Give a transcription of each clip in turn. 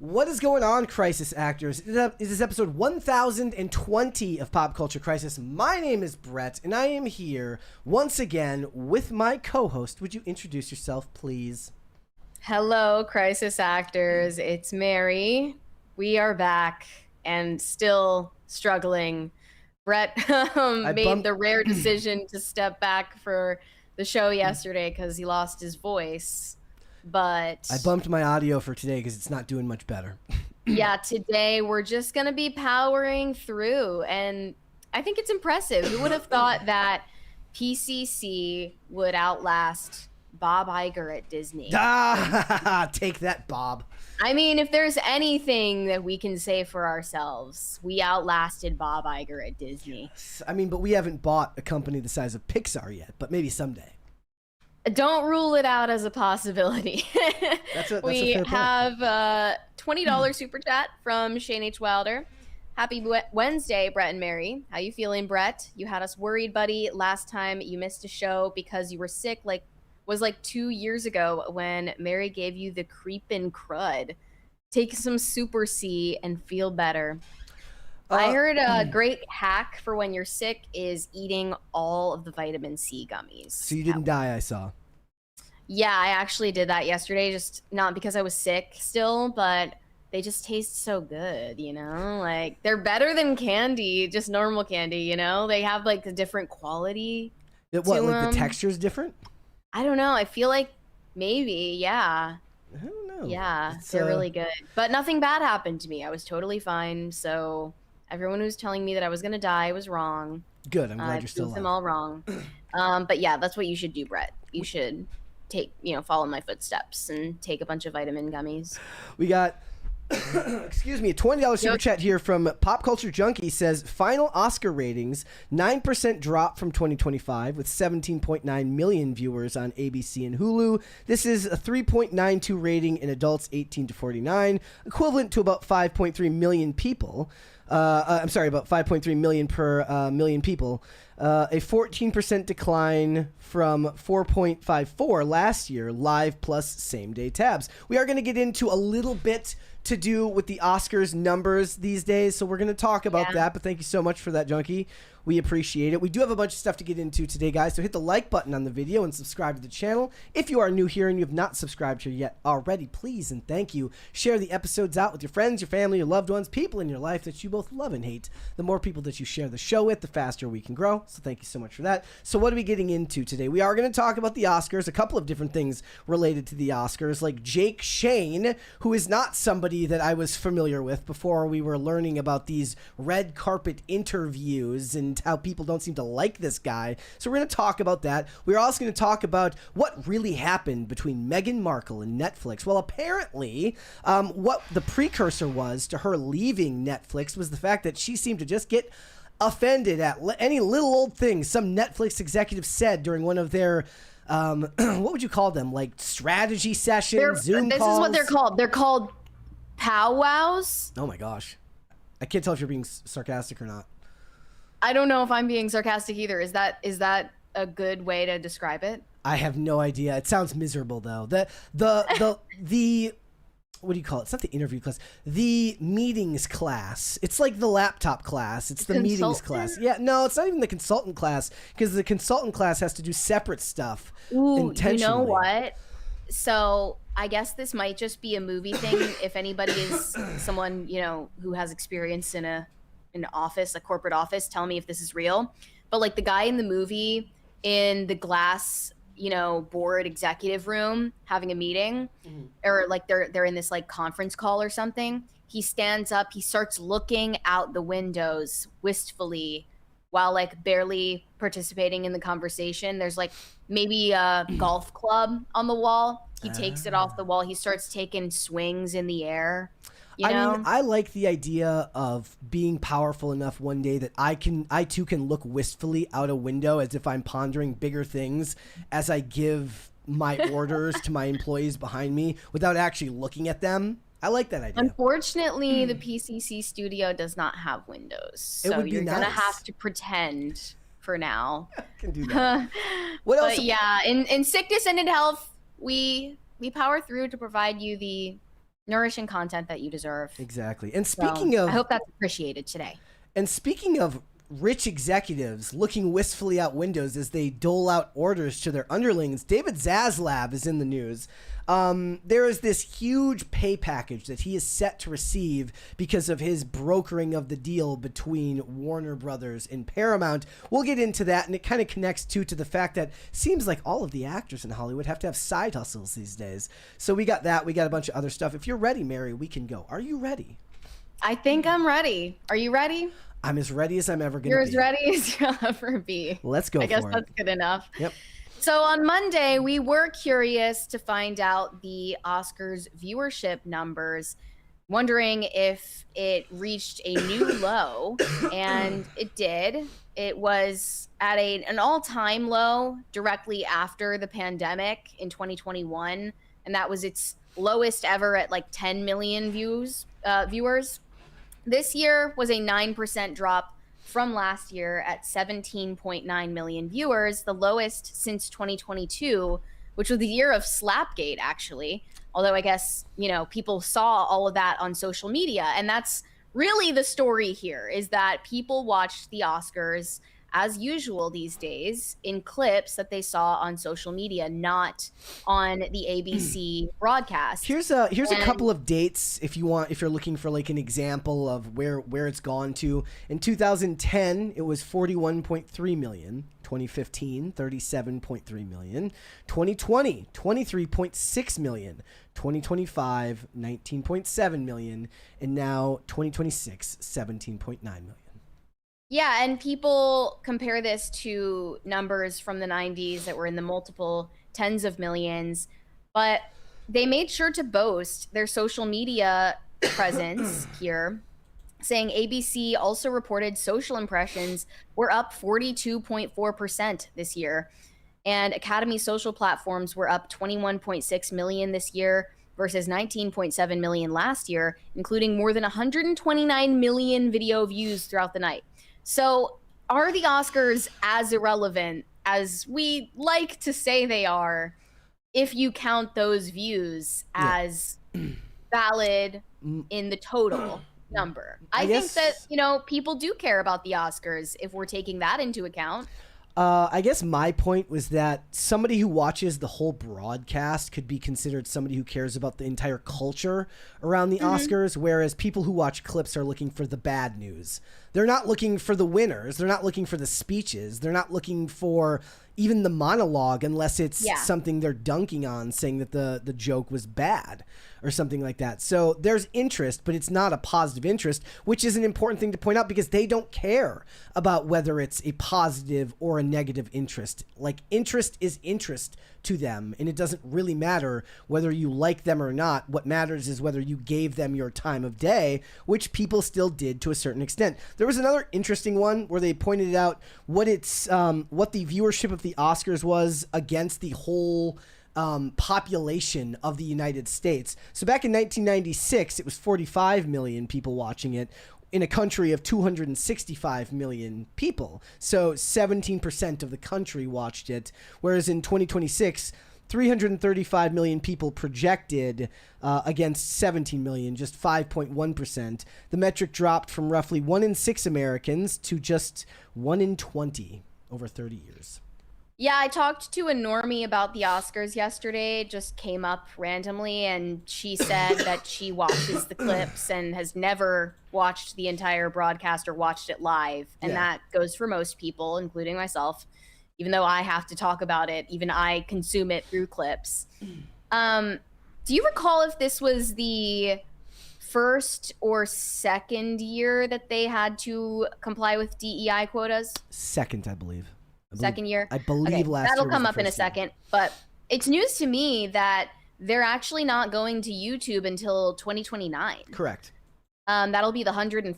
What is going on, Crisis Actors? It is episode 1020 of Pop Culture Crisis. My name is Brett, and I am here once again with my co-host. Would you introduce yourself, please? Hello, Crisis Actors. It's Mary. We are back and still struggling. Brett made the rare decision to step back for the show yesterday because he lost his voice. But I bumped my audio for today because it's not doing much better. Yeah, today we're just going to be powering through. And I think it's impressive. Who would have thought that PCC would outlast Bob Iger at Disney? Take that, Bob. I mean, if there's anything that we can say for ourselves, we outlasted Bob Iger at Disney. I mean, but we haven't bought a company the size of Pixar yet, but maybe someday. Don't rule it out as a possibility. We have $20 super chat from Shane H. Wilder. Happy Wednesday, Brett and Mary. How you feeling, Brett? You had us worried, buddy. Last time you missed a show because you were sick, was 2 years ago when Mary gave you the creepin' crud. Take some Super C and feel better. I heard a great hack for when you're sick is eating all of the vitamin C gummies. So you didn't die, I saw. Yeah, I actually did that yesterday, just not because I was sick still, but they just taste so good, you know? They're better than candy, just normal candy, you know? They have, a different quality What, the texture's different? I don't know. I feel like maybe, yeah. I don't know. Yeah, they're really good. But nothing bad happened to me. I was totally fine, so everyone who's telling me that I was going to die was wrong. Good, I'm glad you're still alive. them all wrong. But yeah, that's what you should do, Brett. You should follow my footsteps and take a bunch of vitamin gummies. We got, excuse me, a $20 super chat here from Pop Culture Junkie. Says, final Oscar ratings, 9% drop from 2025 with 17.9 million viewers on ABC and Hulu. This is a 3.92 rating in adults 18 to 49, equivalent to about 5.3 million people. I'm sorry, about 5.3 million per million people. A 14% decline from 4.54 last year, live plus same-day tabs. We are going to get into a little bit to do with the Oscars numbers these days, so we're going to talk about that, but thank you so much for that, Junkie. We appreciate it. We do have a bunch of stuff to get into today, guys, so hit the like button on the video and subscribe to the channel. If you are new here and you have not subscribed here yet already, please and thank you. Share the episodes out with your friends, your family, your loved ones, people in your life that you both love and hate. The more people that you share the show with, the faster we can grow, so thank you so much for that. So what are we getting into today? We are going to talk about the Oscars, a couple of different things related to the Oscars, like Jake Shane, who is not somebody that I was familiar with before we were learning about these red carpet interviews and how people don't seem to like this guy. So we're going to talk about that. We're also going to talk about what really happened between Meghan Markle and Netflix. Well, apparently, what the precursor was to her leaving Netflix was the fact that she seemed to just get offended at any little old thing some Netflix executive said during one of their what would you call them? Strategy sessions, Zoom calls? This is what they're called. They're called powwows. Oh my gosh. I can't tell if you're being sarcastic or not. I don't know if I'm being sarcastic either. Is that a good way to describe it? I have no idea. It sounds miserable though. The what do you call it? It's not the interview class. The meetings class. It's like the laptop class. It's the meetings class. Yeah, no, it's not even the consultant class because the consultant class has to do separate stuff. Ooh, you know what? So I guess this might just be a movie thing. If anybody is someone, who has experience in an office, a corporate office, tell me if this is real. But the guy in the movie in the glass, board executive room having a meeting, or they're in this conference call or something. He stands up, he starts looking out the windows wistfully while barely participating in the conversation. There's maybe a golf club on the wall. He takes it off the wall. He starts taking swings in the air. I mean, I like the idea of being powerful enough one day that I too can look wistfully out a window as if I'm pondering bigger things as I give my orders to my employees behind me without actually looking at them. I like that idea. Unfortunately, the PCC studio does not have windows, so you're gonna have to pretend for now. I can do that. What else? But yeah, in sickness and in health, we power through to provide you the nourishing content that you deserve. Exactly. And So, speaking of I hope that's appreciated today. rich executives looking wistfully out windows as they dole out orders to their underlings, David Zaslav is in the news. There is this huge pay package that he is set to receive because of his brokering of the deal between Warner Brothers and Paramount. We'll get into that, and it kind of connects to the fact that it seems like all of the actors in Hollywood have to have side hustles these days. So we got that. We got a bunch of other stuff. If you're ready, Mary, we can go. Are you ready? I think I'm ready. Are you ready? I'm as ready as I'm ever going to be. You're as ready as you'll ever be. Let's go for it. I guess that's good enough. Yep. So on Monday, we were curious to find out the Oscars viewership numbers, wondering if it reached a new low, and it did. It was at an all-time low directly after the pandemic in 2021, and that was its lowest ever at like 10 million viewers. This year was a 9% drop from last year at 17.9 million viewers, the lowest since 2022, which was the year of Slapgate, actually. Although I guess, people saw all of that on social media. And that's really the story here, is that people watched the Oscars as usual these days in clips that they saw on social media, not on the ABC broadcast. Here's a couple of dates if you're looking for like an example of where it's gone to. In 2010, it was 41.3 million. 2015, 37.3 million. 2020, 23.6 million. 2025, 19.7 million. And now 2026, 17.9 million. Yeah, and people compare this to numbers from the 90s that were in the multiple tens of millions, but they made sure to boast their social media presence here, saying ABC also reported social impressions were up 42.4% this year, and Academy social platforms were up 21.6 million this year versus 19.7 million last year, including more than 129 million video views throughout the night. So are the Oscars as irrelevant as we like to say they are if you count those views as valid in the total number? I think that, people do care about the Oscars if we're taking that into account. I guess my point was that somebody who watches the whole broadcast could be considered somebody who cares about the entire culture around the Oscars, whereas people who watch clips are looking for the bad news. They're not looking for the winners. They're not looking for the speeches. They're not looking for even the monologue unless it's something they're dunking on, saying that the joke was bad or something like that. So there's interest, but it's not a positive interest, which is an important thing to point out because they don't care about whether it's a positive or a negative interest. Like, interest is interest to them, and it doesn't really matter whether you like them or not. What matters is whether you gave them your time of day, which people still did to a certain extent. There was another interesting one where they pointed out what the viewership of the Oscars was against the whole population of the United States. So back in 1996, it was 45 million people watching it in a country of 265 million people. So 17% of the country watched it, whereas in 2026, 335 million people projected against 17 million, just 5.1%. The metric dropped from roughly 1 in 6 Americans to just 1 in 20 over 30 years. Yeah, I talked to a normie about the Oscars yesterday. It just came up randomly, and she said that she watches the clips and has never watched the entire broadcast or watched it live. And that goes for most people, including myself. Even though I have to talk about it, even I consume it through clips. Do you recall if this was the first or second year that they had to comply with DEI quotas? Second, I believe. Second year? I believe last year. That'll come up in a second. But it's news to me that they're actually not going to YouTube until 2029. Correct. That'll be the 101st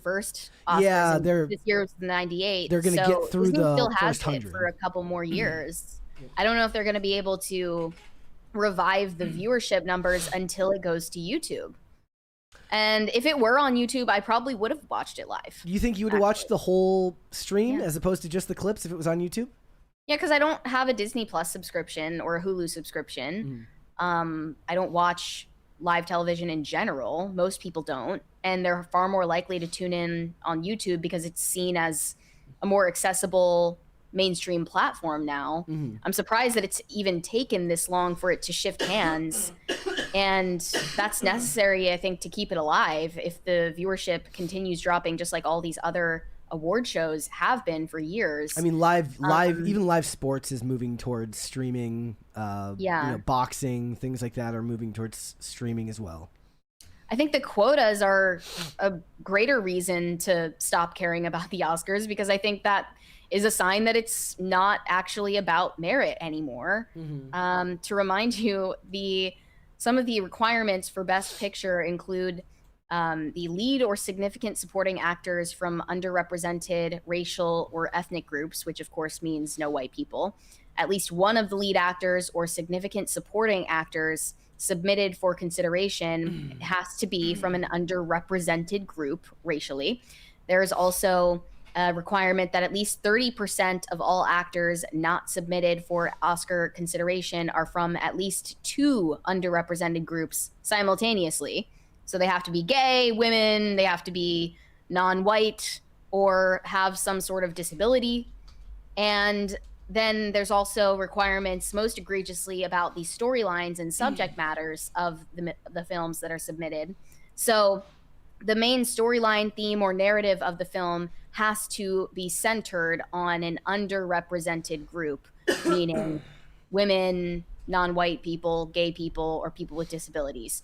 Oscars. Yeah, this year was the 98. They're going to get through Disney the still has first 100 for a couple more years. I don't know if they're going to be able to revive the viewership numbers until it goes to YouTube. And if it were on YouTube, I probably would have watched it live. Do you think you would have watched the whole stream as opposed to just the clips if it was on YouTube? Yeah, because I don't have a Disney Plus subscription or a Hulu subscription. I don't watch live television in general. Most people don't, and they're far more likely to tune in on YouTube because it's seen as a more accessible mainstream platform now. I'm surprised that it's even taken this long for it to shift hands. And that's necessary, I think, to keep it alive if the viewership continues dropping just like all these other award shows have been for years. I mean, even live sports is moving towards streaming. Boxing, things like that are moving towards streaming as well. I think the quotas are a greater reason to stop caring about the Oscars, because I think that is a sign that it's not actually about merit anymore. To remind you, some of the requirements for Best Picture include the lead or significant supporting actors from underrepresented racial or ethnic groups, which of course means no white people. At least one of the lead actors or significant supporting actors submitted for consideration has to be from an underrepresented group racially. There's also a requirement that at least 30% of all actors not submitted for Oscar consideration are from at least 2 underrepresented groups simultaneously. So they have to be gay, women, they have to be non-white, or have some sort of disability. And then there's also requirements, most egregiously, about the storylines and subject matters of the films that are submitted. So the main storyline, theme, or narrative of the film has to be centered on an underrepresented group, meaning women, non-white people, gay people, or people with disabilities.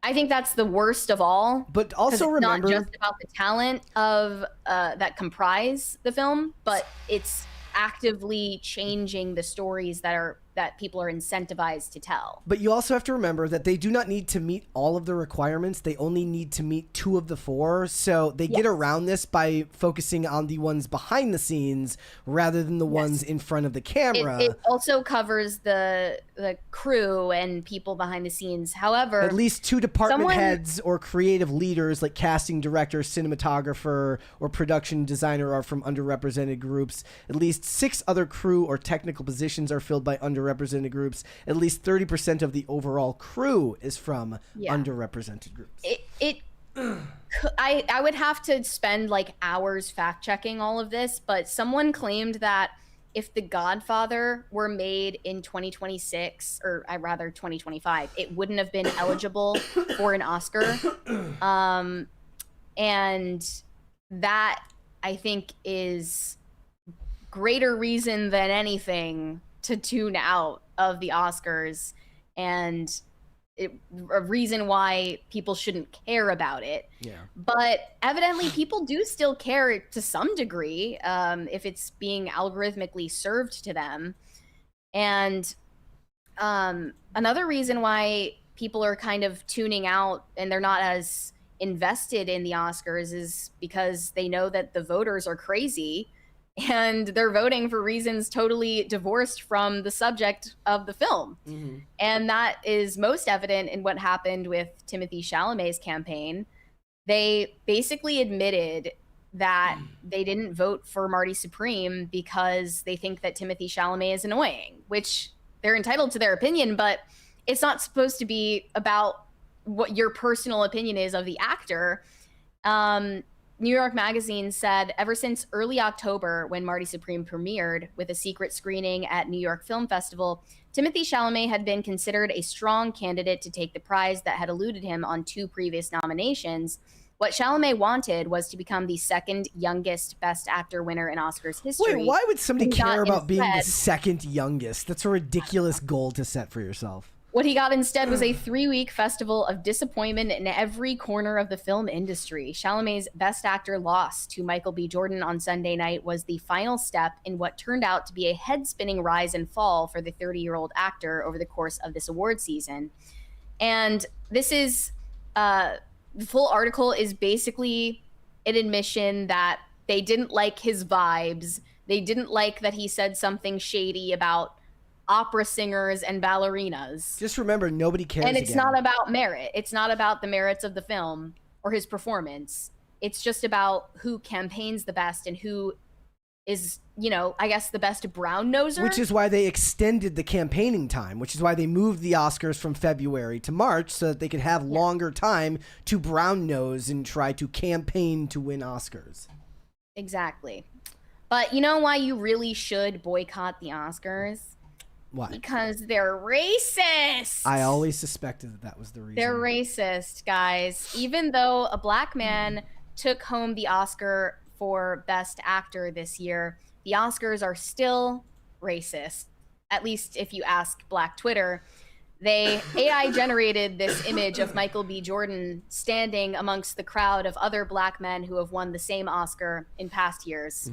I think that's the worst of all. But also remember, it's not just about the talent of that comprise the film, but it's actively changing the stories that people are incentivized to tell. But you also have to remember that they do not need to meet all of the requirements. They only need to meet 2 of the 4. So they get around this by focusing on the ones behind the scenes rather than the ones in front of the camera. It also covers the crew and people behind the scenes. However, at least 2 department heads or creative leaders like casting director, cinematographer, or production designer are from underrepresented groups. At least 6 other crew or technical positions are filled by underrepresented groups. At least 30% of the overall crew is from underrepresented groups. I would have to spend like hours fact checking all of this, but someone claimed that if The Godfather were made in 2026, or rather 2025, it wouldn't have been eligible for an Oscar. And that, I think, is greater reason than anything to tune out of the Oscars, and a reason why people shouldn't care about it. But evidently people do still care to some degree if it's being algorithmically served to them. And another reason why people are kind of tuning out and they're not as invested in the Oscars is because they know that the voters are crazy and they're voting for reasons totally divorced from the subject of the film. And that is most evident in what happened with Timothée Chalamet's campaign. They basically admitted that they didn't vote for Marty Supreme because they think that Timothée Chalamet is annoying, which they're entitled to their opinion, but it's not supposed to be about what your personal opinion is of the actor. New York Magazine said ever since early October, when Marty Supreme premiered with a secret screening at New York Film Festival, Timothée Chalamet had been considered a strong candidate to take the prize that had eluded him on 2 previous nominations. What Chalamet wanted was to become the second youngest Best Actor winner in Oscars history. Wait, why would somebody care about being the second youngest? That's a ridiculous goal to set for yourself. What he got instead was a 3-week festival of disappointment in every corner of the film industry. Chalamet's Best Actor loss to Michael B. Jordan on Sunday night was the final step in what turned out to be a head-spinning rise and fall for the 30-year-old actor over the course of this award season. And this is, the full article is basically an admission that they didn't like his vibes. They didn't like that he said something shady about opera singers and ballerinas. Just remember, nobody cares. And it's not about merit. It's not about the merits of the film or his performance. It's just about who campaigns the best and who is, you know, I guess the best brown noser. Which is why they extended the campaigning time, which is why they moved the Oscars from February to March so that they could have longer time to brown nose and try to campaign to win Oscars. Exactly. But you know why you really should boycott the Oscars? Why? Because they're racist. I always suspected that was the reason. They're racist, guys. Even though a black man took home the Oscar for Best Actor this year, the Oscars are still racist. At least if you ask Black Twitter. They AI generated this image of Michael B. Jordan standing amongst the crowd of other black men who have won the same Oscar in past years.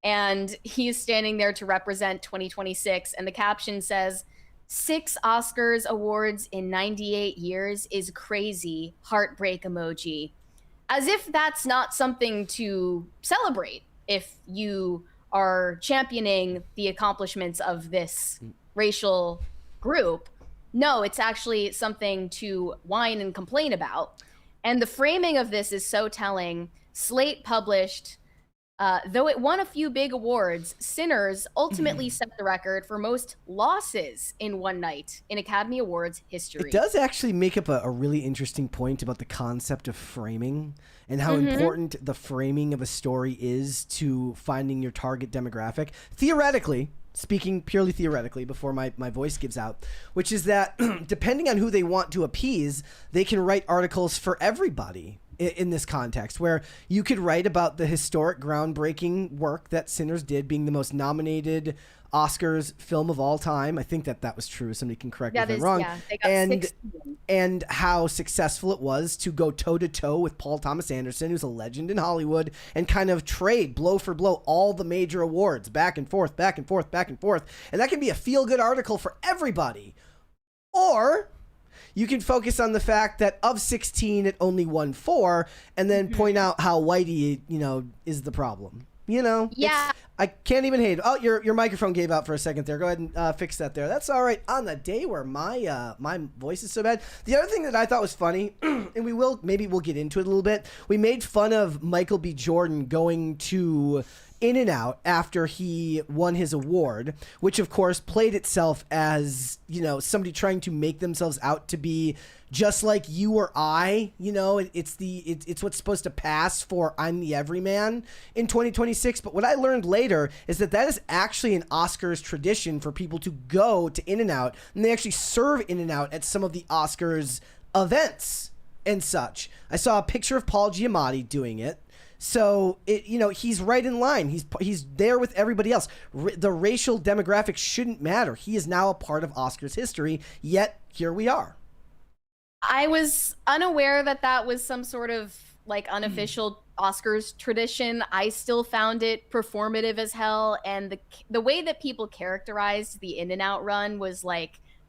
And he's standing there to represent 2026. And the caption says, 6 Oscars awards in 98 years is crazy, heartbreak emoji. As if that's not something to celebrate if you are championing the accomplishments of this racial group. No, it's actually something to whine and complain about. And the framing of this is so telling. Slate published, though it won a few big awards, Sinners ultimately set the record for most losses in one night in Academy Awards history. It does actually make up a really interesting point about the concept of framing and how important the framing of a story is to finding your target demographic. Theoretically, speaking purely theoretically before my voice gives out, which is that depending on who they want to appease, they can write articles for everybody in this context, where you could write about the historic groundbreaking work that Sinners did, being the most nominated Oscars film of all time. I think that was true. Somebody can correct me if I'm wrong. Yeah, they got 16. And how successful it was to go toe to toe with Paul Thomas Anderson, who's a legend in Hollywood, and kind of trade blow for blow all the major awards back and forth, back and forth, back and forth. And that can be a feel good article for everybody. Or you can focus on the fact that of 16, it only won 4, and then point out how Whitey, is the problem. Yeah. I can't even hate. Oh, your microphone gave out for a second there. Go ahead and fix that there. That's all right. On the day where my voice is so bad. The other thing that I thought was funny, and maybe we'll get into it a little bit. We made fun of Michael B. Jordan going to In-N-Out after he won his award, which of course played itself as, somebody trying to make themselves out to be just like you or I. It's what's supposed to pass for I'm the everyman in 2026. But what I learned later is that is actually an Oscars tradition for people to go to In-N-Out, and they actually serve In-N-Out at some of the Oscars events and such. I saw a picture of Paul Giamatti doing it. So he's right in line. He's there with everybody else. The racial demographic shouldn't matter. He is now a part of Oscars history. Yet here we are. I was unaware that was some sort of unofficial Oscars tradition. I still found it performative as hell, and the way that people characterized the In-N-Out run was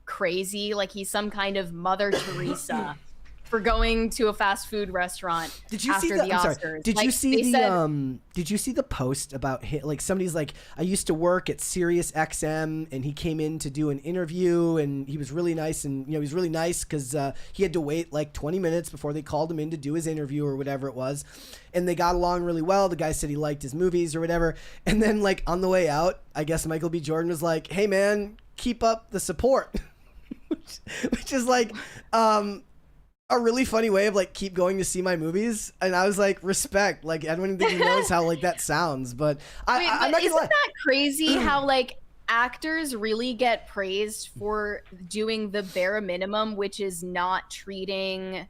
crazy. Like he's some kind of Mother Teresa for going to a fast food restaurant after the Oscars. Did you see the post about somebody's I used to work at Sirius XM, and he came in to do an interview, and he was really nice, and he was really nice because he had to wait 20 minutes before they called him in to do his interview or whatever it was, and they got along really well. The guy said he liked his movies or whatever, and then on the way out, I guess Michael B. Jordan was like, "Hey man, keep up the support," which is a really funny way of keep going to see my movies. And I was like, respect. I don't even think he knows how that sounds, but I'm not gonna lie. Isn't that crazy how actors really get praised for doing the bare minimum, which is not treating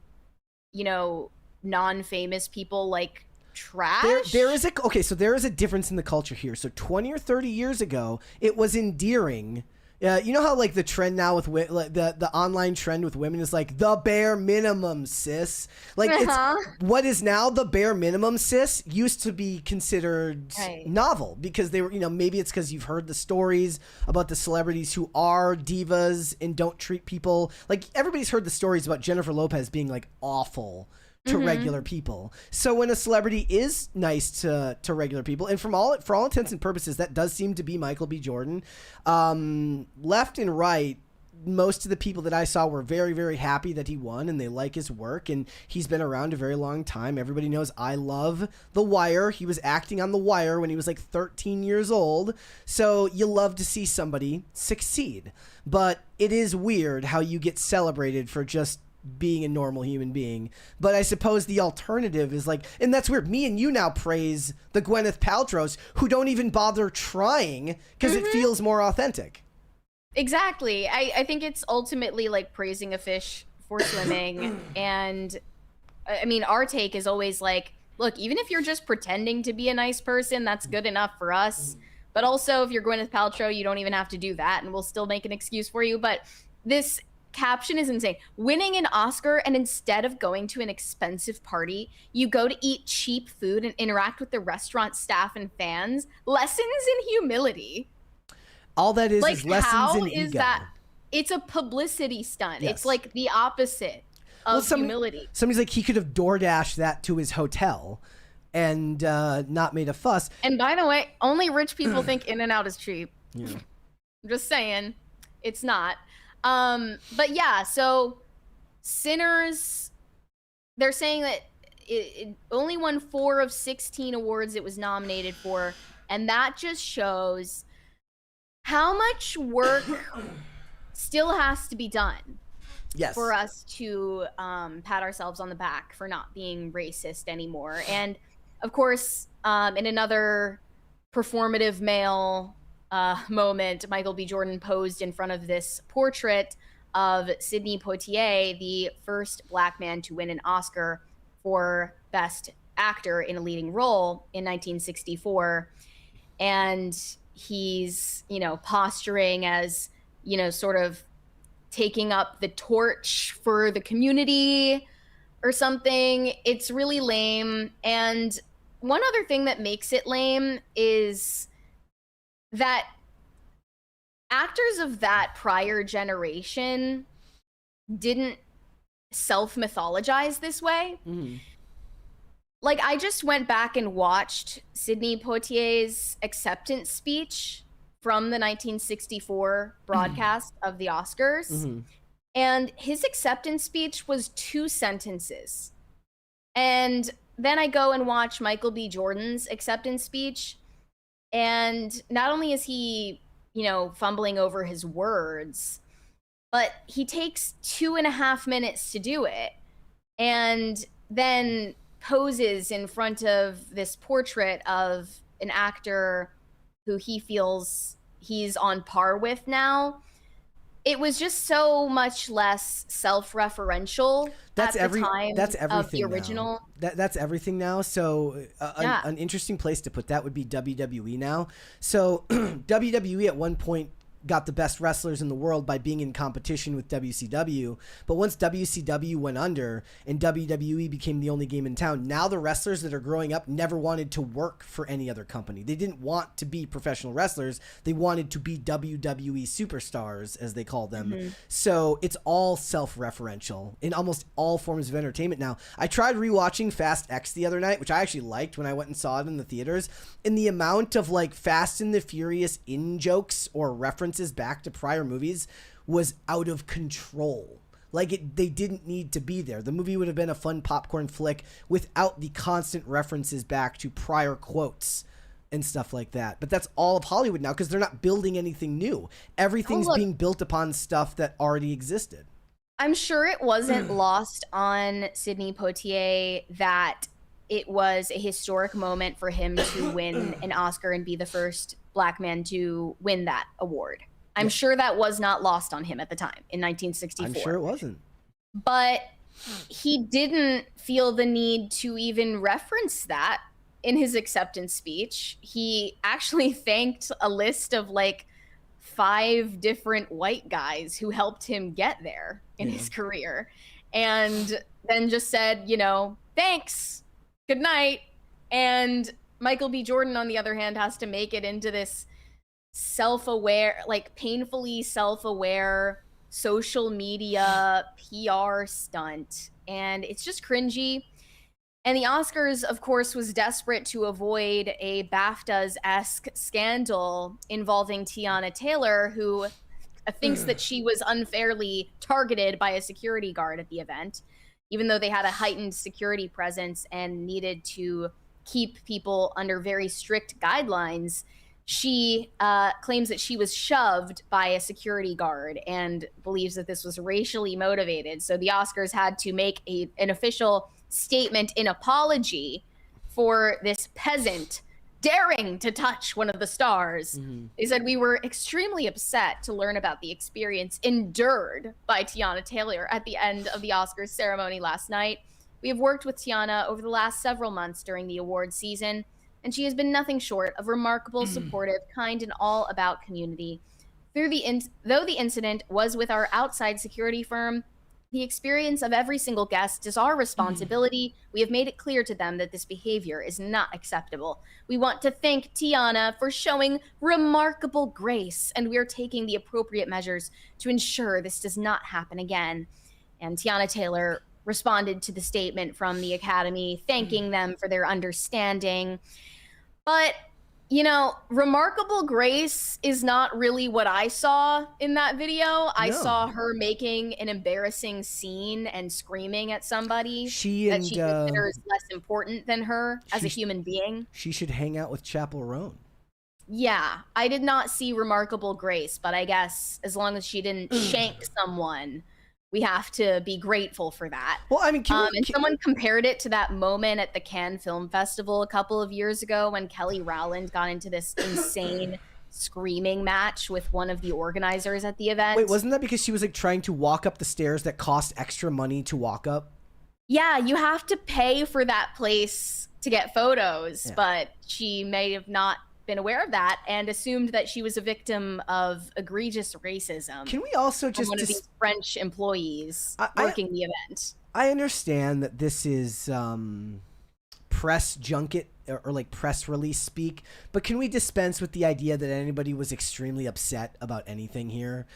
non-famous people like trash? There is a difference in the culture here. So 20 or 30 years ago, it was endearing. You know how the trend now with the online trend with women is the bare minimum, sis. It's what is now the bare minimum, sis, used to be considered novel because they were, maybe it's because you've heard the stories about the celebrities who are divas and don't treat people everybody's heard the stories about Jennifer Lopez being awful to regular people. So when a celebrity is nice to regular people, and for all intents and purposes, that does seem to be Michael B. Jordan. Left and right, most of the people that I saw were very, very happy that he won, and they like his work, and he's been around a very long time. Everybody knows I love The Wire. He was acting on The Wire when he was like 13 years old, so you love to see somebody succeed. But it is weird how you get celebrated for just being a normal human being. But I suppose the alternative is like, and that's weird, me and you now praise the Gwyneth Paltrows who don't even bother trying because it feels more authentic. Exactly. I think it's ultimately like praising a fish for swimming. And I mean, our take is always like, look, even if you're just pretending to be a nice person, that's good enough for us. But also, if you're Gwyneth Paltrow, you don't even have to do that, and we'll still make an excuse for you. But this caption is insane. Winning an Oscar, and instead of going to an expensive party, you go to eat cheap food and interact with the restaurant staff and fans. Lessons in humility. All that is like, lessons how in is ego. that? It's a publicity stunt. Yes. It's like the opposite of humility. Somebody's like, he could have DoorDashed that to his hotel and not made a fuss. And by the way, only rich people think In-N-Out is cheap. Yeah. I'm just saying, it's not. But yeah, so Sinners, they're saying that it only won 4 of 16 awards it was nominated for, and that just shows how much work still has to be done for us to pat ourselves on the back for not being racist anymore. And of course, in another performative male moment, Michael B. Jordan posed in front of this portrait of Sidney Poitier, the first Black man to win an Oscar for Best Actor in a Leading Role in 1964. And he's, posturing as, sort of taking up the torch for the community or something. It's really lame. And one other thing that makes it lame is that actors of that prior generation didn't self-mythologize this way. Like, I just went back and watched Sidney Poitier's acceptance speech from the 1964 broadcast of the Oscars. And his acceptance speech was 2 sentences. And then I go and watch Michael B. Jordan's acceptance speech. And not only is he, fumbling over his words, but he takes 2.5 minutes to do it. And then poses in front of this portrait of an actor who he feels he's on par with now. It was just so much less self-referential at the time of the original. That's everything now. So an interesting place to put that would be WWE now. So WWE at one point got the best wrestlers in the world by being in competition with WCW. But once WCW went under and WWE became the only game in town, now the wrestlers that are growing up never wanted to work for any other company. They didn't want to be professional wrestlers. They wanted to be WWE superstars, as they call them. So it's all self-referential in almost all forms of entertainment now. I tried rewatching Fast X the other night, which I actually liked when I went and saw it in the theaters. And the amount of like Fast and the Furious in-jokes or references back to prior movies was out of control. Like, they didn't need to be there. The movie would have been a fun popcorn flick without the constant references back to prior quotes and stuff like that. But that's all of Hollywood now because they're not building anything new. Everything's being built upon stuff that already existed. I'm sure it wasn't lost on Sidney Poitier that it was a historic moment for him to win an Oscar and be the first Black man to win that award. I'm sure that was not lost on him at the time in 1964. I'm sure it wasn't. But he didn't feel the need to even reference that in his acceptance speech. He actually thanked a list of like 5 different white guys who helped him get there in his career. And then just said, thanks, good night. And Michael B. Jordan, on the other hand, has to make it into this self-aware, like painfully self-aware social media PR stunt. And it's just cringy. And the Oscars, of course, was desperate to avoid a BAFTAs-esque scandal involving Tiana Taylor, who thinks that she was unfairly targeted by a security guard at the event, even though they had a heightened security presence and needed to keep people under very strict guidelines. She claims that she was shoved by a security guard and believes that this was racially motivated. So the Oscars had to make an official statement in apology for this peasant daring to touch one of the stars. They said, "We were extremely upset to learn about the experience endured by Tiana Taylor at the end of the Oscars ceremony last night. We have worked with Tiana over the last several months during the awards season, and she has been nothing short of remarkable, supportive, kind, and all about community. Though the incident was with our outside security firm, the experience of every single guest is our responsibility. We have made it clear to them that this behavior is not acceptable. We want to thank Tiana for showing remarkable grace, and we are taking the appropriate measures to ensure this does not happen again." And Tiana Taylor responded to the statement from the Academy, thanking them for their understanding. But, you know, remarkable grace is not really what I saw in that video. I saw her making an embarrassing scene and screaming at somebody that she considers less important than her as a human being. She should hang out with Chappell Roan. Yeah, I did not see remarkable grace, but I guess as long as she didn't shank someone, we have to be grateful for that. Well, I mean, someone compared it to that moment at the Cannes Film Festival a couple of years ago when Kelly Rowland got into this insane screaming match with one of the organizers at the event. Wait, wasn't that because she was like trying to walk up the stairs that cost extra money to walk up? Yeah, you have to pay for that place to get photos, but she may have not been aware of that and assumed that she was a victim of egregious racism. Can we also just one of these French employees working the event? I understand that this is press junket or like press release speak, but can we dispense with the idea that anybody was extremely upset about anything here?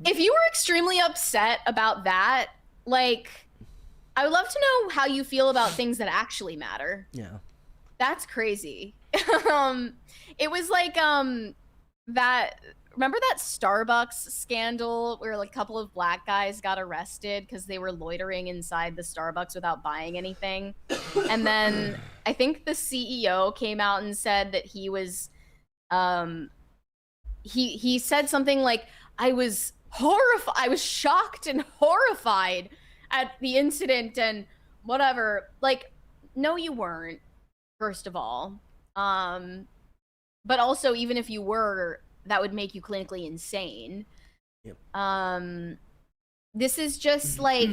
If you were extremely upset about that, like, I would love to know how you feel about things that actually matter. Yeah. That's crazy. It was like that. Remember that Starbucks scandal where like a couple of black guys got arrested because they were loitering inside the Starbucks without buying anything? And then I think the CEO came out and said that he was he said something like, I was horrified, I was shocked and horrified at the incident and whatever. Like, no, you weren't, first of all. But also, even if you were, that would make you clinically insane. Yep. This is just like,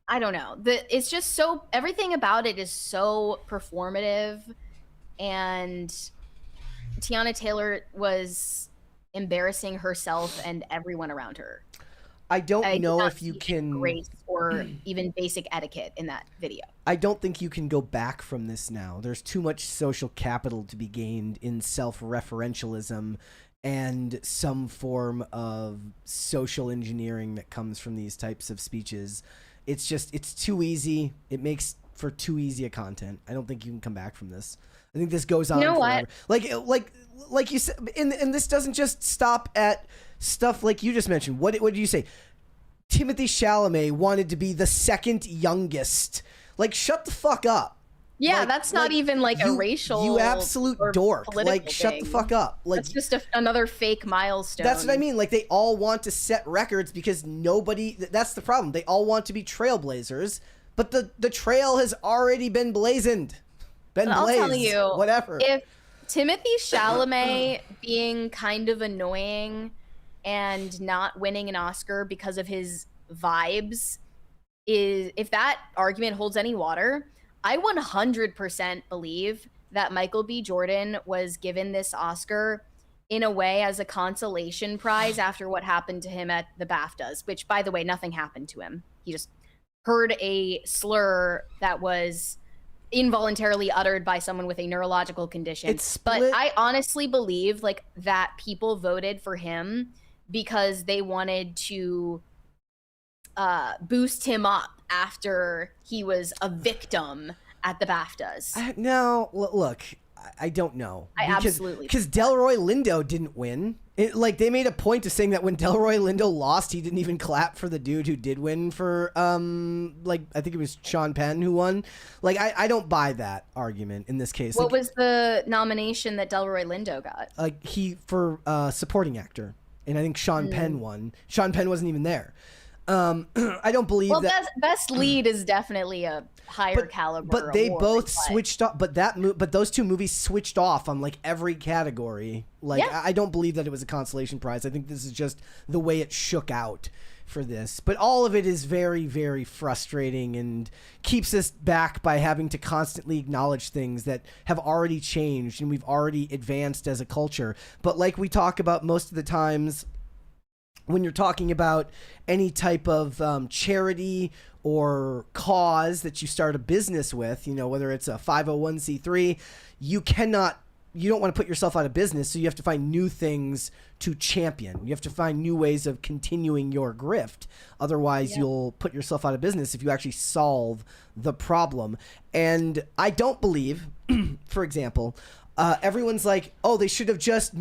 I don't know. It's just so, everything about it is so performative, and Tiana Taylor was embarrassing herself and everyone around her. I don't know if you can grace or even basic etiquette in that video. I don't think you can go back from this now. There's too much social capital to be gained in self-referentialism and some form of social engineering that comes from these types of speeches. It's just, it's too easy. It makes for too easy a content. I don't think you can come back from this. I think this goes on forever. Like you said, and this doesn't just stop at stuff like you just mentioned. What did you say? Timothée Chalamet wanted to be the second youngest. Like, shut the fuck up. Yeah, that's not even like a racial. You absolute dork. Like, shut the fuck up. Like, that's just another fake milestone. That's what I mean. Like, they all want to set records because nobody. That's the problem. They all want to be trailblazers, but the trail has already been blazoned. I'll tell you, whatever. If Timothée Chalamet being kind of annoying and not winning an Oscar because of his vibes if that argument holds any water, I 100% believe that Michael B. Jordan was given this Oscar in a way as a consolation prize after what happened to him at the BAFTAs, which, by the way, nothing happened to him. He just heard a slur that was involuntarily uttered by someone with a neurological condition. But I honestly believe like that people voted for him because they wanted to boost him up after he was a victim at the BAFTAs. No, look, I don't know. Absolutely. Because Delroy Lindo didn't win, Like, they made a point of saying that when Delroy Lindo lost, he didn't even clap for the dude who did win for, like, I think it was Sean Penn who won. Like, I don't buy that argument in this case. What like, was the nomination that Delroy Lindo got? Like, for supporting actor. And I think Sean Penn won. Sean Penn wasn't even there. I don't believe that. Well, best lead is definitely a higher caliber. But they award, both switched off. But those two movies switched off on like every category. Like, I don't believe that it was a consolation prize. I think this is just the way it shook out for this. But all of it is very, very frustrating and keeps us back by having to constantly acknowledge things that have already changed and we've already advanced as a culture. But like we talk about most of the times, when you're talking about any type of charity or cause that you start a business with, you know, whether it's a 501c3, you don't want to put yourself out of business, so you have to find new things to champion. You have to find new ways of continuing your grift. Otherwise, you'll put yourself out of business if you actually solve the problem. And I don't believe, for example, everyone's like, oh, they should have just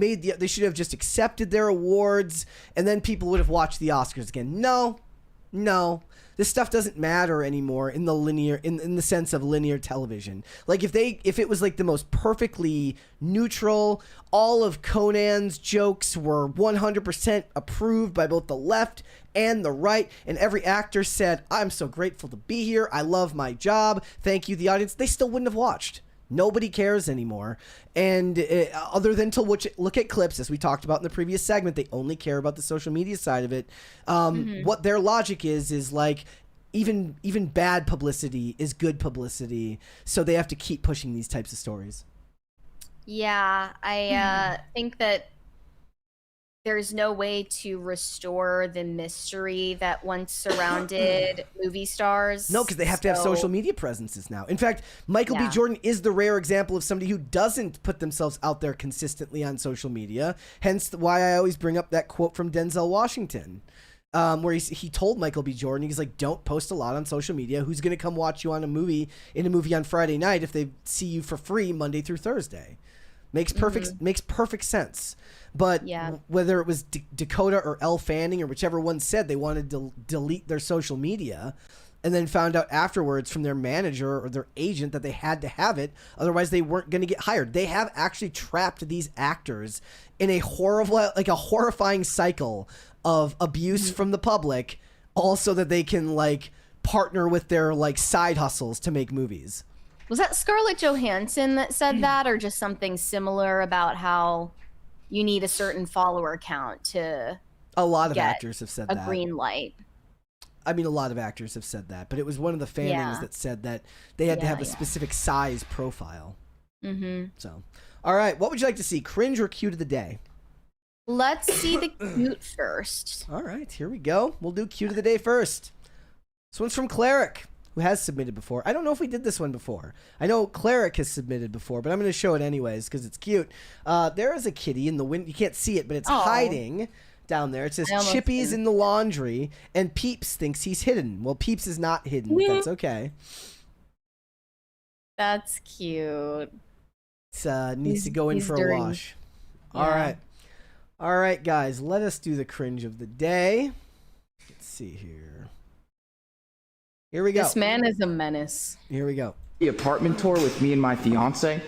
accepted their awards and then people would have watched the Oscars again. No. This stuff doesn't matter anymore in the sense of linear television. Like, if it was like the most perfectly neutral, all of Conan's jokes were 100% approved by both the left and the right, and every actor said, I'm so grateful to be here, I love my job, thank you, the audience, they still wouldn't have watched. Nobody cares anymore. And other than to look at clips, as we talked about in the previous segment, they only care about the social media side of it. What their logic is like, even bad publicity is good publicity. So they have to keep pushing these types of stories. Yeah, I think that there's no way to restore the mystery that once surrounded movie stars. No, because they have to have social media presences now. In fact, Michael B. Jordan is the rare example of somebody who doesn't put themselves out there consistently on social media. Hence why I always bring up that quote from Denzel Washington, where he told Michael B. Jordan, he's like, don't post a lot on social media. Who's going to come watch you in a movie on Friday night if they see you for free Monday through Thursday? Makes perfect sense. But whether it was Dakota or Elle Fanning or whichever one said they wanted to delete their social media and then found out afterwards from their manager or their agent that they had to have it, otherwise they weren't going to get hired. They have actually trapped these actors in a horrifying cycle of abuse from the public, also that they can like partner with their like side hustles to make movies. Was that Scarlett Johansson that said that, or just something similar about how you need a certain follower count to a lot of actors have said a that. green light? I mean, a lot of actors have said that, but it was one of the Fannings that said that they had to have a specific size profile. So, all right, what would you like to see, cringe or cute of the day? Let's see the cute first. All right, here we go. We'll do cute of the day first. This one's from Cleric, who has submitted before. I don't know if we did this one before. I know Cleric has submitted before, but I'm going to show it anyways because it's cute. There is a kitty in the window. You can't see it, but it's hiding down there. It says Chippy's in the laundry, and Peeps thinks he's hidden. Well, Peeps is not hidden, but that's okay. That's cute. It needs to go in for a wash. Yeah. All right, guys. Let us do the cringe of the day. Let's see here. Here we go. This man is a menace. Here we go. The apartment tour with me and my fiance.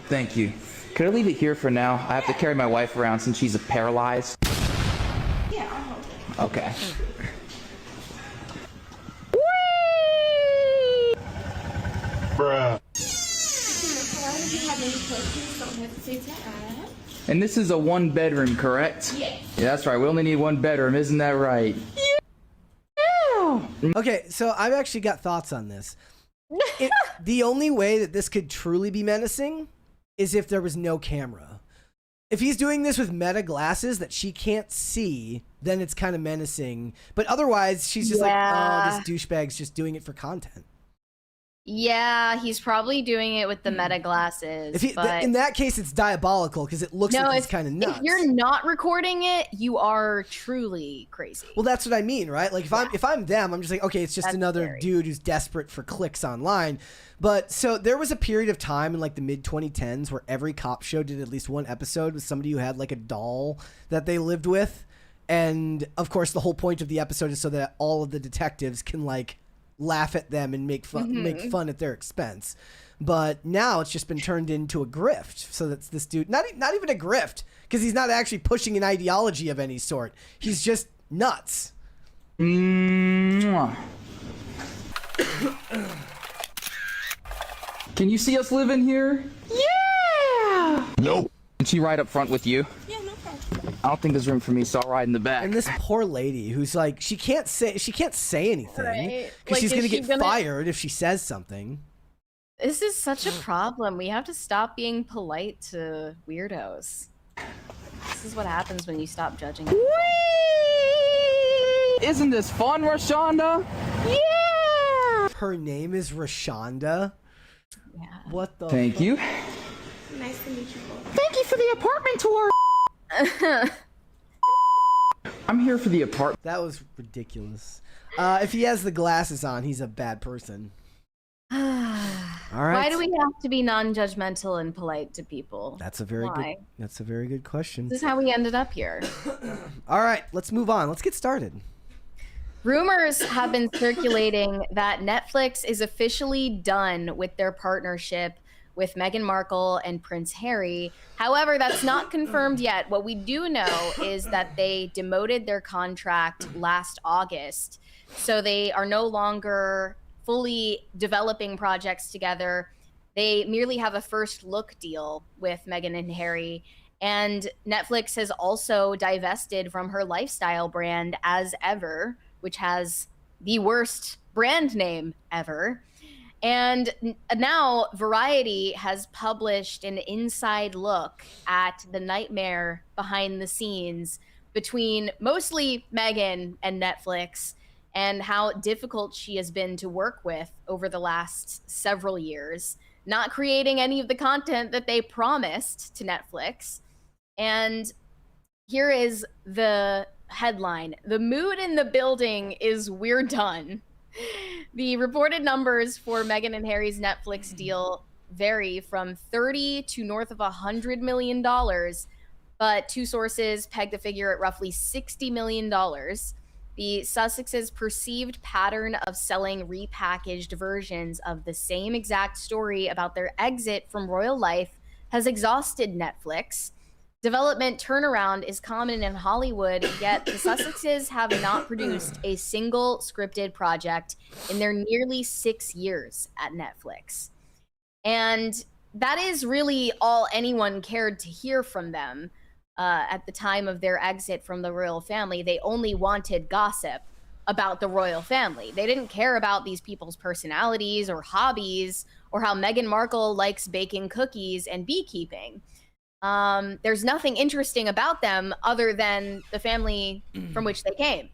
Thank you. Could I leave it here for now? I have to carry my wife around since she's paralyzed. Yeah, I'll hold it. Okay. Bruh. If you have any questions, don't hesitate to ask. And this is a one-bedroom, correct? Yes. Yeah, that's right. We only need one bedroom, isn't that right? Okay, so I've actually got thoughts on this. The only way that this could truly be menacing is if there was no camera. If he's doing this with meta glasses that she can't see, then it's kind of menacing. But otherwise, she's just like, oh, this douchebag's just doing it for content. Yeah, he's probably doing it with the meta glasses. But in that case, it's diabolical because it looks like he's kind of nuts. If you're not recording it, you are truly crazy. Well, that's what I mean, right? Like if I'm them, I'm just like, okay, it's just another dude who's desperate for clicks online. But so there was a period of time in like the mid 2010s where every cop show did at least one episode with somebody who had like a doll that they lived with. And of course, the whole point of the episode is so that all of the detectives can like laugh at them and make fun at their expense. But now it's just been turned into a grift. So that's this dude, not even a grift, because he's not actually pushing an ideology of any sort. He's just nuts. Mwah. Can you see us living here? Yeah! Nope. Is she right up front with you? Yeah, no problem. I don't think there's room for me, so I'll ride in the back. And this poor lady who's like, she can't say anything because she's gonna get fired if she says something. This is such a problem. We have to stop being polite to weirdos. This is what happens when you stop judging. Isn't this fun, Rashonda? Yeah! Her name is Rashonda? Yeah. What the Thank you. Nice to meet you both. Thank you for the apartment tour. I'm here for the apartment. That was ridiculous. If he has the glasses on, he's a bad person. All right. Why do we have to be non-judgmental and polite to people? That's a very good question. This is how we ended up here. All right, let's move on. Let's get started. Rumors have been circulating that Netflix is officially done with their partnership with Meghan Markle and Prince Harry. However, that's not confirmed yet. What we do know is that they demoted their contract last August. So they are no longer fully developing projects together. They merely have a first look deal with Meghan and Harry. And Netflix has also divested from her lifestyle brand As Ever, which has the worst brand name ever. And now Variety has published an inside look at the nightmare behind the scenes between mostly Meghan and Netflix and how difficult she has been to work with over the last several years, not creating any of the content that they promised to Netflix. And here is the headline: "The mood in the building is we're done." The reported numbers for Meghan and Harry's Netflix deal vary from 30 to north of $100 million, but two sources peg the figure at roughly $60 million. The Sussexes' perceived pattern of selling repackaged versions of the same exact story about their exit from royal life has exhausted Netflix. Development turnaround is common in Hollywood, yet the Sussexes have not produced a single scripted project in their nearly 6 years at Netflix. And that is really all anyone cared to hear from them at the time of their exit from the royal family. They only wanted gossip about the royal family. They didn't care about these people's personalities or hobbies or how Meghan Markle likes baking cookies and beekeeping. There's nothing interesting about them other than the family from which they came.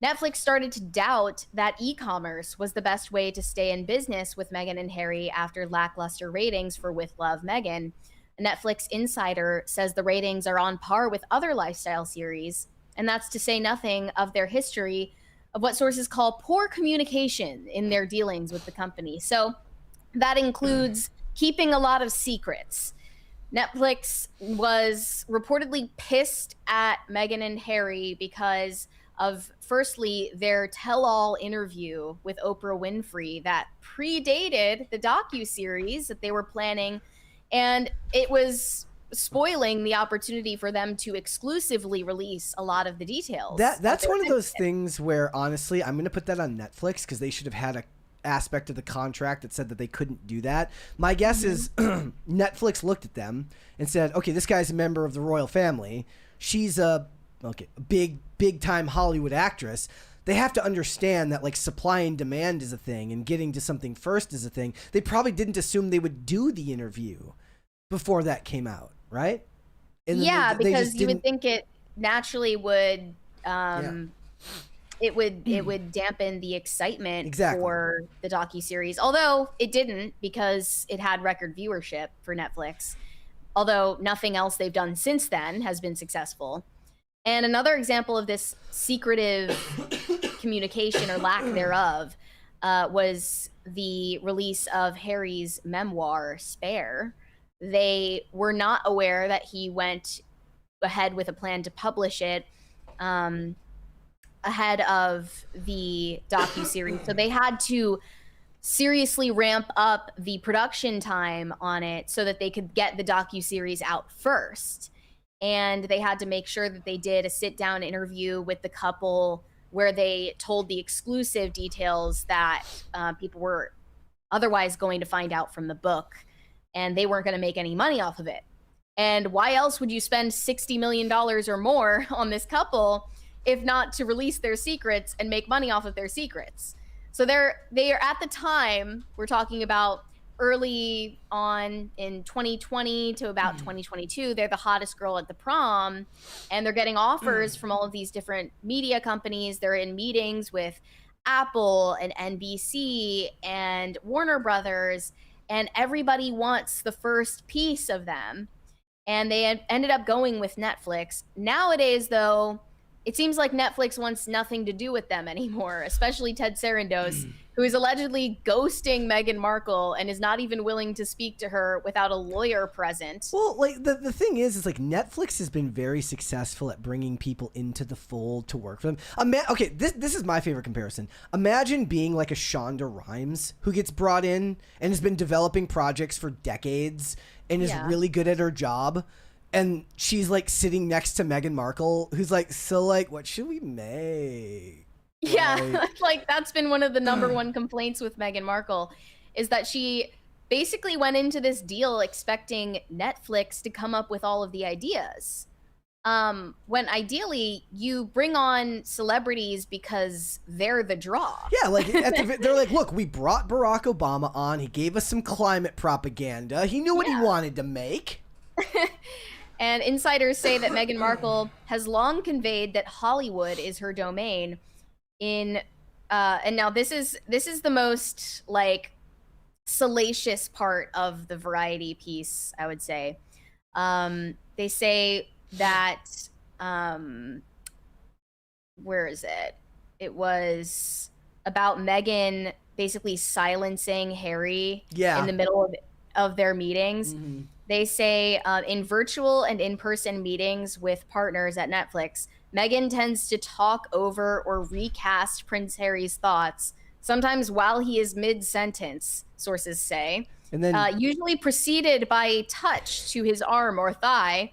Netflix started to doubt that e-commerce was the best way to stay in business with Meghan and Harry after lackluster ratings for With Love, Meghan. A Netflix insider says the ratings are on par with other lifestyle series, and that's to say nothing of their history of what sources call poor communication in their dealings with the company. So that includes keeping a lot of secrets. Netflix was reportedly pissed at Meghan and Harry because of, firstly, their tell-all interview with Oprah Winfrey that predated the docuseries that they were planning, and it was spoiling the opportunity for them to exclusively release a lot of the details. That's one of those things where, honestly, I'm going to put that on Netflix because they should have had a aspect of the contract that said that they couldn't do that. My guess is Netflix looked at them and said, okay, this guy's a member of the royal family. She's a big time Hollywood actress. They have to understand that like supply and demand is a thing and getting to something first is a thing. They probably didn't assume they would do the interview before that came out, right? And yeah, because you would think it naturally would it would dampen the excitement Exactly. for the docuseries. Although it didn't, because it had record viewership for Netflix. Although nothing else they've done since then has been successful. And another example of this secretive communication or lack thereof was the release of Harry's memoir, Spare. They were not aware that he went ahead with a plan to publish it ahead of the docuseries. So they had to seriously ramp up the production time on it so that they could get the docuseries out first. And they had to make sure that they did a sit-down interview with the couple where they told the exclusive details that people were otherwise going to find out from the book, and they weren't going to make any money off of it. And why else would you spend $60 million or more on this couple if not to release their secrets and make money off of their secrets? So they are at the time, we're talking about early on in 2020 to about 2022, they're the hottest girl at the prom, and they're getting offers from all of these different media companies. They're in meetings with Apple and NBC and Warner Brothers, and everybody wants the first piece of them. And they ended up going with Netflix. Nowadays, though, it seems like Netflix wants nothing to do with them anymore, especially Ted Sarandos, who is allegedly ghosting Meghan Markle and is not even willing to speak to her without a lawyer present. Well, like the thing is like Netflix has been very successful at bringing people into the fold to work for them. Okay, this is my favorite comparison. Imagine being like a Shonda Rhimes who gets brought in and has been developing projects for decades and is really good at her job. And she's like sitting next to Meghan Markle, who's like, so like, what should we make? Yeah, like that's been one of the number one complaints with Meghan Markle, is that she basically went into this deal expecting Netflix to come up with all of the ideas. When ideally you bring on celebrities because they're the draw. Yeah, like they're like, look, we brought Barack Obama on. He gave us some climate propaganda. He knew what he wanted to make. And insiders say that Meghan Markle has long conveyed that Hollywood is her domain. And now this is the most like salacious part of the Variety piece, I would say. They say that where is it? It was about Meghan basically silencing Harry in the middle of their meetings. Mm-hmm. They say in virtual and in-person meetings with partners at Netflix, Meghan tends to talk over or recast Prince Harry's thoughts, sometimes while he is mid-sentence, sources say, and then usually preceded by a touch to his arm or thigh.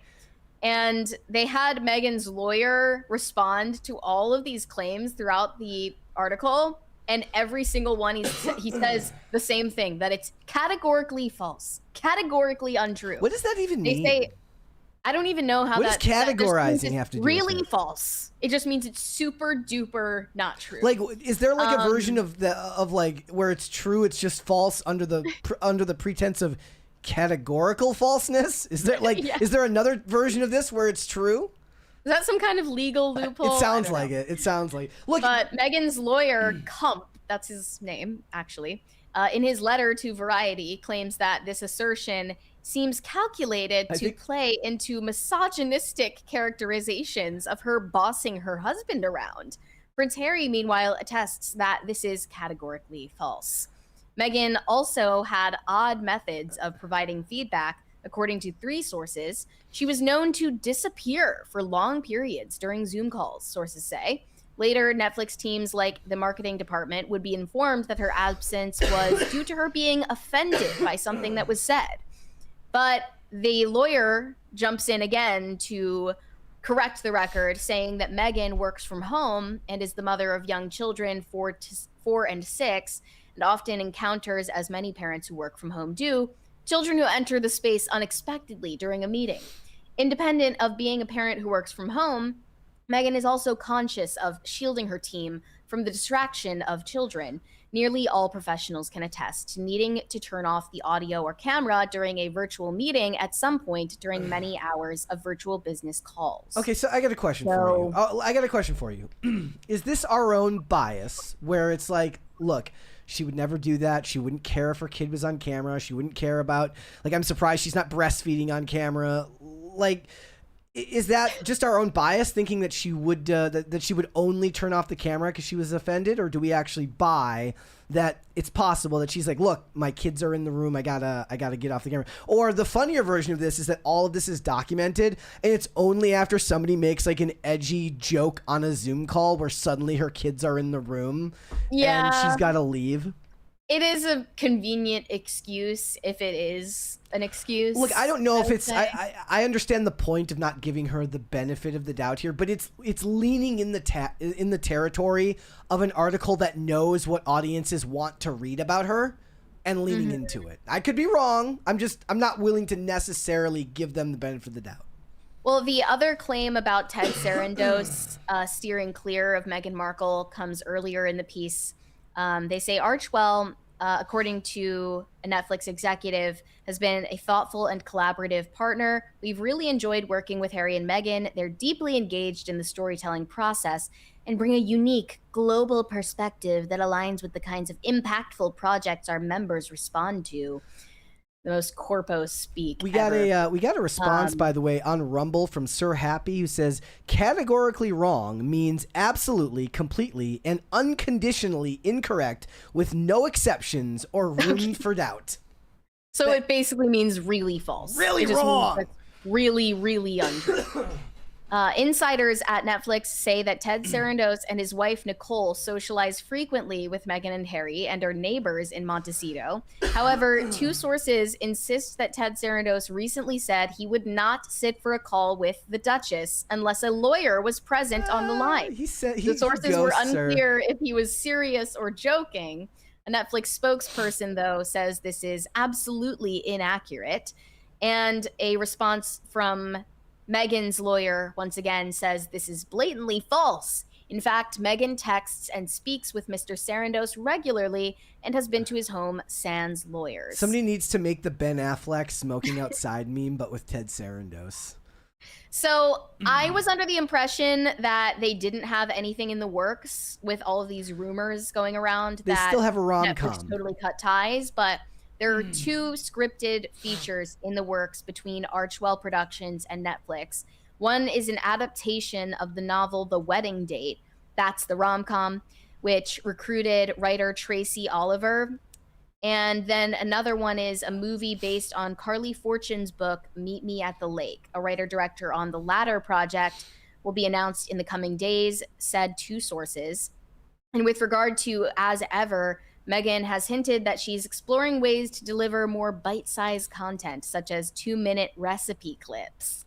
And they had Meghan's lawyer respond to all of these claims throughout the article, and every single one he says the same thing, that it's categorically false, categorically untrue. What does that even mean? They say, I don't even know how what does categorizing have to do really with it? False. It just means it's super duper not true. Like, is there like a version of like where it's true, it's just false under the pretense of categorical falseness? Is there like is there another version of this where it's true? Is that some kind of legal loophole? It sounds like it. It sounds like. Look, but Meghan's lawyer, Kump, that's his name, actually, in his letter to Variety, claims that this assertion seems calculated to play into misogynistic characterizations of her bossing her husband around. Prince Harry, meanwhile, attests that this is categorically false. Meghan also had odd methods of providing feedback. According to 3 sources, she was known to disappear for long periods during Zoom calls, sources say. Later, Netflix teams like the marketing department would be informed that her absence was due to her being offended by something that was said. But the lawyer jumps in again to correct the record, saying that Meghan works from home and is the mother of young children 4 and 6, and often encounters, as many parents who work from home do, children who enter the space unexpectedly during a meeting. Independent of being a parent who works from home, Meghan is also conscious of shielding her team from the distraction of children. nearly all professionals can attest to needing to turn off the audio or camera during a virtual meeting at some point during many hours of virtual business calls. Okay, so I got a question for you. I got a question for you. Is this our own bias where it's like, look, she would never do that. She wouldn't care if her kid was on camera. She wouldn't care about, like, I'm surprised she's not breastfeeding on camera. Like, is that just our own bias thinking that she would that she would only turn off the camera because she was offended? Or do we actually buy that it's possible that she's like, look, my kids are in the room. I gotta get off the camera. Or the funnier version of this is that all of this is documented and it's only after somebody makes like an edgy joke on a Zoom call where suddenly her kids are in the room and she's got to leave. It is a convenient excuse if it is an excuse. Look, I don't know if it's. I understand the point of not giving her the benefit of the doubt here, but it's leaning in the territory of an article that knows what audiences want to read about her, and leaning into it. I could be wrong. I'm not willing to necessarily give them the benefit of the doubt. Well, the other claim about Ted Sarandos steering clear of Meghan Markle comes earlier in the piece. They say Archewell, according to a Netflix executive, has been a thoughtful and collaborative partner. We've really enjoyed working with Harry and Meghan. They're deeply engaged in the storytelling process and bring a unique global perspective that aligns with the kinds of impactful projects our members respond to. The most corpo speak. We got a response, by the way, on Rumble from Sir Happy, who says categorically wrong means absolutely, completely, and unconditionally incorrect with no exceptions or room for doubt. So it basically means really false. Really wrong. Really, really untrue. Insiders at Netflix say that Ted Sarandos and his wife Nicole socialize frequently with Meghan and Harry and are neighbors in Montecito. However, two sources insist that Ted Sarandos recently said he would not sit for a call with the Duchess unless a lawyer was present on the line. He said the sources were unclear if he was serious or joking. A Netflix spokesperson, though, says this is absolutely inaccurate. And a response from Meghan's lawyer, once again, says this is blatantly false. In fact, Meghan texts and speaks with Mr. Sarandos regularly and has been to his home sans lawyers. Somebody needs to make the Ben Affleck smoking outside meme, but with Ted Sarandos. So I was under the impression that they didn't have anything in the works with all of these rumors going around. They that still have a rom-com. Netflix totally cut ties, but there are two scripted features in the works between Archewell Productions and Netflix. One is an adaptation of the novel The Wedding Date. That's the rom-com, which recruited writer Tracy Oliver. And then another one is a movie based on Carly Fortune's book, Meet Me at the Lake. A writer-director on the latter project will be announced in the coming days, said two sources. And with regard to As Ever, Meghan has hinted that she's exploring ways to deliver more bite-sized content, such as 2-minute recipe clips.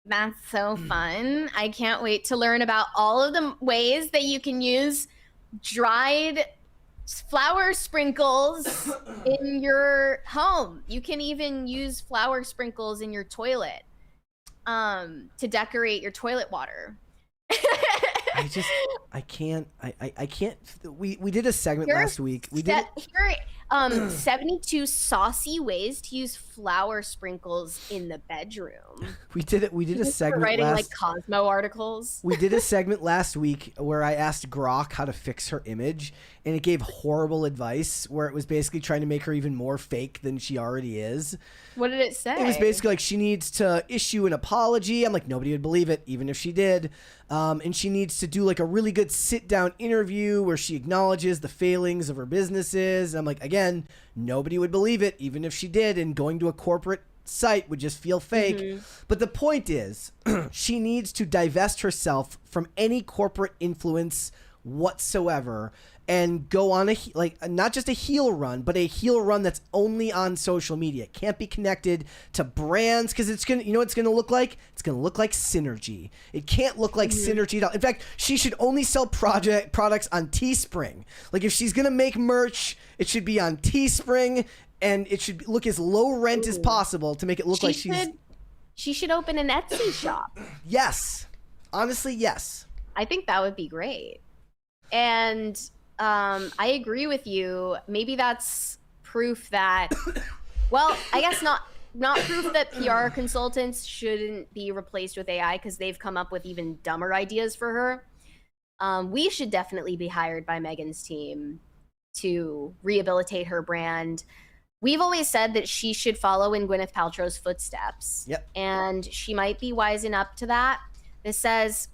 That's so fun. I can't wait to learn about all of the ways that you can use dried flour sprinkles in your home. You can even use flour sprinkles in your toilet to decorate your toilet water. I can't. We did a segment last week. We did 72 saucy ways to use flour sprinkles in the bedroom. We did a segment writing like Cosmo articles. We did a segment last week where I asked Grok how to fix her image, and it gave horrible advice where it was basically trying to make her even more fake than she already is. What did it say? It was basically like she needs to issue an apology. I'm like, nobody would believe it, even if she did. And she needs to do like a really good sit-down interview where she acknowledges the failings of her businesses. And I'm like, again, nobody would believe it, even if she did. And going to a corporate site would just feel fake. Mm-hmm. But the point is, she needs to divest herself from any corporate influence whatsoever and go on not just a heel run, but a heel run that's only on social media. It can't be connected to brands because it's gonna, it's gonna look like? It's gonna look like Synergy. It can't look like Synergy at all. In fact, she should only sell products on Teespring. Like if she's gonna make merch, it should be on Teespring, and it should look as low rent as possible to make it look like she should open an Etsy shop. Yes, honestly, yes. I think that would be great. And I agree with you. Maybe that's proof that, well, I guess not proof that PR consultants shouldn't be replaced with AI, because they've come up with even dumber ideas for her. We should definitely be hired by Meghan's team to rehabilitate her brand. We've always said that she should follow in Gwyneth Paltrow's footsteps. Yep. And she might be wising up to that. This says,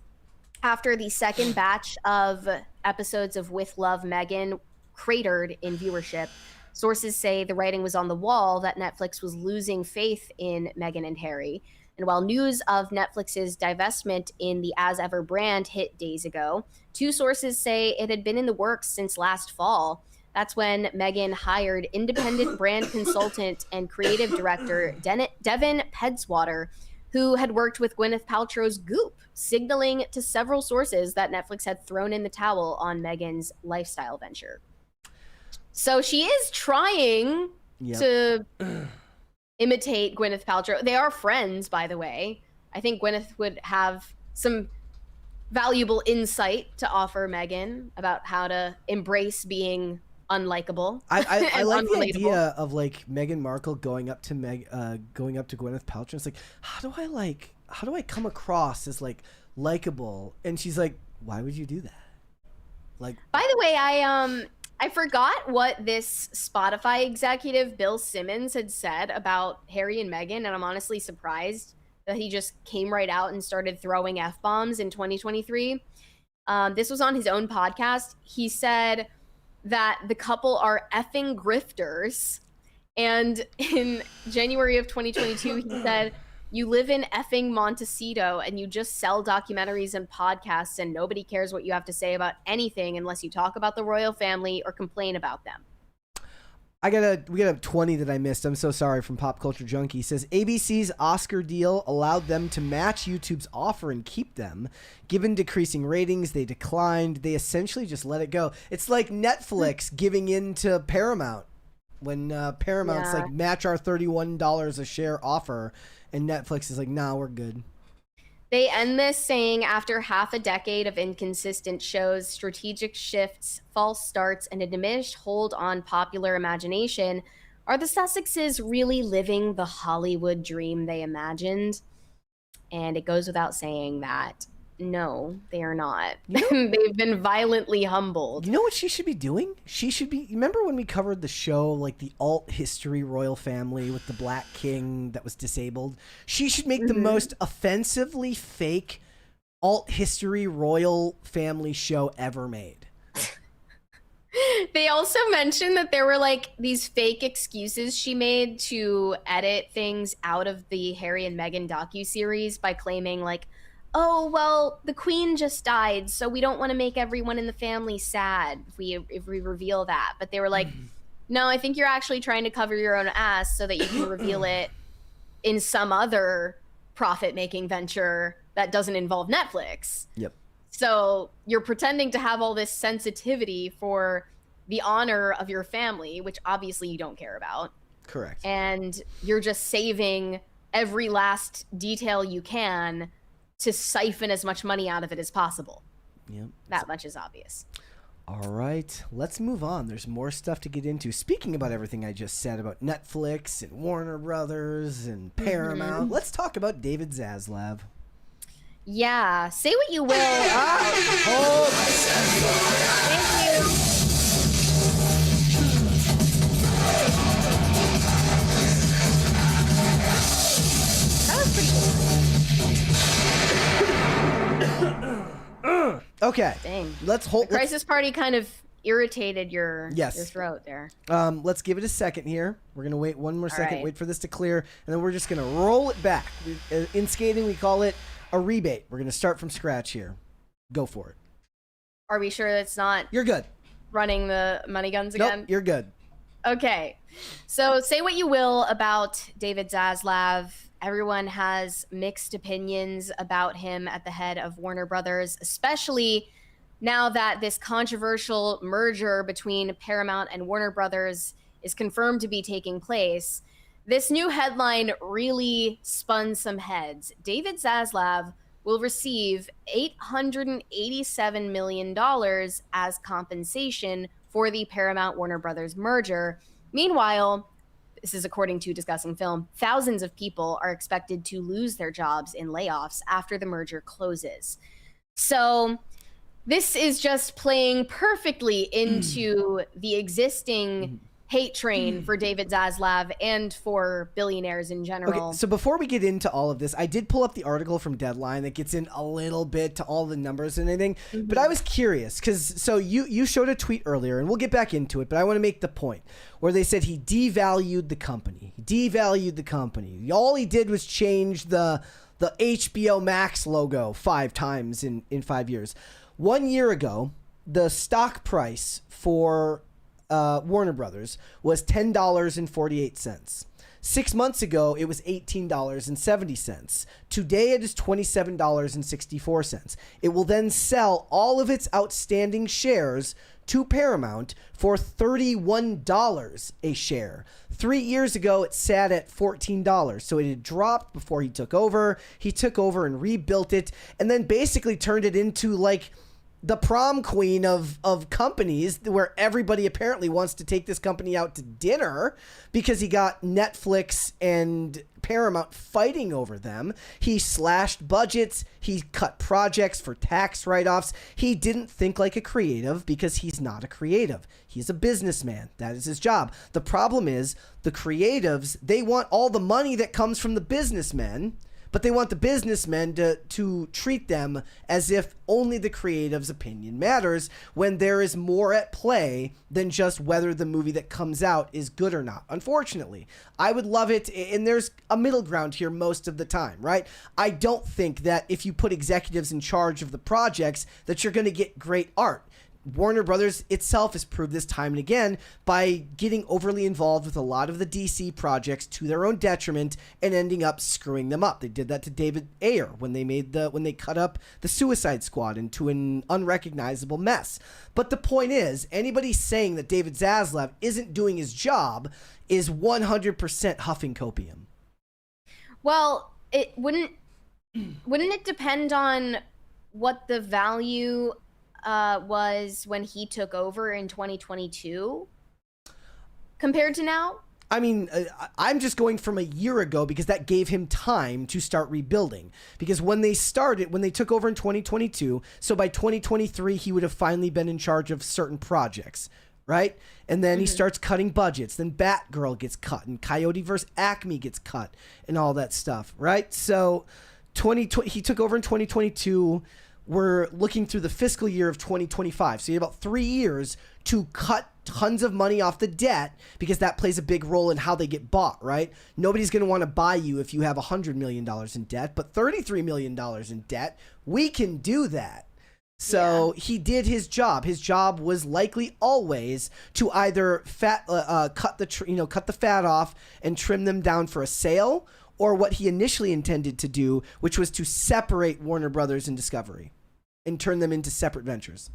after the second batch of episodes of With Love, Meghan cratered in viewership, sources say the writing was on the wall that Netflix was losing faith in Meghan and Harry. And while news of Netflix's divestment in the As Ever brand hit days ago, two sources say it had been in the works since last fall. That's when Meghan hired independent brand consultant and creative director Devin Pedswater, who had worked with Gwyneth Paltrow's Goop, signaling to several sources that Netflix had thrown in the towel on Meghan's lifestyle venture. So she is trying to imitate Gwyneth Paltrow. They are friends, by the way. I think Gwyneth would have some valuable insight to offer Meghan about how to embrace being unlikable. I like the idea of like Meghan Markle going up to Gwyneth Paltrow. It's like, how do I come across as like likable? And she's like, why would you do that? Like, by the way, I forgot what this Spotify executive Bill Simmons had said about Harry and Meghan, and I'm honestly surprised that he just came right out and started throwing F-bombs in 2023. This was on his own podcast. He said that the couple are effing grifters. And in January of 2022, he said, you live in effing Montecito and you just sell documentaries and podcasts and nobody cares what you have to say about anything unless you talk about the royal family or complain about them. we got a 20 that I missed. I'm so sorry, from Pop Culture Junkie. Says ABC's Oscar deal allowed them to match YouTube's offer and keep them. Given decreasing ratings, they declined. They essentially just let it go. It's like Netflix giving in to Paramount when Paramount's like, match our $31 a share offer, and Netflix is like, nah, we're good. They end this saying, after half a decade of inconsistent shows, strategic shifts, false starts, and a diminished hold on popular imagination, are the Sussexes really living the Hollywood dream they imagined? And it goes without saying that, no, they are not. They've been violently humbled. You know what she should be doing? She should be... Remember when we covered the show, like the alt history royal family with the Black King that was disabled? She should make the most offensively fake alt history royal family show ever made. They also mentioned that there were like these fake excuses she made to edit things out of the Harry and Meghan docuseries by claiming like, oh, well, the queen just died, so we don't want to make everyone in the family sad if we reveal that. But they were like, no, I think you're actually trying to cover your own ass so that you can reveal it in some other profit-making venture that doesn't involve Netflix. Yep. So you're pretending to have all this sensitivity for the honor of your family, which obviously you don't care about. Correct. And you're just saving every last detail you can to siphon as much money out of it as possible. Yep. That much is obvious. All right, let's move on. There's more stuff to get into. Speaking about everything I just said about Netflix and Warner Brothers and Paramount, let's talk about David Zaslav. Yeah, say what you will. Thank you. That was pretty cool. Okay. Dang. Let's hold. The crisis party kind of irritated your Yes. throat there. Let's give it a second here. We're gonna wait one more second. Right. Wait for this to clear, and then we're just gonna roll it back. In skating, we call it a rebate. We're gonna start from scratch here. Go for it. Are we sure that's not? You're good. Running the money guns again? Nope, you're good. Okay. So say what you will about David Zaslav. Everyone has mixed opinions about him at the head of Warner Brothers, especially now that this controversial merger between Paramount and Warner Brothers is confirmed to be taking place. This new headline really spun some heads. David Zaslav will receive $887 million as compensation for the Paramount Warner Brothers merger. Meanwhile, this is according to Discussing Film, thousands of people are expected to lose their jobs in layoffs after the merger closes. So this is just playing perfectly into the existing hate train for David Zaslav and for billionaires in general. Okay, so before we get into all of this, I did pull up the article from Deadline that gets in a little bit to all the numbers and everything, but I was curious because so you showed a tweet earlier, and we'll get back into it, but I want to make the point where they said he devalued the company. All he did was change the HBO Max logo 5 times in 5 years. 1 year ago, the stock price for Warner Brothers was $10.48. 6 months ago, it was $18.70. Today, it is $27.64. It will then sell all of its outstanding shares to Paramount for $31 a share. 3 years ago, it sat at $14. So it had dropped before he took over. He took over and rebuilt it and then basically turned it into like the prom queen of companies, where everybody apparently wants to take this company out to dinner because he got Netflix and Paramount fighting over them. He slashed budgets. He cut projects for tax write-offs. He didn't think like a creative because he's not a creative. He's a businessman. That is his job. The problem is the creatives, they want all the money that comes from the businessmen, but they want the businessmen to treat them as if only the creative's opinion matters, when there is more at play than just whether the movie that comes out is good or not. Unfortunately, I would love it, and there's a middle ground here most of the time, right? I don't think that if you put executives in charge of the projects that you're going to get great art. Warner Brothers itself has proved this time and again by getting overly involved with a lot of the DC projects to their own detriment and ending up screwing them up. They did that to David Ayer when they cut up the Suicide Squad into an unrecognizable mess. But the point is, anybody saying that David Zaslav isn't doing his job is 100% huffing copium. Well, it wouldn't it depend on what the value was when he took over in 2022 compared to now? I mean, I'm just going from a year ago because that gave him time to start rebuilding. Because when they took over in 2022, so by 2023, he would have finally been in charge of certain projects, right? And then he starts cutting budgets. Then Batgirl gets cut, and Coyote vs. Acme gets cut, and all that stuff, right? So he took over in 2022. We're looking through the fiscal year of 2025. So you have about 3 years to cut tons of money off the debt, because that plays a big role in how they get bought, right? Nobody's going to want to buy you if you have $100 million in debt, but $33 million in debt, we can do that. So he did his job. His job was likely always to either cut the fat off and trim them down for a sale, or what he initially intended to do, which was to separate Warner Brothers and Discovery and turn them into separate ventures.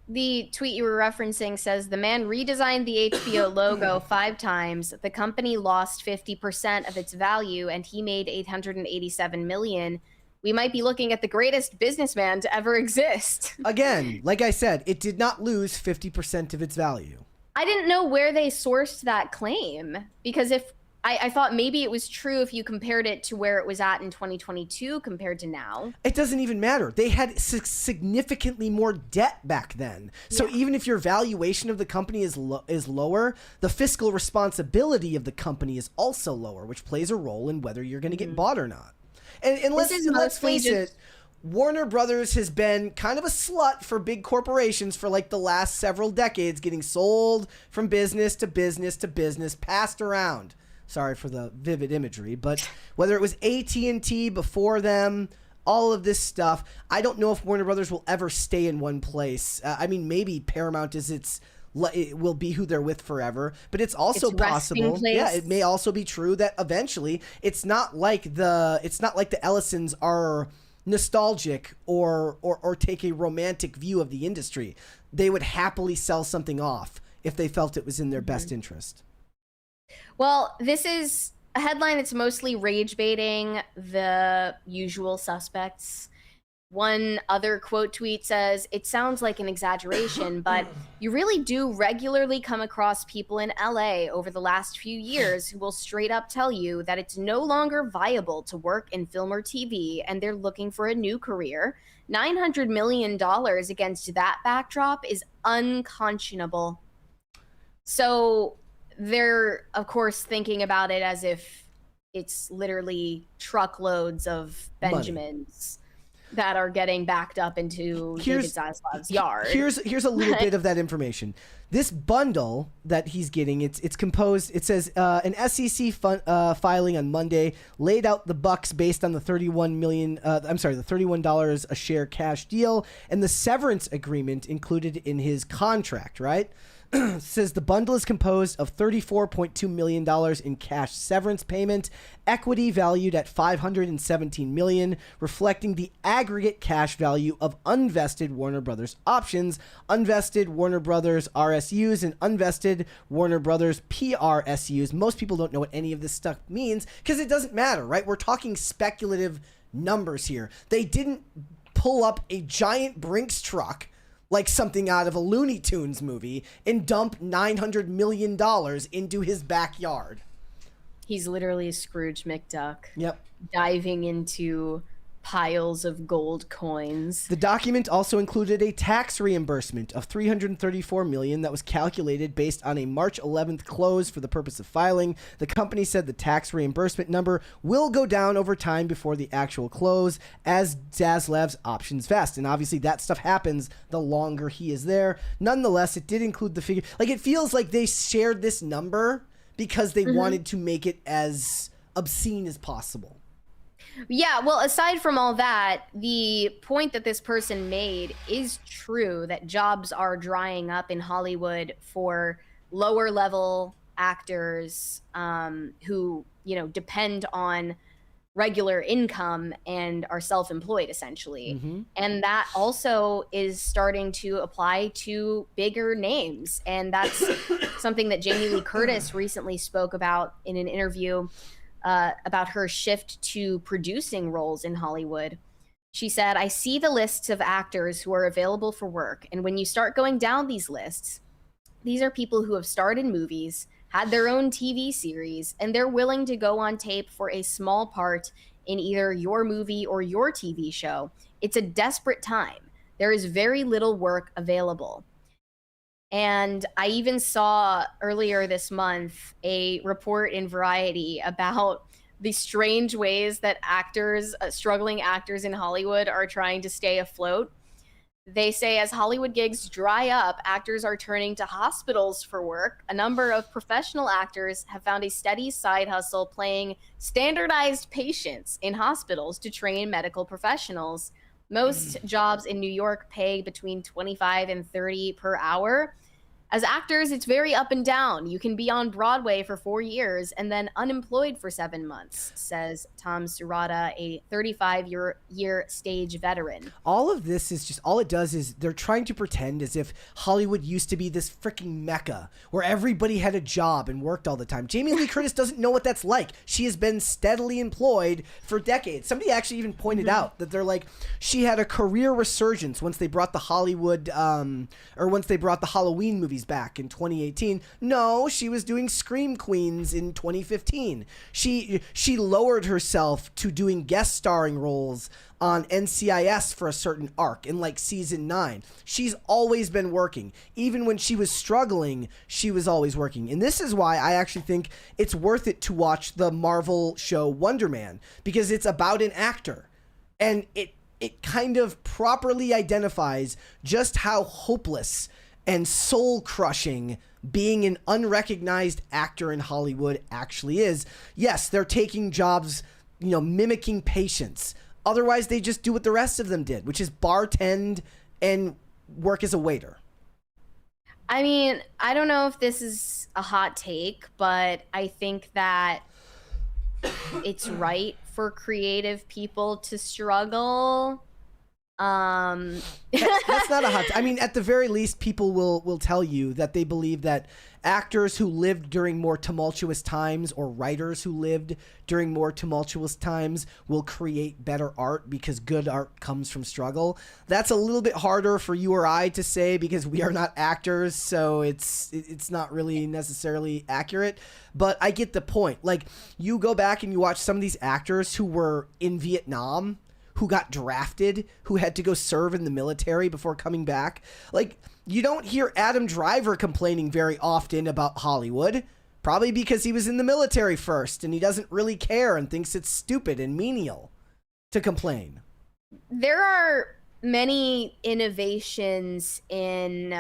The tweet you were referencing says the man redesigned the HBO logo 5 times. The company lost 50% of its value, and he made $887 million. We might be looking at the greatest businessman to ever exist. Again, like I said, it did not lose 50% of its value. I didn't know where they sourced that claim, because if I thought maybe it was true if you compared it to where it was at in 2022 compared to now. It doesn't even matter. They had significantly more debt back then. So even if your valuation of the company is lower, the fiscal responsibility of the company is also lower, which plays a role in whether you're going to get bought or not. And let's face it, Warner Brothers has been kind of a slut for big corporations for like the last several decades, getting sold from business to business to business, passed around. Sorry for the vivid imagery, but whether it was AT&T before them, all of this stuff, I don't know if Warner Brothers will ever stay in one place. I mean, maybe Paramount it will be who they're with forever, but it's also possible. Yeah, it may also be true that eventually it's not like the Ellisons are nostalgic or take a romantic view of the industry. They would happily sell something off if they felt it was in their best interest. Well, this is a headline that's mostly rage baiting the usual suspects. One other quote tweet says, "It sounds like an exaggeration, but you really do regularly come across people in LA over the last few years who will straight up tell you that it's no longer viable to work in film or TV and they're looking for a new career. $900 million against that backdrop is unconscionable." So they're, of course, thinking about it as if it's literally truckloads of Benjamins that are getting backed up into David Zaslav's yard. Here's a little bit of that information. This bundle that he's getting, it's composed. It says an SEC filing on Monday laid out the bucks based on the $31 a share cash deal and the severance agreement included in his contract. Right. Says the bundle is composed of $34.2 million in cash severance payment, equity valued at $517 million, reflecting the aggregate cash value of unvested Warner Brothers options, unvested Warner Brothers RSUs, and unvested Warner Brothers PRSUs. Most people don't know what any of this stuff means because it doesn't matter, right? We're talking speculative numbers here. They didn't pull up a giant Brinks truck like something out of a Looney Tunes movie and dump $900 million into his backyard. He's literally Scrooge McDuck. Yep. Diving into piles of gold coins. The document also included a tax reimbursement of $334 million that was calculated based on a March 11th close for the purpose of filing. The company said the tax reimbursement number will go down over time before the actual close as Zaslav's options vest. And obviously that stuff happens the longer he is there. Nonetheless, it did include the figure. Like, it feels like they shared this number because they wanted to make it as obscene as possible. Yeah, well, aside from all that, the point that this person made is true, that jobs are drying up in Hollywood for lower level actors who, depend on regular income and are self-employed essentially. Mm-hmm. And that also is starting to apply to bigger names. And that's something that Jamie Lee Curtis recently spoke about in an interview about her shift to producing roles in Hollywood. She said, "I see the lists of actors who are available for work. And when you start going down these lists, these are people who have starred in movies, had their own TV series, and they're willing to go on tape for a small part in either your movie or your TV show. It's a desperate time. There is very little work available." And I even saw earlier this month a report in Variety about the strange ways that actors, struggling actors in Hollywood, are trying to stay afloat. They say as Hollywood gigs dry up, actors are turning to hospitals for work. A number of professional actors have found a steady side hustle playing standardized patients in hospitals to train medical professionals. Most jobs in New York pay between 25 and 30 per hour. As actors, it's very up and down. You can be on Broadway for 4 years and then unemployed for 7 months, says Tom Surata, a 35-year stage veteran. All of this is just, all it does is they're trying to pretend as if Hollywood used to be this freaking mecca where everybody had a job and worked all the time. Jamie Lee Curtis doesn't know what that's like. She has been steadily employed for decades. Somebody actually even pointed out that they're like, she had a career resurgence once they brought the Hollywood, or once they brought the Halloween movies back in 2018. No, she was doing Scream Queens in 2015. She lowered herself to doing guest starring roles on NCIS for a certain arc in like season 9. She's always been working. Even when she was struggling, she was always working. And this is why I actually think it's worth it to watch the Marvel show Wonder Man, because it's about an actor. And it kind of properly identifies just how hopeless and soul-crushing being an unrecognized actor in Hollywood actually is. Yes, they're taking jobs, mimicking patients. Otherwise, they just do what the rest of them did, which is bartend and work as a waiter. I mean, I don't know if this is a hot take, but I think that it's right for creative people to struggle. That's not a hot. I mean, at the very least, people will tell you that they believe that actors who lived during more tumultuous times or writers who lived during more tumultuous times will create better art because good art comes from struggle. That's a little bit harder for you or I to say because we are not actors, so it's not really necessarily accurate. But I get the point. Like, you go back and you watch some of these actors who were in Vietnam, who got drafted, who had to go serve in the military before coming back. Like, you don't hear Adam Driver complaining very often about Hollywood, probably because he was in the military first and he doesn't really care and thinks it's stupid and menial to complain. There are many innovations in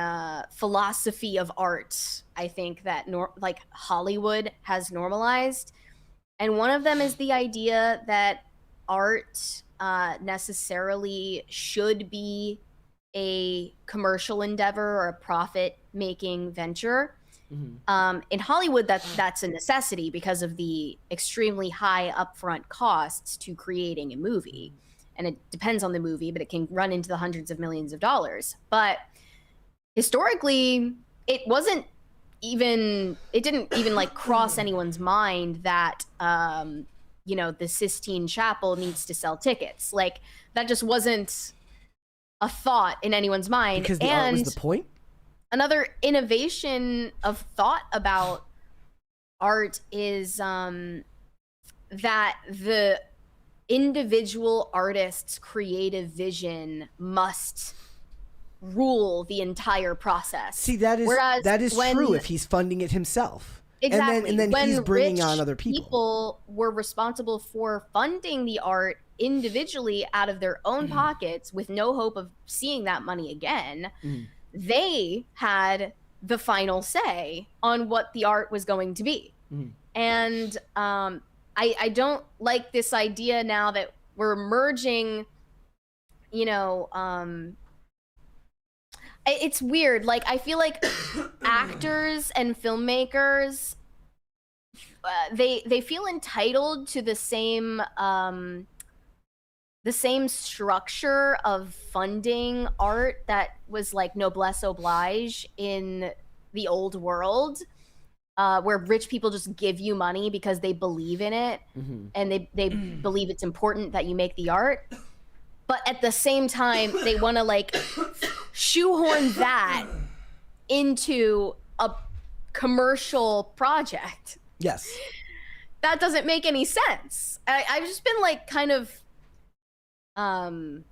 philosophy of art, I think, that like Hollywood has normalized. And one of them is the idea that art necessarily should be a commercial endeavor or a profit-making venture. Mm-hmm. In Hollywood, that's a necessity because of the extremely high upfront costs to creating a movie. And it depends on the movie, but it can run into the hundreds of millions of dollars. But historically, it didn't even like cross anyone's mind that the Sistine Chapel needs to sell tickets. Like, that just wasn't a thought in anyone's mind. Because the art was the point? Another innovation of thought about art is that the individual artist's creative vision must rule the entire process. See, that is true if he's funding it himself. Exactly. And then when he's bringing on other people were responsible for funding the art individually out of their own pockets with no hope of seeing that money again, they had the final say on what the art was going to be. And I don't like this idea now that we're merging, it's weird. Like, I feel like actors and filmmakers, they feel entitled to the same structure of funding art that was like noblesse oblige in the old world, where rich people just give you money because they believe in it, and they believe it's important that you make the art. But at the same time, they want to like shoehorn that into a commercial project. Yes. That doesn't make any sense. I've just been like kind of, I don't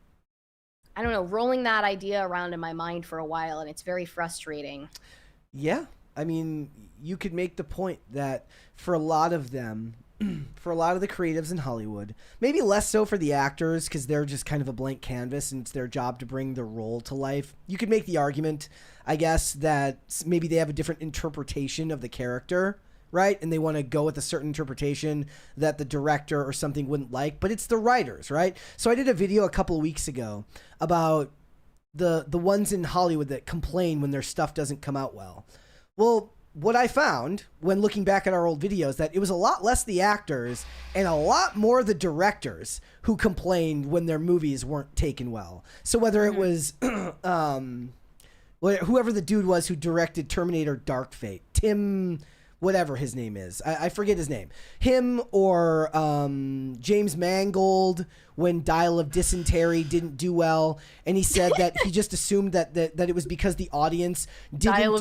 know, rolling that idea around in my mind for a while, and it's very frustrating. Yeah. I mean, you could make the point that for a lot of them, for a lot of the creatives in Hollywood, maybe less so for the actors because they're just kind of a blank canvas and it's their job to bring the role to life. You could make the argument, I guess, that maybe they have a different interpretation of the character, right? And they want to go with a certain interpretation that the director or something wouldn't like, but it's the writers, right? So I did a video a couple of weeks ago about the ones in Hollywood that complain when their stuff doesn't come out well. Well, what I found when looking back at our old videos, that it was a lot less the actors and a lot more the directors who complained when their movies weren't taken well. So whether it was whoever the dude was who directed Terminator Dark Fate, Tim, whatever his name is, I forget his name, him or James Mangold when Dial of Dysentery didn't do well, and he said that he just assumed that it was because the audience didn't Dial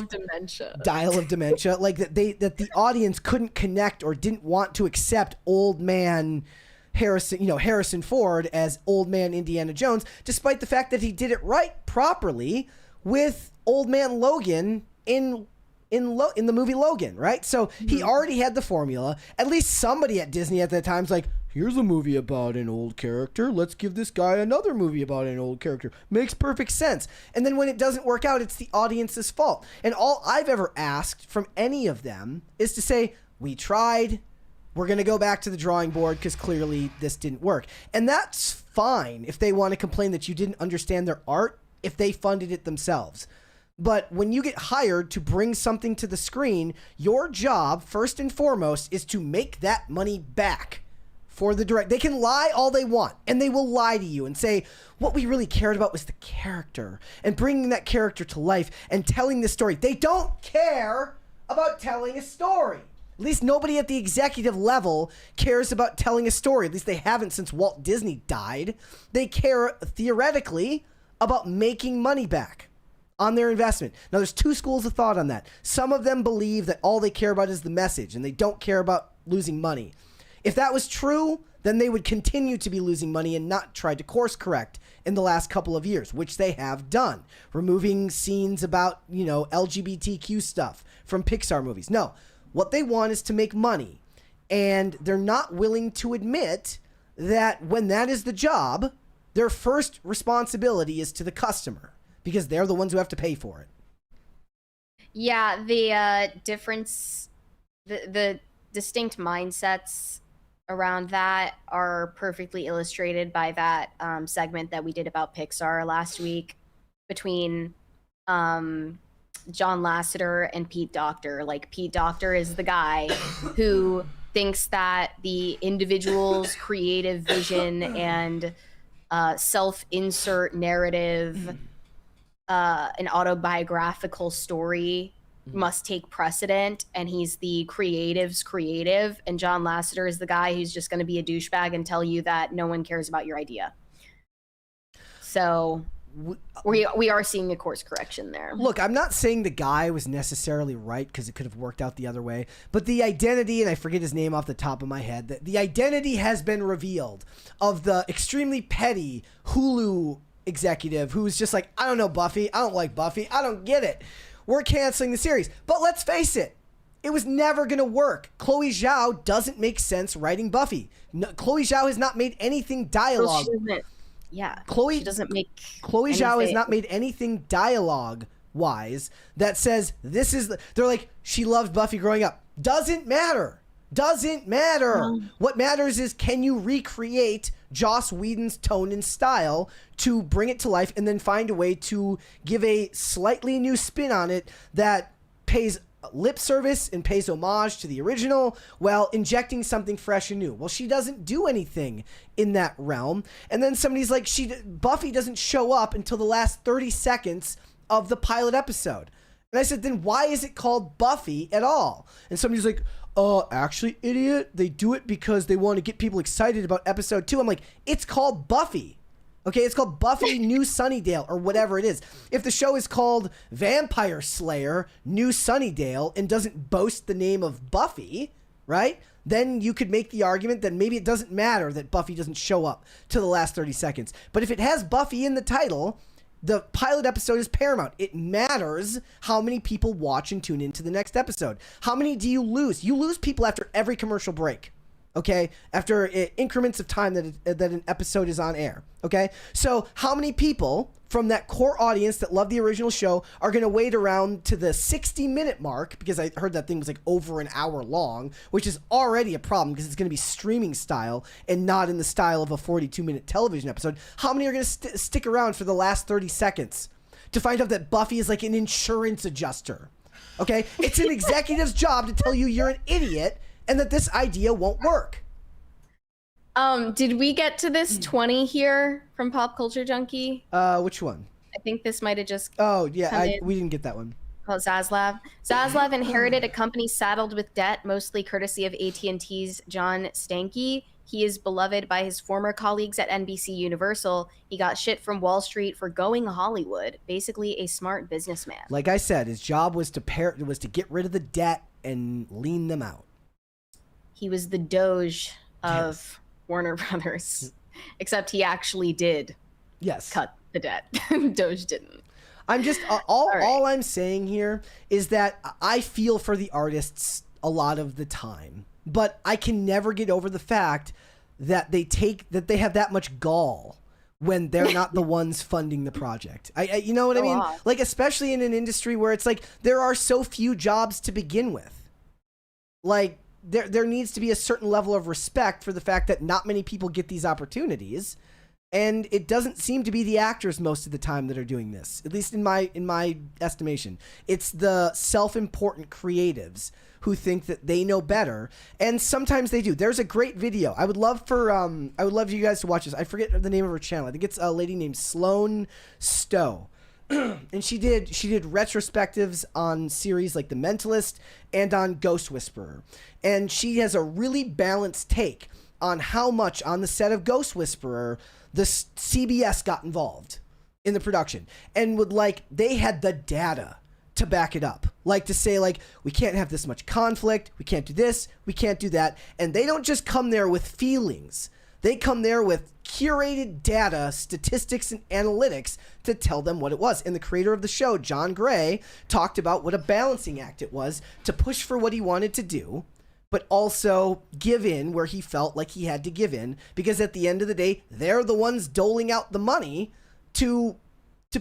of Dementia, like that the audience couldn't connect or didn't want to accept old man Harrison Ford as old man Indiana Jones, despite the fact that he did it right properly with old man Logan in the movie Logan, right? So he already had the formula. At least somebody at Disney at that time's like, here's a movie about an old character. Let's give this guy another movie about an old character. Makes perfect sense. And then when it doesn't work out, it's the audience's fault. And all I've ever asked from any of them is to say, we tried. We're going to go back to the drawing board because clearly this didn't work. And that's fine if they want to complain that you didn't understand their art if they funded it themselves. But when you get hired to bring something to the screen, your job, first and foremost, is to make that money back for the direct. They can lie all they want, and they will lie to you and say, what we really cared about was the character and bringing that character to life and telling the story. They don't care about telling a story. At least nobody at the executive level cares about telling a story. At least they haven't since Walt Disney died. They care theoretically about making money back on their investment. Now, there's two schools of thought on that. Some of them believe that all they care about is the message and they don't care about losing money. If that was true, then they would continue to be losing money and not try to course correct in the last couple of years, which they have done, removing scenes about, LGBTQ stuff from Pixar movies. No, what they want is to make money, and they're not willing to admit that when that is the job, their first responsibility is to the customer, because they're the ones who have to pay for it. Yeah, the difference, the distinct mindsets around that are perfectly illustrated by that segment that we did about Pixar last week between John Lasseter and Pete Docter. Like, Pete Docter is the guy who thinks that the individual's creative vision and self-insert narrative, an autobiographical story must take precedent, and he's the creative's creative, and John Lasseter is the guy who's just going to be a douchebag and tell you that no one cares about your idea. So we are seeing a course correction there. Look, I'm not saying the guy was necessarily right, because it could have worked out the other way, but the identity, and I forget his name off the top of my head, the identity has been revealed of the extremely petty Hulu executive who's just like, I don't know Buffy, I don't like Buffy, I don't get it. We're canceling the series. But let's face it, it was never going to work. Chloe Zhao doesn't make sense writing Buffy. No, Chloe Zhao has not made anything dialogue. Well, she doesn't make Chloe Zhao has not made anything dialogue-wise that says this is... They're like, she loved Buffy growing up. Doesn't matter. Doesn't matter. What matters is, can you recreate Joss Whedon's tone and style to bring it to life, and then find a way to give a slightly new spin on it that pays lip service and pays homage to the original while injecting something fresh and new. Well, she doesn't do anything in that realm. And then somebody's like, Buffy doesn't show up until the last 30 seconds of the pilot episode. And I said, then why is it called Buffy at all? And somebody's like, actually, idiot, they do it because they want to get people excited about episode 2. I'm like, it's called Buffy. Okay, it's called Buffy New Sunnydale, or whatever it is. If the show is called Vampire Slayer New Sunnydale and doesn't boast the name of Buffy, right? Then you could make the argument that maybe it doesn't matter that Buffy doesn't show up to the last 30 seconds. But if it has Buffy in the title, the pilot episode is paramount. It matters how many people watch and tune into the next episode. How many do you lose? You lose people after every commercial break. Okay, after increments of time that an episode is on air. Okay, so how many people from that core audience that love the original show are going to wait around to the 60-minute mark, because I heard that thing was like over an hour long, which is already a problem because it's going to be streaming style and not in the style of a 42-minute television episode. How many are going to stick around for the last 30 seconds to find out that Buffy is like an insurance adjuster? Okay, it's an executive's job to tell you you're an idiot and that this idea won't work. Did we get to this 20 here from Pop Culture Junkie? Which one? I think this might have just... Oh, yeah, we didn't get that one. Oh, Zaslav. Zaslav inherited a company saddled with debt, mostly courtesy of AT&T's John Stankey. He is beloved by his former colleagues at NBC Universal. He got shit from Wall Street for going Hollywood. Basically a smart businessman. Like I said, his job was to get rid of the debt and lean them out. He was the Doge of Warner Brothers, except he actually did cut the debt. Doge didn't. I'm just all I'm saying here is that I feel for the artists a lot of the time, but I can never get over the fact that they have that much gall when they're not the ones funding the project. You know what I mean? Like, especially in an industry where it's like there are so few jobs to begin with. Like, there needs to be a certain level of respect for the fact that not many people get these opportunities. And it doesn't seem to be the actors most of the time that are doing this, at least in my estimation. It's the self-important creatives who think that they know better, and sometimes they do. There's a great video. I would love you guys to watch this. I forget the name of her channel. I think it's a lady named Sloane Stowe. And she did retrospectives on series like The Mentalist and on Ghost Whisperer. And she has a really balanced take on how much on the set of Ghost Whisperer the CBS got involved in the production, and they had the data to back it up, to say we can't have this much conflict, we can't do this, we can't do that. And they don't just come there with feelings. They come there with curated data, statistics, and analytics to tell them what it was. And the creator of the show, John Gray, talked about what a balancing act it was to push for what he wanted to do, but also give in where he felt like he had to give in, because at the end of the day, they're the ones doling out the money to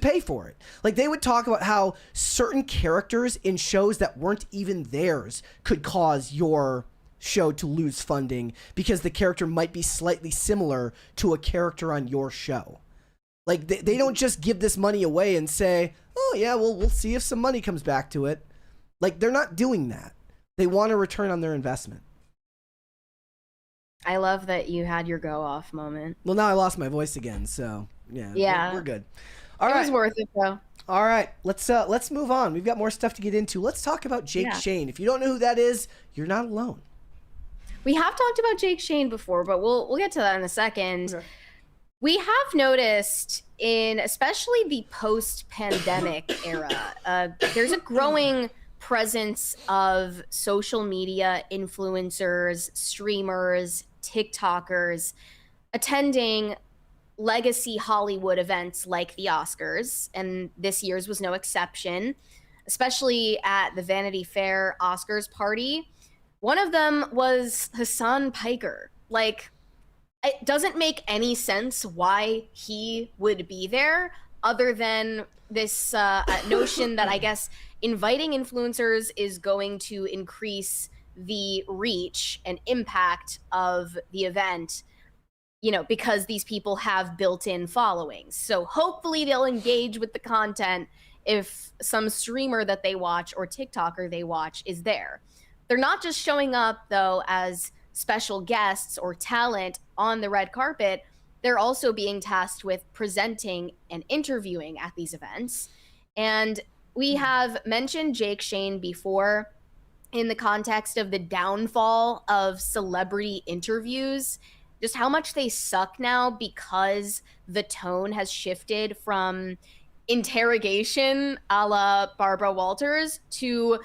pay for it. They would talk about how certain characters in shows that weren't even theirs could cause your show to lose funding because the character might be slightly similar to a character on your show. They don't just give this money away and say, oh yeah, well, we'll see if some money comes back to it. They're not doing that. They want a return on their investment. I love that you had your go off moment. Well, now I lost my voice again, so yeah. We're good. All right. It was worth it though. All right, let's move on. We've got more stuff to get into. Let's talk about Jake Shane. If you don't know who that is, you're not alone. We have talked about Jake Shane before, but we'll get to that in a second. Okay. We have noticed in especially the post-pandemic era, there's a growing presence of social media influencers, streamers, TikTokers attending legacy Hollywood events like the Oscars, and this year's was no exception, especially at the Vanity Fair Oscars party. One of them was Hassan Piker. It doesn't make any sense why he would be there, other than this notion that I guess inviting influencers is going to increase the reach and impact of the event, because these people have built-in followings. So hopefully they'll engage with the content if some streamer that they watch or TikToker they watch is there. They're not just showing up, though, as special guests or talent on the red carpet. They're also being tasked with presenting and interviewing at these events. And we have mentioned Jake Shane before in the context of the downfall of celebrity interviews, just how much they suck now because the tone has shifted from interrogation a la Barbara Walters to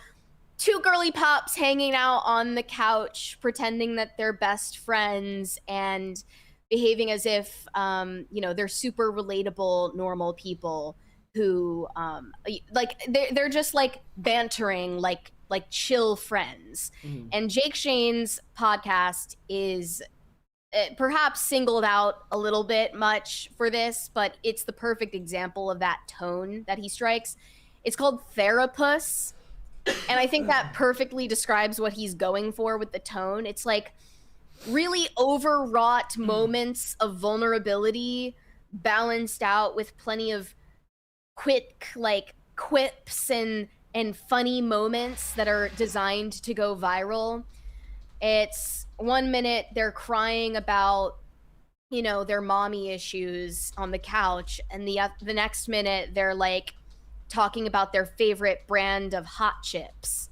two girly pops hanging out on the couch, pretending that they're best friends and behaving as if, they're super relatable, normal people who, they're just bantering, like chill friends. Mm-hmm. And Jake Shane's podcast is perhaps singled out a little bit much for this, but it's the perfect example of that tone that he strikes. It's called Therapus. And I think that perfectly describes what he's going for with the tone. It's really overwrought moments of vulnerability balanced out with plenty of quick quips and funny moments that are designed to go viral. It's 1 minute they're crying about, their mommy issues on the couch, and the next minute they're talking about their favorite brand of hot chips.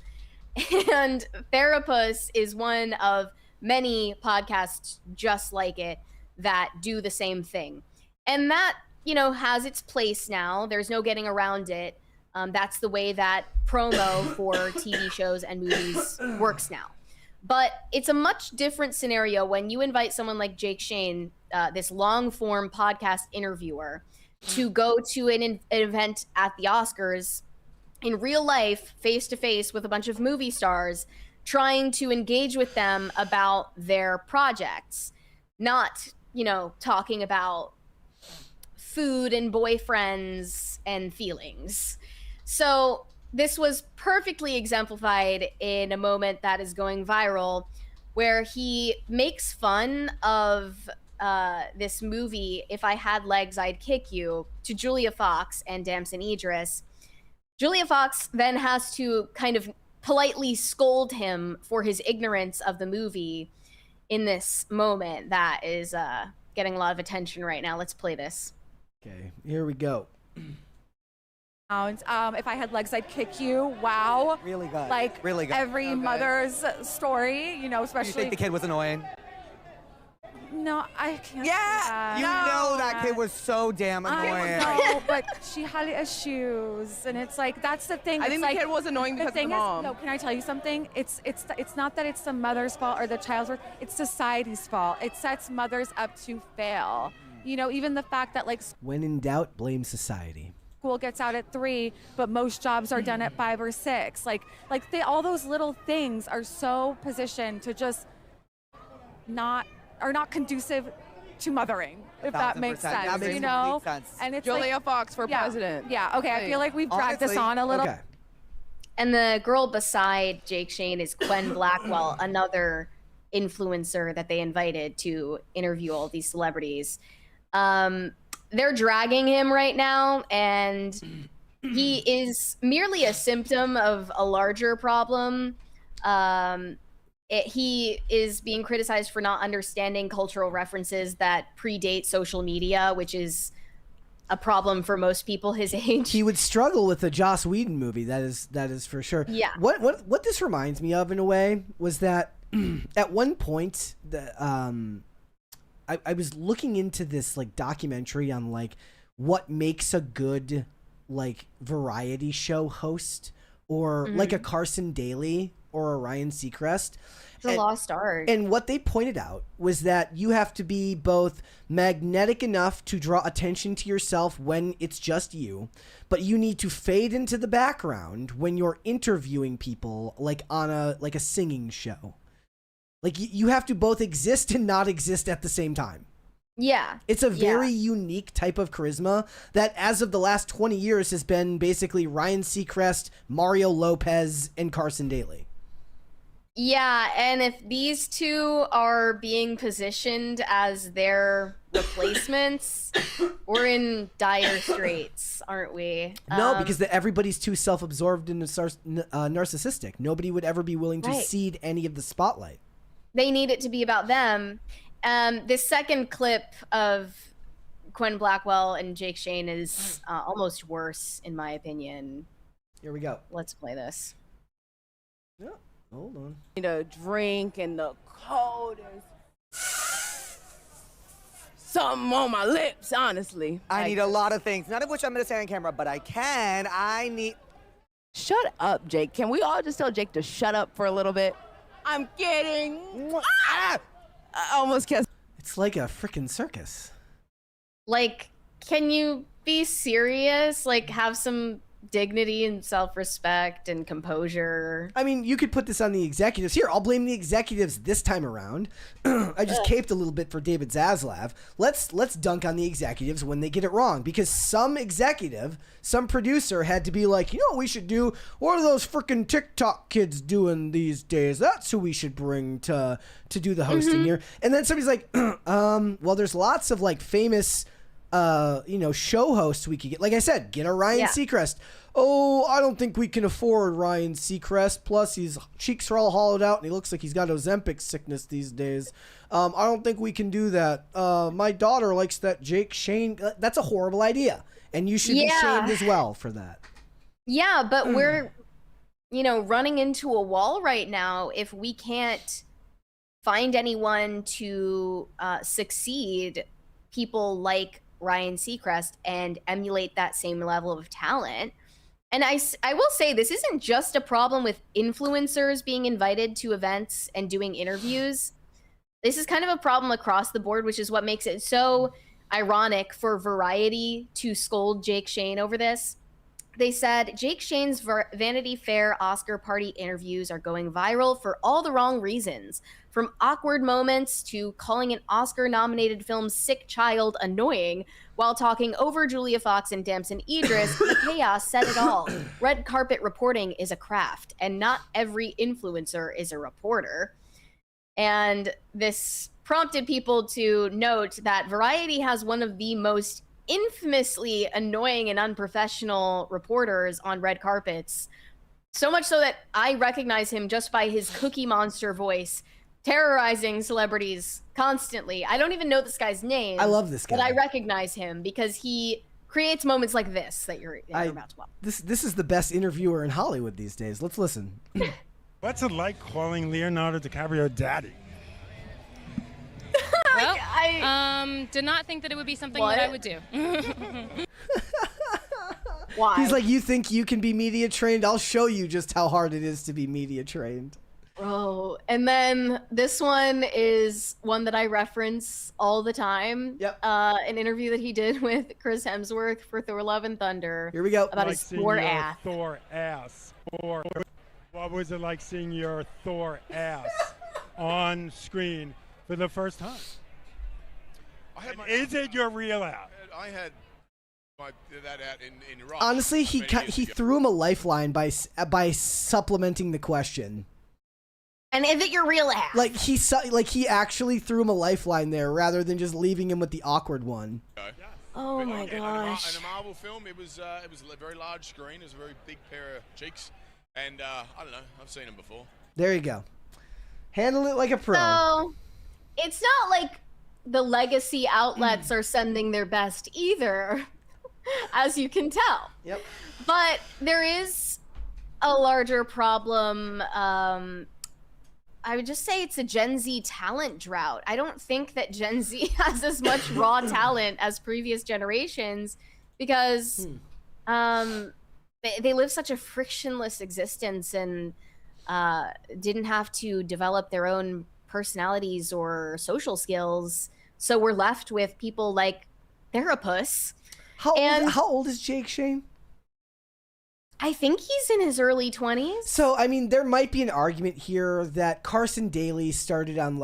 And Therapus is one of many podcasts just like it that do the same thing. And that, has its place now. There's no getting around it. That's the way that promo for TV shows and movies works now. But it's a much different scenario when you invite someone like Jake Shane, this long-form podcast interviewer, to go to an event at the Oscars in real life, face-to-face with a bunch of movie stars, trying to engage with them about their projects, not, talking about food and boyfriends and feelings. So this was perfectly exemplified in a moment that is going viral, where he makes fun of this movie, If I Had Legs, I'd Kick You, to Julia Fox and Damson Idris. Julia Fox then has to kind of politely scold him for his ignorance of the movie in this moment that is getting a lot of attention right now. Let's play this. Okay, here we go. If I had legs, I'd kick you. Wow. Really good. Like really good. Every mother's story, you know, especially. You think the kid was annoying? No, I can't. Yeah, you know that kid was so damn annoying. No, but she had issues, and it's like that's the thing. I think the kid was annoying because of the mom. No, can I tell you something? It's not that it's the mother's fault or the child's fault. It's society's fault. It sets mothers up to fail. You know, even the fact that like When in doubt, blame society. school gets out at 3, but most jobs are done at 5 or 6. All those little things are so positioned to just not conducive to mothering, if that makes 1000%. sense. That makes you know, complete sense. and it's Julia like, Fox for president. Yeah. Okay. I feel like we've dragged this on a little. Okay. And the girl beside Jake Shane is Quen Blackwell, another influencer that they invited to interview all these celebrities. They're dragging him right now, and he is merely a symptom of a larger problem. He is being criticized for not understanding cultural references that predate social media, which is a problem for most people his age. He would struggle with the Joss Whedon movie. That is for sure. Yeah. What this reminds me of in a way was that at one point I was looking into this like documentary on like what makes a good like variety show host or like a Carson Daly or a Ryan Seacrest. It's a lost art. And what they pointed out was that you have to be both magnetic enough to draw attention to yourself when it's just you, but you need to fade into the background when you're interviewing people like on a singing show. Like you have to both exist and not exist at the same time. Yeah. It's a very unique type of charisma that as of the last 20 years has been basically Ryan Seacrest, Mario Lopez, and Carson Daly. Yeah, and if these two are being positioned as their replacements, we're in dire straits, aren't we? No, because everybody's too self-absorbed and narcissistic. Nobody would ever be willing to cede any of the spotlight. They need it to be about them. This second clip of Quen Blackwell and Jake Shane is almost worse, in my opinion. Here we go. Let's play this. Yeah, hold on. Need a drink and the cold is something on my lips, honestly. I need a lot of things, none of which I'm going to say on camera, but I need... Shut up, Jake. Can we all just tell Jake to shut up for a little bit? I'm kidding. I almost kissed. It's like a freaking circus. Like, can you be serious? Like, have some dignity and self-respect and composure. I mean, you could put this on the executives. Here, I'll blame the executives this time around. I just caped a little bit for David Zaslav. Let's dunk on the executives when they get it wrong, because some executive, some producer had to be like, you know what we should do? What are those freaking TikTok kids doing these days? That's who we should bring to do the hosting here. And then somebody's like, well, there's lots of like famous show hosts we could get. Like I said, get a Ryan Seacrest. Oh, I don't think we can afford Ryan Seacrest. Plus, his cheeks are all hollowed out, and he looks like he's got Ozempic sickness these days. I don't think we can do that. My daughter likes that Jake Shane. That's a horrible idea, and you should be shamed as well for that. Yeah, but we're, running into a wall right now if we can't find anyone to succeed people like Ryan Seacrest and emulate that same level of talent. And I will say this isn't just a problem with influencers being invited to events and doing interviews. This is kind of a problem across the board, which is what makes it so ironic for Variety to scold Jake Shane over this. They said, Jake Shane's Vanity Fair Oscar party interviews are going viral for all the wrong reasons. From awkward moments to calling an Oscar-nominated film's sick child annoying while talking over Julia Fox and Damson Idris, the chaos said it all. Red carpet reporting is a craft, and not every influencer is a reporter. And this prompted people to note that Variety has one of the most infamously annoying and unprofessional reporters on red carpets. So much so that I recognize him just by his Cookie Monster voice, terrorizing celebrities constantly. I don't even know this guy's name. I love this guy. But I recognize him because he creates moments like this that you're about to watch. This is the best interviewer in Hollywood these days. Let's listen. What's it like calling Leonardo DiCaprio daddy? Well, did not think that it would be something that I would do. Why? He's like, you think you can be media trained? I'll show you just how hard it is to be media trained. Bro. And then this one is one that I reference all the time. Yep. An interview that he did with Chris Hemsworth for Thor: Love and Thunder. Here we go. About his Thor ass. Thor ass. Or what was it like seeing your Thor ass on screen for the first time? Is it your real ass? I had that out in Iraq. Honestly, he threw him a lifeline by supplementing the question. And is it your real ass? Like he actually threw him a lifeline there rather than just leaving him with the awkward one. Oh my gosh! In a Marvel film, it was a very large screen. It was a very big pair of cheeks, and I don't know. I've seen them before. There you go. Handle it like a pro. So it's not like the legacy outlets are sending their best either, as you can tell. Yep. But there is a larger problem. I would just say it's a Gen Z talent drought. I don't think that Gen Z has as much raw talent as previous generations because they live such a frictionless existence and didn't have to develop their own personalities or social skills. So we're left with people like Therapus. How old is Jake Shane? I think he's in his early 20s. So, I mean, there might be an argument here that Carson Daly started on...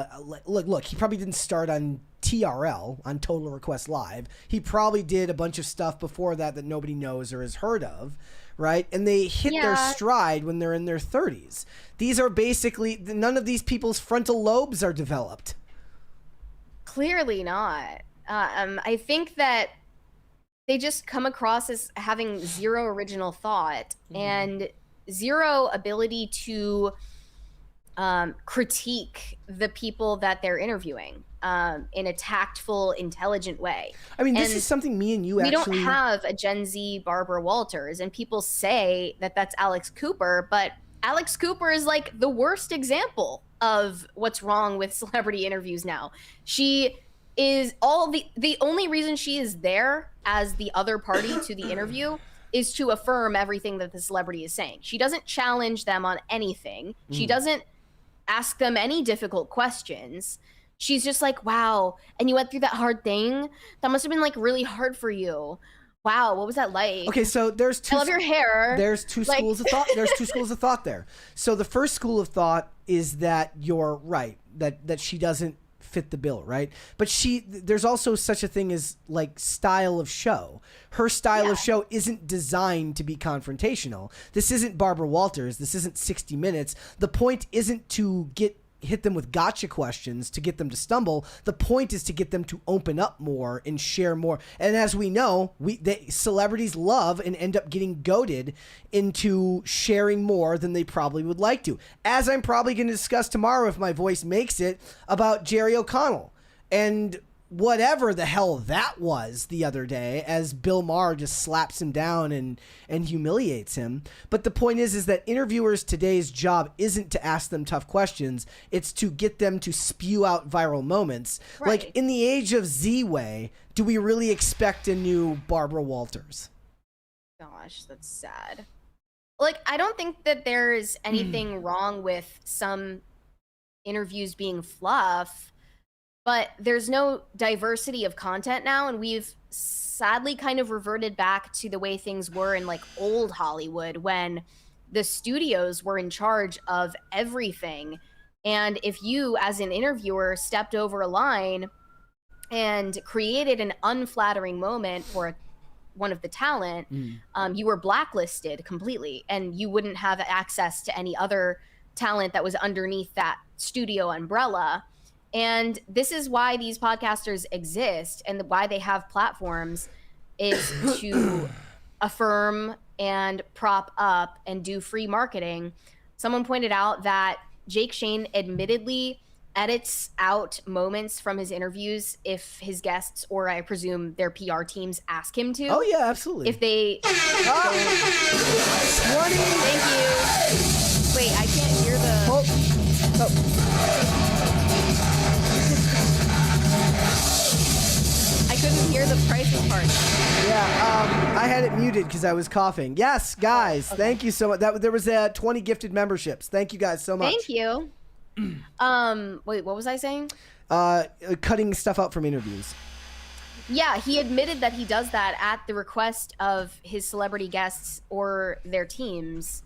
Look, he probably didn't start on TRL, on Total Request Live. He probably did a bunch of stuff before that that nobody knows or has heard of, right? And they hit their stride when they're in their 30s. These are basically... None of these people's frontal lobes are developed. Clearly not. I think that they just come across as having zero original thought and zero ability to critique the people that they're interviewing in a tactful, intelligent way. I mean, this is something me and you we actually... don't have a Gen Z Barbara Walters, and people say that that's Alex Cooper, but Alex Cooper is like the worst example of what's wrong with celebrity interviews now. She is the only reason she is there as the other party to the interview is to affirm everything that the celebrity is saying. She doesn't challenge them on anything. She doesn't ask them any difficult questions. She's just like, wow, and you went through that hard thing? That must have been like really hard for you. Wow, what was that like? Okay, so there's two... I love your hair. There's two schools of thought. There's two schools of thought there. So the first school of thought is that you're right, that she doesn't fit the bill, right? But there's also such a thing as like style of show. Her style of show isn't designed to be confrontational. This isn't Barbara Walters. This isn't 60 Minutes. The point isn't to hit them with gotcha questions to get them to stumble. The point is to get them to open up more and share more. And as we know, celebrities love and end up getting goaded into sharing more than they probably would like to. As I'm probably going to discuss tomorrow, if my voice makes it, about Jerry O'Connell and whatever the hell that was the other day, as Bill Maher just slaps him down and humiliates him. But the point is that interviewers today's job isn't to ask them tough questions. It's to get them to spew out viral moments. Right. Like in the age of Z-Way, do we really expect a new Barbara Walters? Gosh, that's sad. Like, I don't think that there's anything wrong with some interviews being fluff, but there's no diversity of content now, and we've sadly kind of reverted back to the way things were in like old Hollywood when the studios were in charge of everything. And if you, as an interviewer, stepped over a line and created an unflattering moment for one of the talent, you were blacklisted completely, and you wouldn't have access to any other talent that was underneath that studio umbrella. And this is why these podcasters exist and why they have platforms is to affirm and prop up and do free marketing. Someone pointed out that Jake Shane admittedly edits out moments from his interviews if his guests, or I presume their PR teams, ask him to. Oh yeah, absolutely. If they 20. Thank you. Wait, I can't hear the I couldn't hear the pricing part. Yeah, I had it muted because I was coughing. Yes, guys, thank you so much. There was 20 gifted memberships. Thank you guys so much. Thank you. Wait, what was I saying? Cutting stuff out from interviews. Yeah, he admitted that he does that at the request of his celebrity guests or their teams.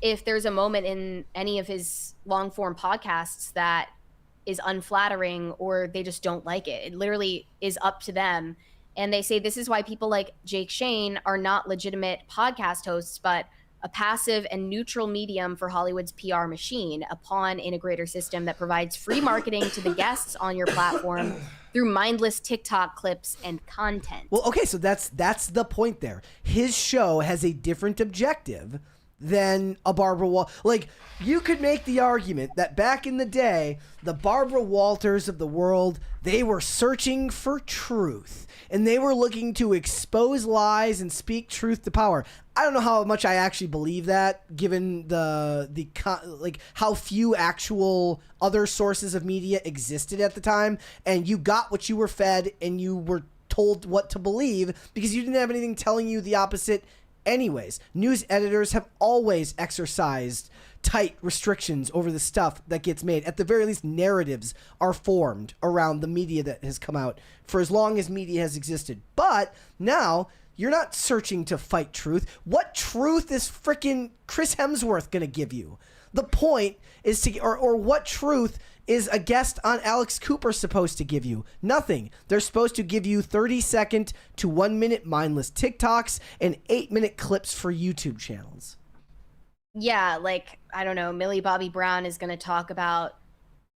If there's a moment in any of his long form podcasts that is unflattering or they just don't like it, it literally is up to them. And they say this is why people like Jake Shane are not legitimate podcast hosts, but a passive and neutral medium for Hollywood's PR machine, a pawn integrator system that provides free marketing to the guests on your platform through mindless TikTok clips and content. Well, okay, so that's the point there. His show has a different objective than a Barbara Walters. Like, you could make the argument that back in the day, the Barbara Walters of the world, they were searching for truth. And they were looking to expose lies and speak truth to power. I don't know how much I actually believe that, given like how few actual other sources of media existed at the time, and you got what you were fed, and you were told what to believe because you didn't have anything telling you the opposite. Anyways, news editors have always exercised tight restrictions over the stuff that gets made. At the very least, narratives are formed around the media that has come out for as long as media has existed. But now you're not searching to fight truth. What truth is frickin' Chris Hemsworth going to give you? The point is to, or what truth is a guest on Alex Cooper supposed to give you? Nothing. They're supposed to give you 30-second to 1 minute mindless TikToks and 8-minute clips for YouTube channels. Yeah, like, I don't know, Millie Bobby Brown is going to talk about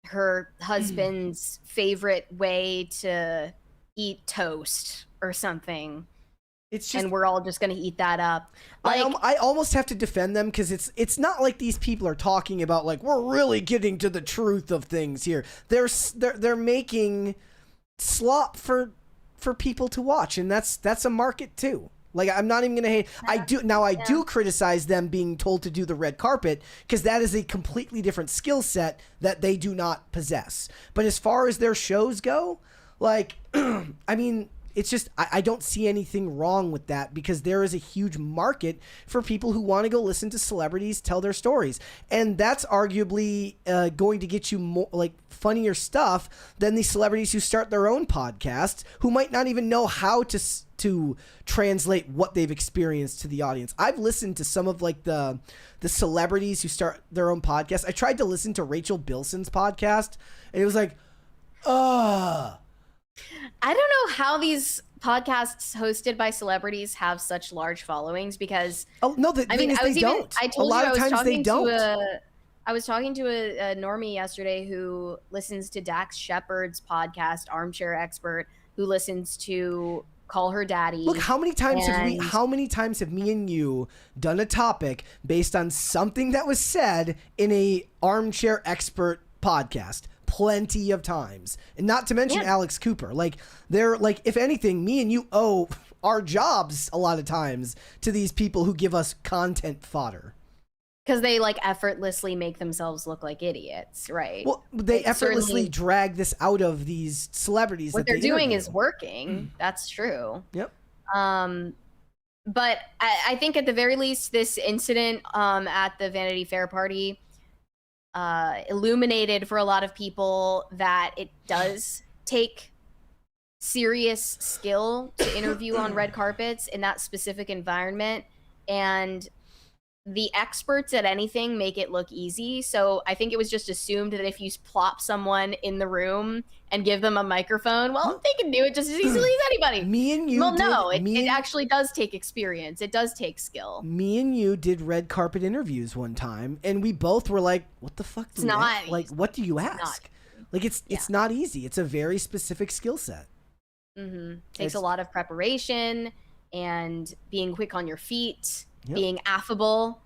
her husband's favorite way to eat toast or something. It's just, and we're all just going to eat that up. Like, I almost have to defend them because it's not like these people are talking about like we're really getting to the truth of things here. They're making slop for people to watch, and that's a market too. Like, I'm not even gonna hate. I do criticize them being told to do the red carpet because that is a completely different skill set that they do not possess. But as far as their shows go, like, I mean. It's just, I don't see anything wrong with that because there is a huge market for people who want to go listen to celebrities tell their stories. And that's arguably going to get you more, like, funnier stuff than the celebrities who start their own podcasts who might not even know how to translate what they've experienced to the audience. I've listened to some of like the celebrities who start their own podcasts. I tried to listen to Rachel Bilson's podcast and it was like, I don't know how these podcasts hosted by celebrities have such large followings because I told you I was talking to a normie yesterday who listens to Dax Shepard's podcast, Armchair Expert, who listens to Call Her Daddy. Look, how many times have me and you done a topic based on something that was said in a Armchair Expert podcast? Plenty of times, and not to mention Alex Cooper. Like, they're like, if anything, me and you owe our jobs a lot of times to these people who give us content fodder because they like effortlessly make themselves look like idiots, right? Well, they effortlessly drag this out of these celebrities. What they're doing is working. That's true. Yep. But I think at the very least, this incident at the Vanity Fair party illuminated for a lot of people that it does take serious skill to interview on red carpets in that specific environment, and the experts at anything make it look easy. So I think it was just assumed that if you plop someone in the room and give them a microphone, well, they can do it just as easily as anybody. Me and you it actually does take experience. It does take skill. Me and you did red carpet interviews one time, and we both were like, what the fuck? What do you ask? Like it's not easy. It's a very specific skill set. Takes a lot of preparation and being quick on your feet, Yep. being affable.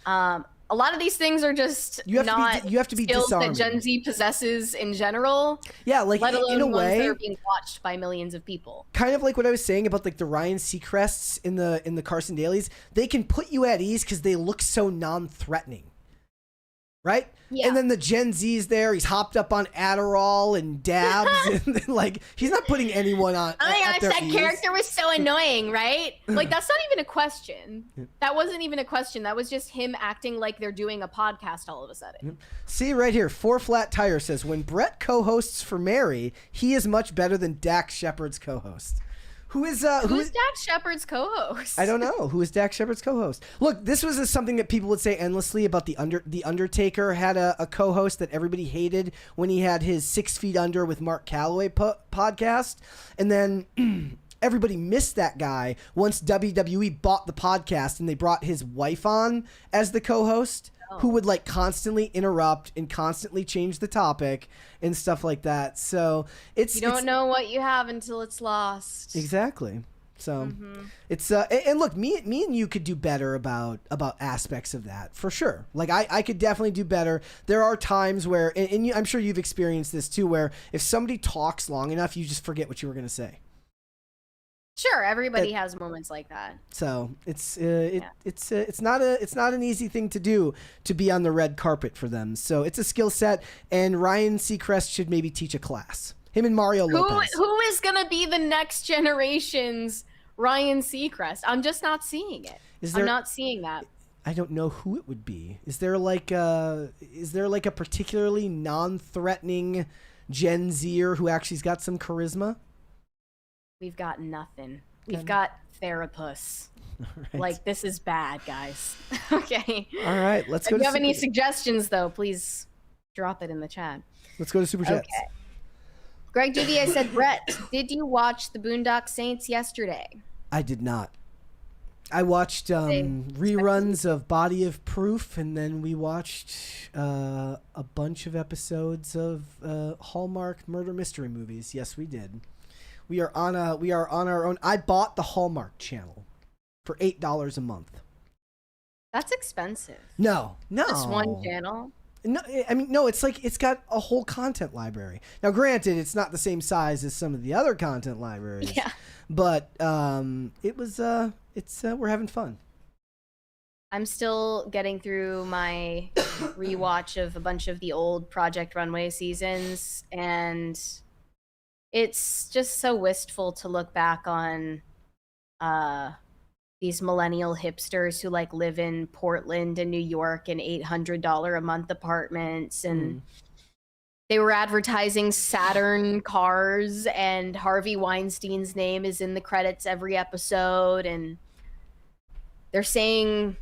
A lot of these things are just You have to be skills disarming. that Gen Z possesses in general. Yeah, like let alone in a ones way, that are being watched by millions of people. kind of like what I was saying about like the Ryan Seacrests in the Carson Dailies. They can put you at ease because they look so non-threatening, right? Yeah. And then the Gen Z's there. He's hopped up on Adderall and dabs, and then, like he's not putting anyone on. Oh my at gosh, their that ease. character was so annoying, right? Like, that's not even a question. That wasn't even a question. That was just him acting like they're doing a podcast all of a sudden. See right here, 4Flat Tire says, when Brett co-hosts for Mary, he is much better than Dax Shepard's co-host. Who's Dax Shepard's co-host? I don't know. Who is Dax Shepard's co-host? Look, this was something that people would say endlessly about the Undertaker had a co-host that everybody hated when he had his 6 Feet Under with Mark Calloway podcast. And then everybody missed that guy once WWE bought the podcast and they brought his wife on as the co-host, who would like constantly interrupt and constantly change the topic and stuff like that. So you don't know what you have until it's lost. Exactly. So it's and look, me and you could do better about aspects of that for sure. Like I could definitely do better. There are times where, and I'm sure you've experienced this too, where if somebody talks long enough, you just forget what you were going to say. Sure, everybody has moments like that. So it's not an easy thing to do, to be on the red carpet for them. So it's a skill set, and Ryan Seacrest should maybe teach a class. Him and Mario Lopez. Who is gonna be the next generation's Ryan Seacrest? I'm just not seeing it. I'm not seeing that. I don't know who it would be. Is there like a particularly non-threatening Gen Zer who actually's got some charisma? We've got nothing. We've got Therapus. Right. Like, this is bad, guys. Okay. All right, let's go. If you have any suggestions, though, please drop it in the chat. Let's go to Superchats. Okay. Greg Duvier said, Brett, did you watch the Boondock Saints yesterday? I did not. I watched reruns of Body of Proof, and then we watched a bunch of episodes of Hallmark murder mystery movies. Yes, we did. We are on our own. I bought the Hallmark channel for $8 a month. That's expensive. No. Just one channel? No, I mean, no, it's like it's got a whole content library. Now, granted, it's not the same size as some of the other content libraries. Yeah. But we're having fun. I'm still getting through my rewatch of a bunch of the old Project Runway seasons, and it's just so wistful to look back on these millennial hipsters who like live in Portland and New York in $800 a month apartments, and they were advertising Saturn cars, and Harvey Weinstein's name is in the credits every episode, and they're saying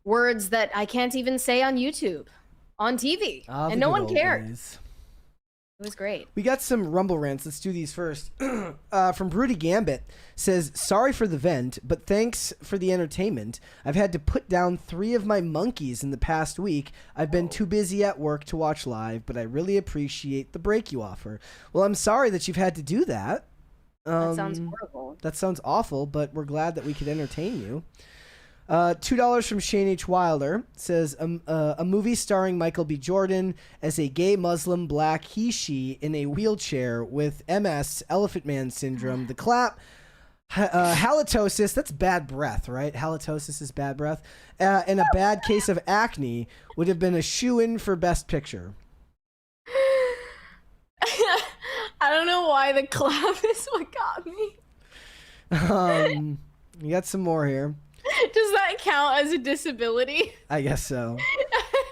words that I can't even say on YouTube, on TV, and no one cared. It was great. We got some Rumble rants. Let's do these first. From Broody Gambit says, sorry for the vent, but thanks for the entertainment. I've had to put down 3 of my monkeys in the past week. I've been too busy at work to watch live, but I really appreciate the break you offer. Well, I'm sorry that you've had to do that. That sounds horrible. That sounds awful, but we're glad that we could entertain you. $2 from Shane H. Wilder says, a movie starring Michael B. Jordan as a gay Muslim black he-she in a wheelchair with MS, Elephant Man syndrome, the clap, halitosis, that's bad breath, right? Halitosis is bad breath, and a bad case of acne would have been a shoo-in for Best Picture. I don't know why the clap is what got me. We got some more here. Does that count as a disability? I guess so.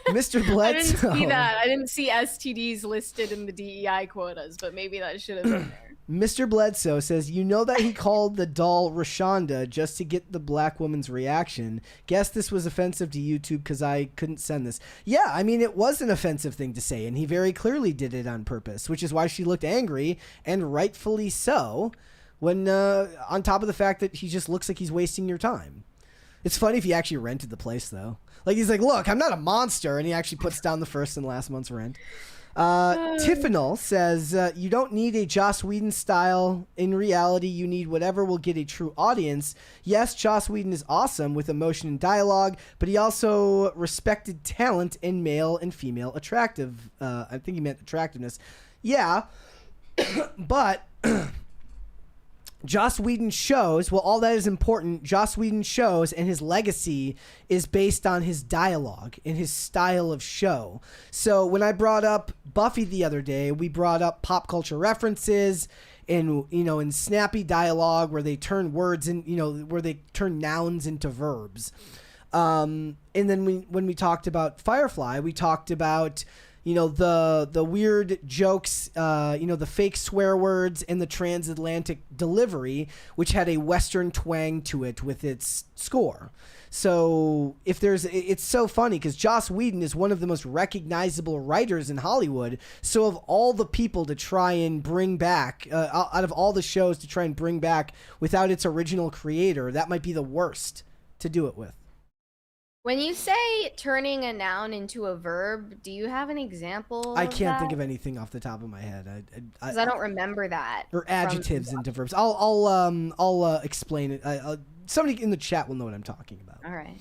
Mr. Bledsoe. I didn't see that. I didn't see STDs listed in the DEI quotas, but maybe that should have been there. Mr. Bledsoe says, you know that he called the doll Rashonda just to get the black woman's reaction. Guess this was offensive to YouTube because I couldn't send this. Yeah, I mean, it was an offensive thing to say, and he very clearly did it on purpose, which is why she looked angry, and rightfully so, when on top of the fact that he just looks like he's wasting your time. It's funny if he actually rented the place, though. Like, he's like, look, I'm not a monster, and he actually puts down the first and last month's rent. Tiffanel says, you don't need a Joss Whedon style. In reality, you need whatever will get a true audience. Yes, Joss Whedon is awesome with emotion and dialogue, but he also respected talent in male and female attractive. I think he meant attractiveness. Yeah, but Joss Whedon shows, well, all that is important. Joss Whedon shows and his legacy is based on his dialogue and his style of show. So when I brought up Buffy the other day, we brought up pop culture references and, in snappy dialogue where they turn words and, where they turn nouns into verbs. And then when we talked about Firefly, we talked about the weird jokes, the fake swear words and the transatlantic delivery, which had a Western twang to it with its score. So it's so funny because Joss Whedon is one of the most recognizable writers in Hollywood. So of all the people to try and bring back, out of all the shows to try and bring back without its original creator, that might be the worst to do it with. When you say turning a noun into a verb, do you have an example? I can't think of anything off the top of my head. Because I don't remember that. Or adjectives into verbs. I'll explain it. Somebody in the chat will know what I'm talking about. All right.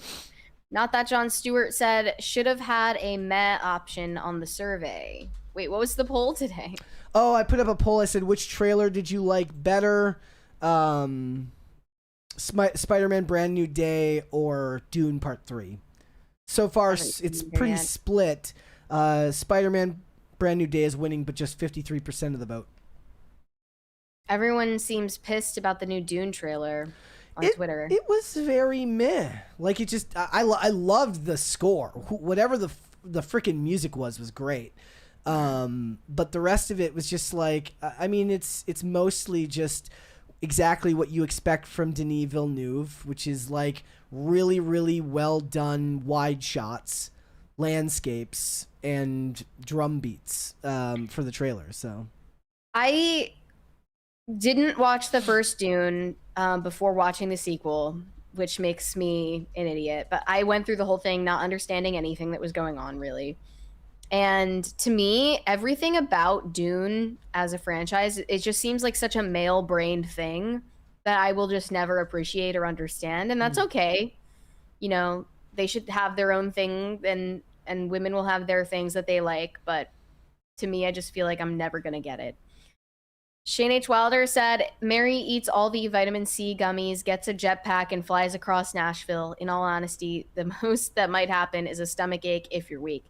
Not that John Stewart said should have had a meh option on the survey. Wait, what was the poll today? Oh, I put up a poll. I said, which trailer did you like better? Spider-Man Brand New Day or Dune Part 3. So far, it's pretty split. Spider-Man Brand New Day is winning, but just 53% of the vote. Everyone seems pissed about the new Dune trailer on Twitter. It was very meh. Like, it just... I loved the score. Whatever the freaking music was great. But the rest of it was just like... I mean, it's mostly just... exactly what you expect from Denis Villeneuve, which is like really, really well done wide shots, landscapes, and drum beats for the trailer. So I didn't watch the first Dune before watching the sequel, which makes me an idiot. But I went through the whole thing not understanding anything that was going on, really. And to me, everything about Dune as a franchise, it just seems like such a male-brained thing that I will just never appreciate or understand. And that's okay. They should have their own thing and women will have their things that they like. But to me, I just feel like I'm never going to get it. Shane H. Wilder said, Mary eats all the vitamin C gummies, gets a jetpack, and flies across Nashville. In all honesty, the most that might happen is a stomach ache if you're weak.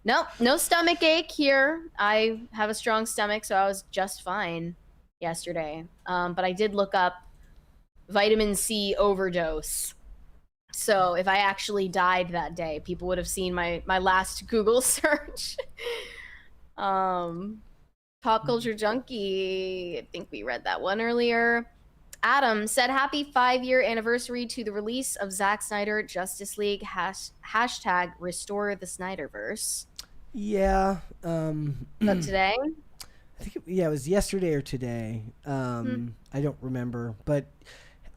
Nope, no stomach ache here. I have a strong stomach, so I was just fine yesterday. But I did look up vitamin C overdose. So if I actually died that day, people would have seen my last Google search. Pop Culture Junkie, I think we read that one earlier. Adam said, happy 5-year anniversary to the release of Zack Snyder Justice League, hashtag restore the Snyderverse. Yeah. But today? I think it was yesterday or today. I don't remember. But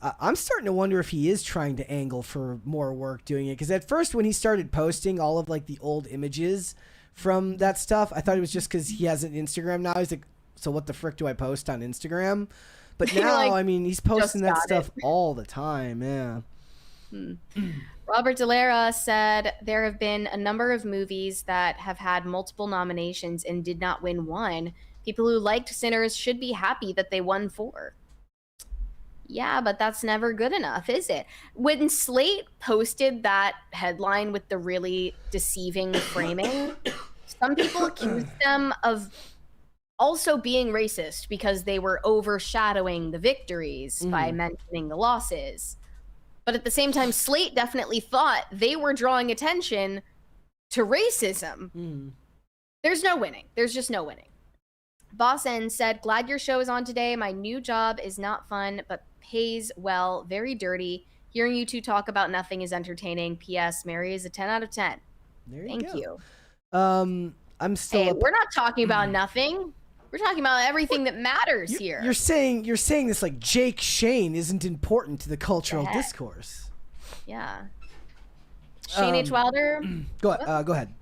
I'm starting to wonder if he is trying to angle for more work doing it. Because at first when he started posting all of like the old images from that stuff, I thought it was just because he has an Instagram now. He's like, so what the frick do I post on Instagram? But now, like, I mean, he's posting that stuff all the time. Yeah. Robert Delera said there have been a number of movies that have had multiple nominations and did not win one. People who liked Sinners should be happy that they won 4. Yeah, but that's never good enough, is it? When Slate posted that headline with the really deceiving framing, some people accused them of also being racist because they were overshadowing the victories by mentioning the losses. But at the same time, Slate definitely thought they were drawing attention to racism. There's no winning. There's just no winning. Boss N said, glad your show is on today. My new job is not fun, but pays well. Very dirty. Hearing you two talk about nothing is entertaining. P.S. Mary is a 10 out of 10. Thank you. I'm still. Hey, we're not talking about nothing. We're talking about everything that matters here. You're saying this like Jake Shane isn't important to the cultural discourse. Yeah. Shane H. Wilder. Go ahead.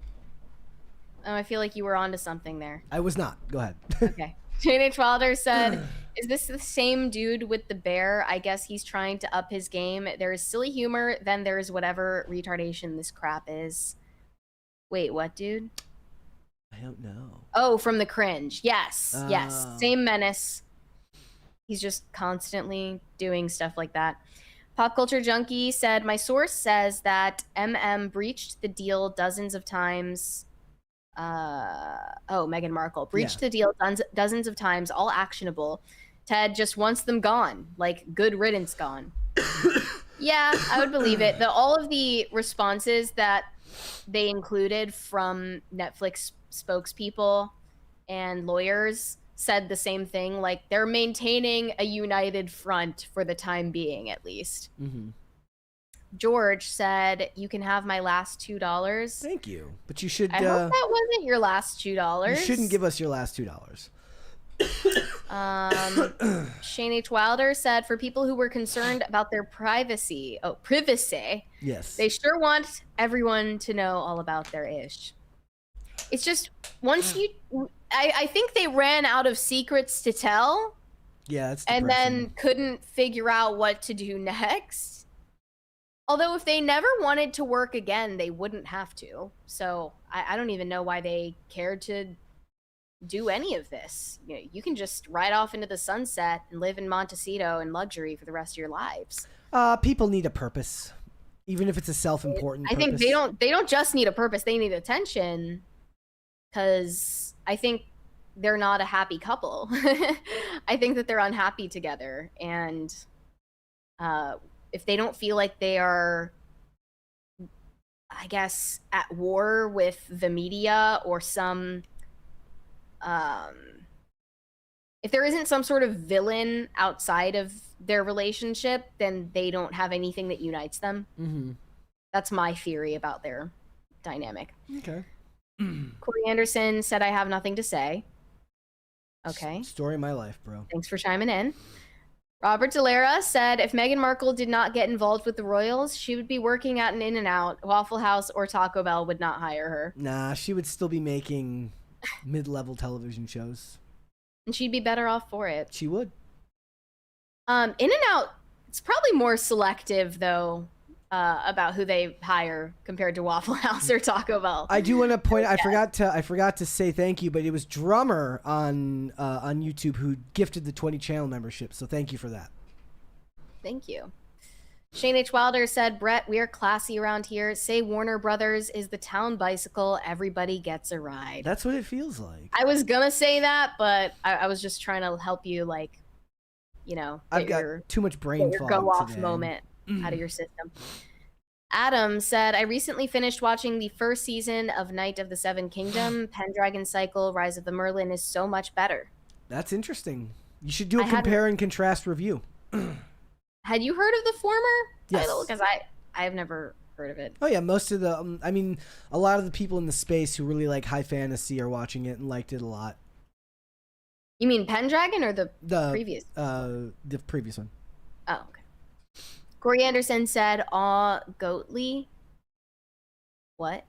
Oh, I feel like you were onto something there. I was not. Go ahead. Okay. Jane H. Wilder said, is this the same dude with the bear? I guess he's trying to up his game. There is silly humor, then there's whatever retardation this crap is. Wait, what, dude? I don't know. Oh, from the Cringe. Yes, yes. Same menace. He's just constantly doing stuff like that. Pop Culture Junkie said, my source says that MM breached the deal dozens of times. Meghan Markle breached the deal dozens of times, all actionable. Ted just wants them gone, like good riddance gone. Yeah, I would believe it. All of the responses that they included from Netflix spokespeople and lawyers said the same thing, like they're maintaining a united front for the time being, at least. Mm-hmm. George said, you can have my last $2. Thank you. But you should... I hope that wasn't your last $2. You shouldn't give us your last $2. Shane H. Wilder said, for people who were concerned about their privacy, yes, they sure want everyone to know all about their ish. It's just, once you... I think they ran out of secrets to tell. Yeah, that's and depressing. then couldn't figure out what to do next. Although if they never wanted to work again, they wouldn't have to. So I don't even know why they cared to do any of this. You can just ride off into the sunset and live in Montecito in luxury for the rest of your lives. People need a purpose, even if it's a self-important purpose. I think they don't just need a purpose, they need attention, because I think they're not a happy couple. I think that they're unhappy together, and if they don't feel like they are, I guess, at war with the media or some if there isn't some sort of villain outside of their relationship, then they don't have anything that unites them. Mm-hmm. That's my theory about their dynamic. Okay. Corey Anderson said, I have nothing to say. Okay. Story of my life, bro. Thanks for chiming in. Robert Delera said, if Meghan Markle did not get involved with the royals, she would be working at an In-N-Out, Waffle House, or Taco Bell would not hire her. Nah, she would still be making mid-level television shows. And she'd be better off for it. She would. In-N-Out, it's probably more selective, though, about who they hire compared to Waffle House or Taco Bell. I do want to point. I forgot to say thank you, but it was Drummer on YouTube who gifted the 20 channel membership. So thank you for that. Thank you. Shane H. Wilder said, Brett, we are classy around here. Say Warner Brothers is the town bicycle. Everybody gets a ride. That's what it feels like. I was gonna say that, but I was just trying to help you, like, I've got too much brain fog go off today. moment out of your system. Adam said, I recently finished watching the first season of Night of the Seven Kingdom. Pendragon Cycle, Rise of the Merlin is so much better. That's interesting. You should do a compare and contrast review. Had you heard of the former title? Yes. Because I have never heard of it. Oh yeah, most of the a lot of the people in the space who really like high fantasy are watching it and liked it a lot. You mean Pendragon or the previous? The previous one. Oh, okay. Corey Anderson said, aw, Goatly. What?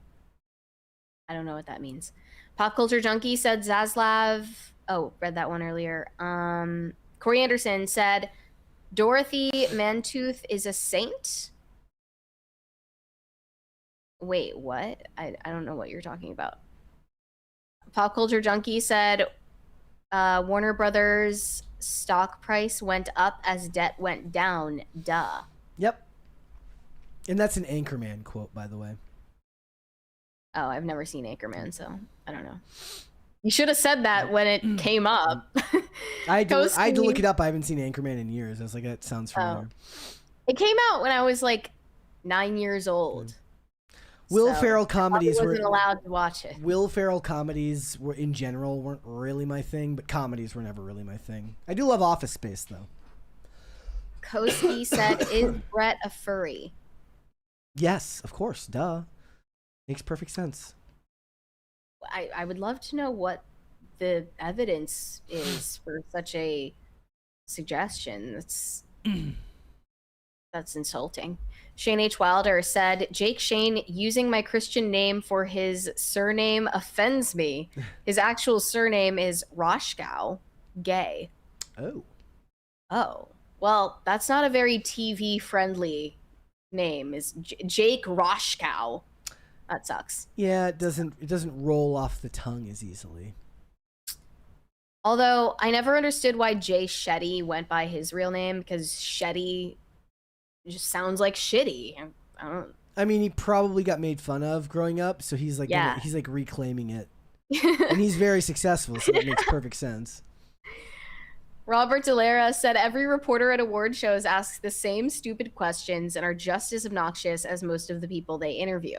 I don't know what that means. Pop Culture Junkie said Zaslav. Oh, read that one earlier. Corey Anderson said, Dorothy Mantooth is a saint? Wait, what? I don't know what you're talking about. Pop Culture Junkie said, Warner Brothers stock price went up as debt went down. Duh. Yep. And that's an Anchorman quote, by the way. Oh, I've never seen Anchorman, so I don't know. You should have said that when it came up. I had to look it up. I haven't seen Anchorman in years. I was like, that sounds familiar. It came out when I was like 9 years old. Will Ferrell comedies wasn't allowed to watch it. Will Ferrell comedies were in general weren't really my thing, but comedies were never really my thing. I do love Office Space though. Koski said, "Is Brett a furry?" Yes, of course. Duh. Makes perfect sense. I would love to know what the evidence is for such a suggestion. It's That's insulting. Shane H. Wilder said, Jake Shane using my Christian name for his surname offends me. His actual surname is Roshkow, gay. Oh. Oh. Well, that's not a very TV friendly name. Is Jake Roshkow. That sucks. Yeah, it doesn't roll off the tongue as easily. Although I never understood why Jay Shetty went by his real name, because Shetty just sounds like shitty. I don't. I mean, he probably got made fun of growing up, so he's like he's like reclaiming it, and he's very successful, so that makes perfect sense. Robert Delera said every reporter at award shows asks the same stupid questions and are just as obnoxious as most of the people they interview.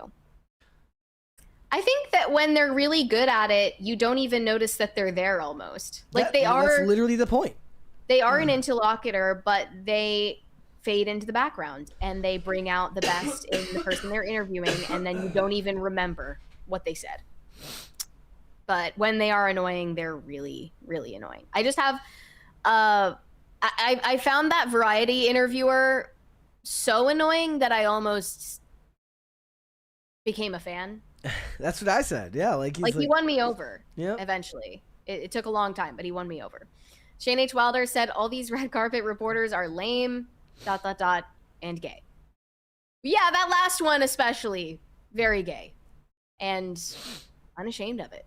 I think that when they're really good at it, you don't even notice that they're there almost. Like That's literally the point. They are an interlocutor, but they fade into the background and they bring out the best in the person they're interviewing, and then you don't even remember what they said. But when they are annoying, they're really, really annoying. I just have I found that Variety interviewer so annoying that I almost became a fan. That's what I said. Yeah, like he won me over. Yeah. Eventually, it took a long time, but he won me over. Shane H. Wilder said all these red carpet reporters are lame. ... and gay. Yeah, that last one especially, very gay, and unashamed of it.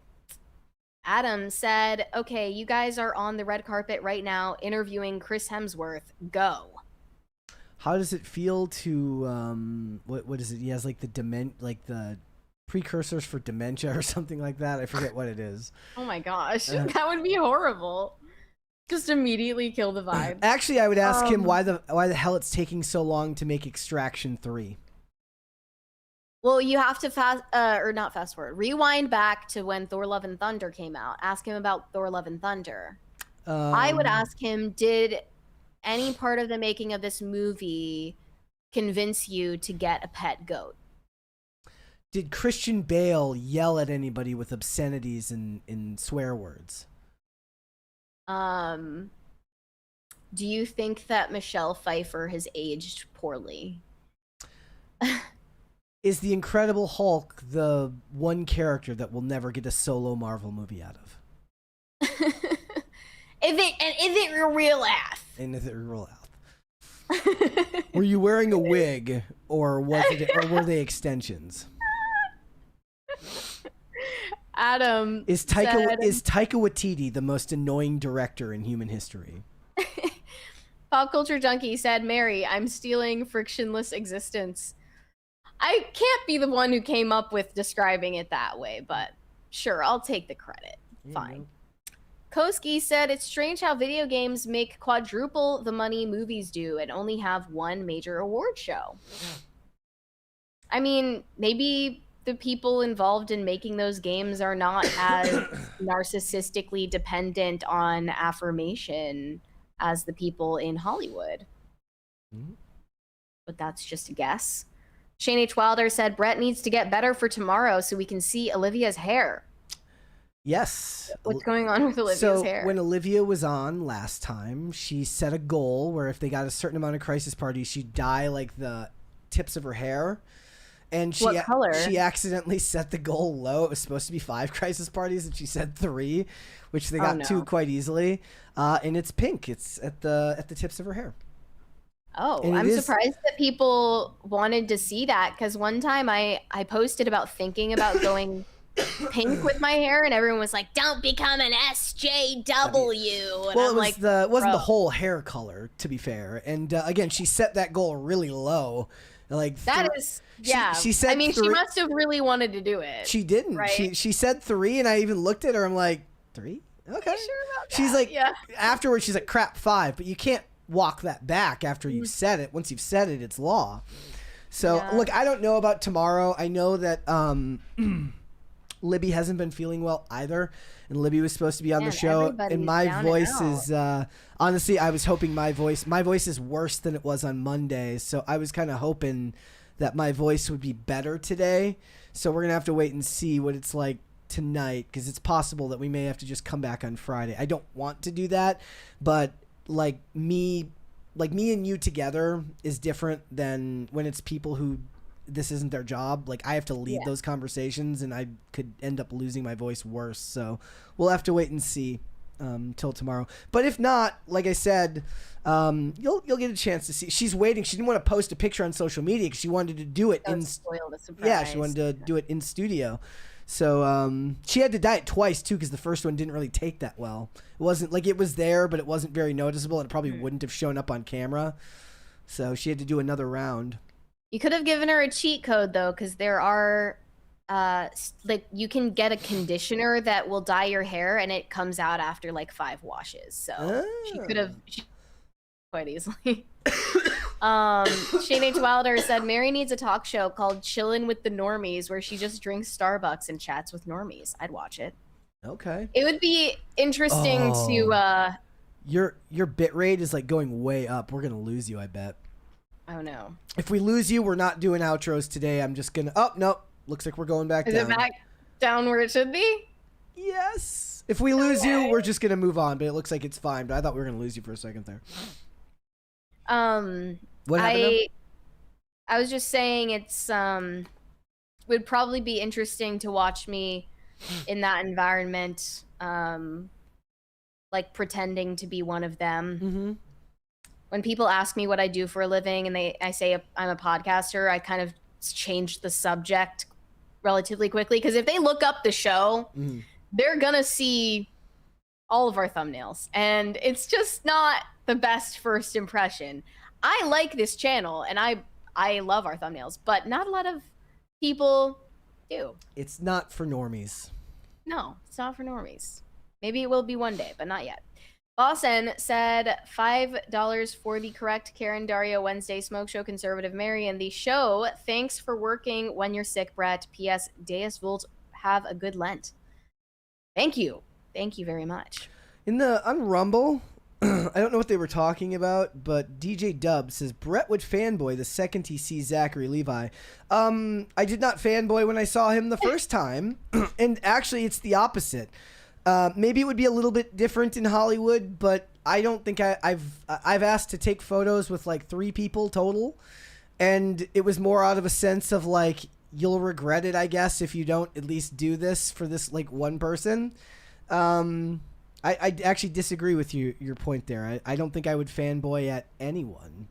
Adam said, okay, you guys are on the red carpet right now interviewing Chris Hemsworth. Go. How does it feel to what is it? He has like the precursors for dementia or something like that. I forget what it is. Oh my gosh, that would be horrible. Just immediately kill the vibe. Actually, I would ask him why the hell it's taking so long to make Extraction 3. Well, you have to rewind back to when Thor: Love and Thunder came out. Ask him about Thor: Love and Thunder. I would ask him, did any part of the making of this movie convince you to get a pet goat? Did Christian Bale yell at anybody with obscenities and swear words? Do you think that Michelle Pfeiffer has aged poorly? Is the Incredible Hulk the one character that we'll never get a solo Marvel movie out of? Is it real ass? And is it real ass? Were you wearing a wig, or were they extensions? Adam is Taika Waititi the most annoying director in human history? Pop Culture Junkie said, Mary, I'm stealing frictionless existence. I can't be the one who came up with describing it that way, but sure, I'll take the credit. Fine. Koski said, it's strange how video games make quadruple the money movies do and only have one major award show. I mean, maybe the people involved in making those games are not as narcissistically dependent on affirmation as the people in Hollywood. But that's just a guess. Shane H. Wilder said, Brett needs to get better for tomorrow so we can see Olivia's hair. Yes. What's going on with Olivia's hair? When Olivia was on last time, she set a goal where if they got a certain amount of crisis parties, she'd dye like the tips of her hair. And what color? She accidentally set the goal low. It was supposed to be 5 crisis parties, and she said 3, which they got 2 quite easily. And it's pink. It's at the tips of her hair. Oh, and I'm surprised that people wanted to see that, because one time I posted about thinking about going pink with my hair, and everyone was like, "Don't become an SJW." And well, it wasn't the whole hair color, to be fair. And again, she set that goal really low. Like that is, yeah. She said. I mean, she must have really wanted to do it. She didn't. Right? She said 3, and I even looked at her. I'm like, 3? Okay. You sure about that? She's like, yeah. Afterwards, she's like, crap, 5. But you can't walk that back after you've said it. Once you've said it, it's law. So look, I don't know about tomorrow. I know that Libby hasn't been feeling well either, and Libby was supposed to be on the show, and my voice is honestly, I was hoping my voice is worse than it was on Monday, so I was kind of hoping that my voice would be better today. So we're gonna have to wait and see what it's like tonight, because it's possible that we may have to just come back on Friday. I don't want to do that, but like me like me and you together is different than when it's people who this isn't their job. Like I have to lead those conversations, and I could end up losing my voice worse. So we'll have to wait and see till tomorrow. But if not, like I said, you'll get a chance to see. She's waiting. She didn't want to post a picture on social media because she wanted to do it spoil the surprise. Yeah, she wanted to do it in studio. So she had to diet twice too because the first one didn't really take that well. It wasn't like it was there, but it wasn't very noticeable, and it probably wouldn't have shown up on camera. So she had to do another round. You could have given her a cheat code though, because there are like you can get a conditioner that will dye your hair, and it comes out after like 5 washes. So she could have quite easily. Shane H. Wilder said Mary needs a talk show called Chillin' with the Normies, where she just drinks Starbucks and chats with normies. I'd watch it. Okay. It would be interesting to. Your bit rate is like going way up. We're gonna lose you, I bet. Oh no. If we lose you, we're not doing outros today. I'm just gonna. Oh nope. Looks like we're going back down. Is it back down where it should be? Yes. If we lose you, we're just gonna move on. But it looks like it's fine. But I thought we were gonna lose you for a second there. What happened? I was just saying it's would probably be interesting to watch me in that environment, like pretending to be one of them. Mm-hmm. When people ask me what I do for a living and I say I'm a podcaster, I kind of change the subject relatively quickly, because if they look up the show, they're gonna see all of our thumbnails, and it's just not the best first impression. I like this channel, and I love our thumbnails, but not a lot of people do. It's not for normies. No, it's not for normies. Maybe it will be one day, but not yet. Lawson said $5 for the correct Karen Dario Wednesday Smoke Show Conservative Mary and the show. Thanks for working when you're sick, Brett. P.S. Deus Vult, have a good Lent. Thank you. Thank you very much. On Rumble, I don't know what they were talking about, but DJ Dub says Brett would fanboy the second he sees Zachary Levi. I did not fanboy when I saw him the first time, and actually it's the opposite. Maybe it would be a little bit different in Hollywood, but I don't think I've asked to take photos with like 3 people total, and it was more out of a sense of like, you'll regret it, I guess, if you don't at least do this for this like one person. I actually disagree with your point there. I don't think I would fanboy at anyone.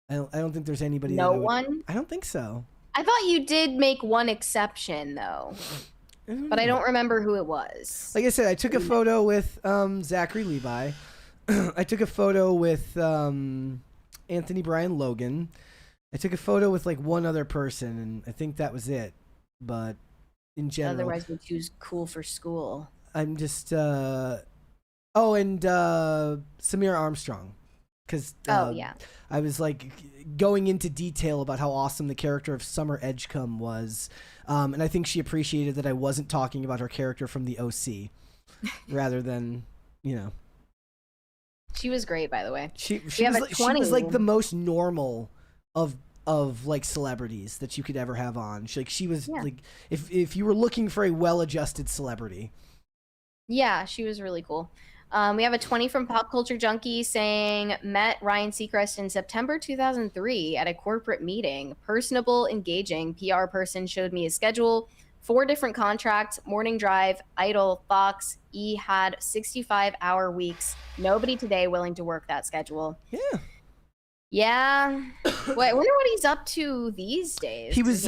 I don't think there's anybody. No one? I don't think so. I thought you did make one exception though. But I don't remember who it was. Like I said, I took a photo with Zachary Levi. I took a photo with Anthony Brian Logan. I took a photo with like one other person, and I think that was it. But in general, otherwise we choose cool for school. I'm just and Samira Armstrong, because I was like going into detail about how awesome the character of Summer Edgecombe was. And I think she appreciated that I wasn't talking about her character from the OC, rather than, you know. She was great, by the way. She was like the most normal of like celebrities that you could ever have on. She was like, if you were looking for a well-adjusted celebrity. Yeah, she was really cool. We have a 20 from Pop Culture Junkie saying, met Ryan Seacrest in September 2003 at a corporate meeting. Personable, engaging, PR person showed me his schedule. 4 different contracts, morning drive, Idol, Fox. He had 65-hour weeks. Nobody today willing to work that schedule. Yeah. Yeah. Well, I wonder what he's up to these days. He was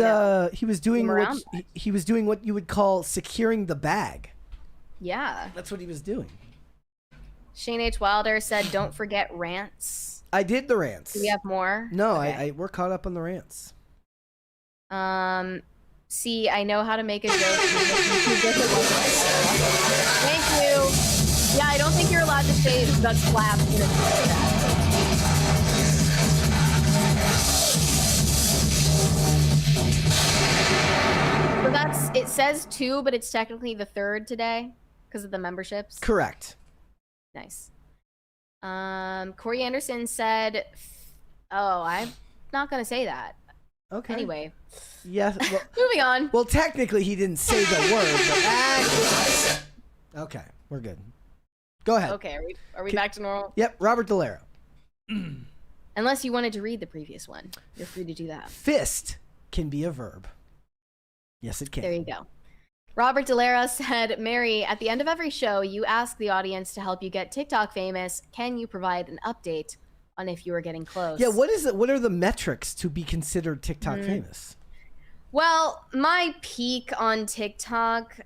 doing what you would call securing the bag. Yeah. That's what he was doing. Shane H. Wilder said, don't forget rants. I did the rants. Do we have more? No, okay. we're caught up on the rants. See, I know how to make a joke. Thank you. Yeah, I don't think you're allowed to say the clap in the chat. So it says 2, but it's technically the 3rd today because of the memberships. Correct. Nice. Corey Anderson said, oh, I'm not going to say that. Okay. Anyway. Yes. Well, moving on. Well, technically he didn't say the word, but okay, we're good. Go ahead. Okay, are we back to normal? Yep, Robert DeLaro. Unless you wanted to read the previous one. You're free to do that. Fist can be a verb. Yes, it can. There you go. Robert Delara said, Mary, at the end of every show, you ask the audience to help you get TikTok famous. Can you provide an update on if you are getting close? Yeah, what is it? What are the metrics to be considered TikTok famous? Well, my peak on TikTok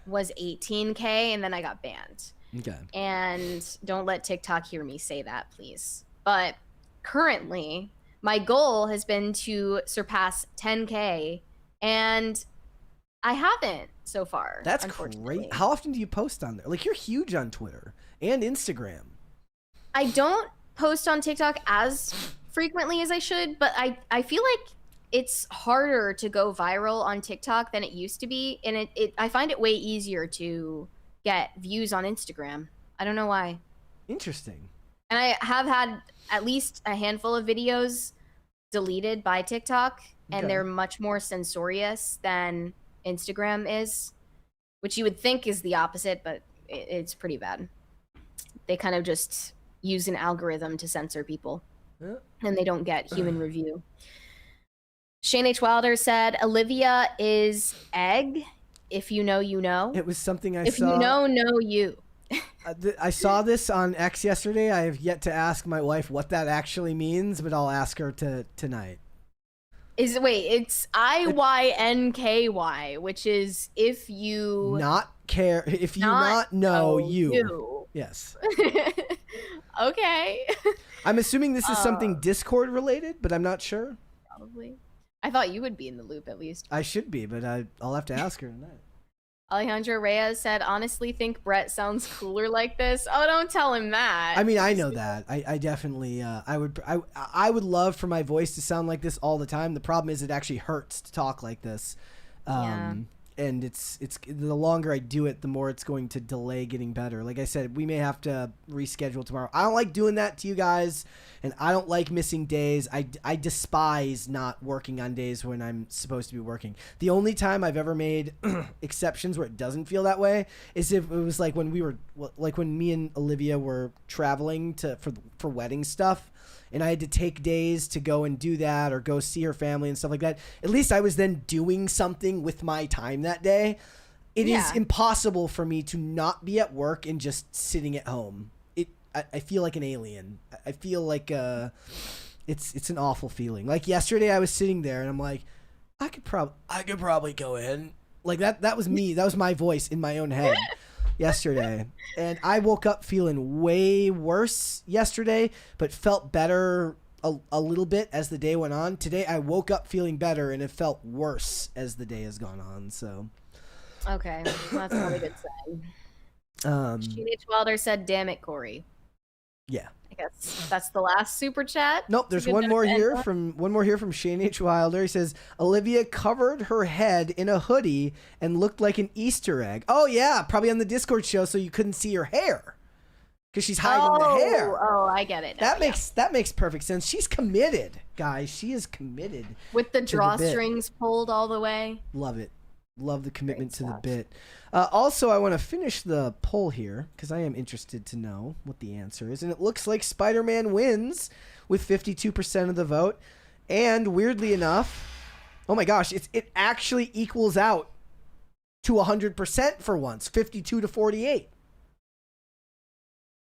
was 18K, and then I got banned. Okay. And don't let TikTok hear me say that, please. But currently, my goal has been to surpass 10K, and I haven't so far. That's great. How often do you post on there? Like, you're huge on Twitter and Instagram. I don't post on TikTok as frequently as I should, but I feel like it's harder to go viral on TikTok than it used to be, and I find it way easier to get views on Instagram. I don't know why. Interesting. And I have had at least a handful of videos deleted by TikTok, and they're much more censorious than Instagram is, which you would think is the opposite, but it's pretty bad. They kind of just use an algorithm to censor people, and they don't get human review. Shane H. Wilder said, Olivia is egg. If you know, you know. It was something I if saw. If you know you. I saw this on X yesterday. I have yet to ask my wife what that actually means, but I'll ask her tonight. It's IYNKY, which is if you not care, if you not know you. Yes. Okay. I'm assuming this is something Discord related, but I'm not sure. Probably. I thought you would be in the loop at least. I should be, but I'll have to ask her tonight. Alejandro Reyes said, honestly think Brett sounds cooler like this. Oh, don't tell him that. I mean, I know that. I definitely, I would love for my voice to sound like this all the time. The problem is it actually hurts to talk like this. And it's the longer I do it, the more it's going to delay getting better. Like I said, we may have to reschedule tomorrow. I don't like doing that to you guys, and I don't like missing days. I despise not working on days when I'm supposed to be working. The only time I've ever made exceptions where it doesn't feel that way is if it was like when when me and Olivia were traveling for wedding stuff, and I had to take days to go and do that or go see her family and stuff like that. At least I was then doing something with my time that day. It is impossible for me to not be at work and just sitting at home. I feel like an alien. I feel like it's an awful feeling. Like yesterday I was sitting there and I'm like, I could probably go in. Like that was me. That was my voice in my own head. Yesterday, and I woke up feeling way worse yesterday, but felt better a little bit as the day went on. Today I woke up feeling better, and it felt worse as the day has gone on. So okay, well, that's probably a good sign. Shane H. Wilder said, damn it, Corey. Yeah, I guess that's the last super chat. Nope, there's one more here from Shane H. Wilder. He says, Olivia covered her head in a hoodie and looked like an Easter egg. Oh yeah, probably on the Discord show so you couldn't see her hair because she's hiding the hair. Oh, I get it. That makes perfect sense. She's committed, guys. She is committed. With the drawstrings pulled all the way. Love it. Love the commitment to the bit. Also, I want to finish the poll here because I am interested to know what the answer is. And it looks like Spider-Man wins with 52% of the vote. And weirdly enough, oh my gosh, it actually equals out to 100% for once, 52 to 48.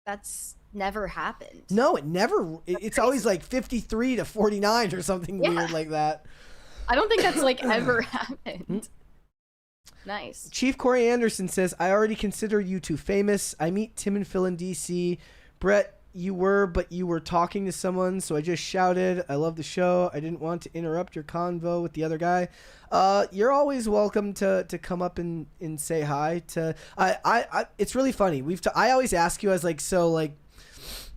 That's never happened. No, it never. It's always like 53 to 49 or something weird like that. I don't think that's like ever happened. Nice. Chief Corey Anderson says, I already consider you two famous. I meet Tim and Phil in DC. Brett, you were talking to someone, so I just shouted, I love the show. I didn't want to interrupt your convo with the other guy. You're always welcome to come up and say hi to it's really funny. I always ask you, I was like, so like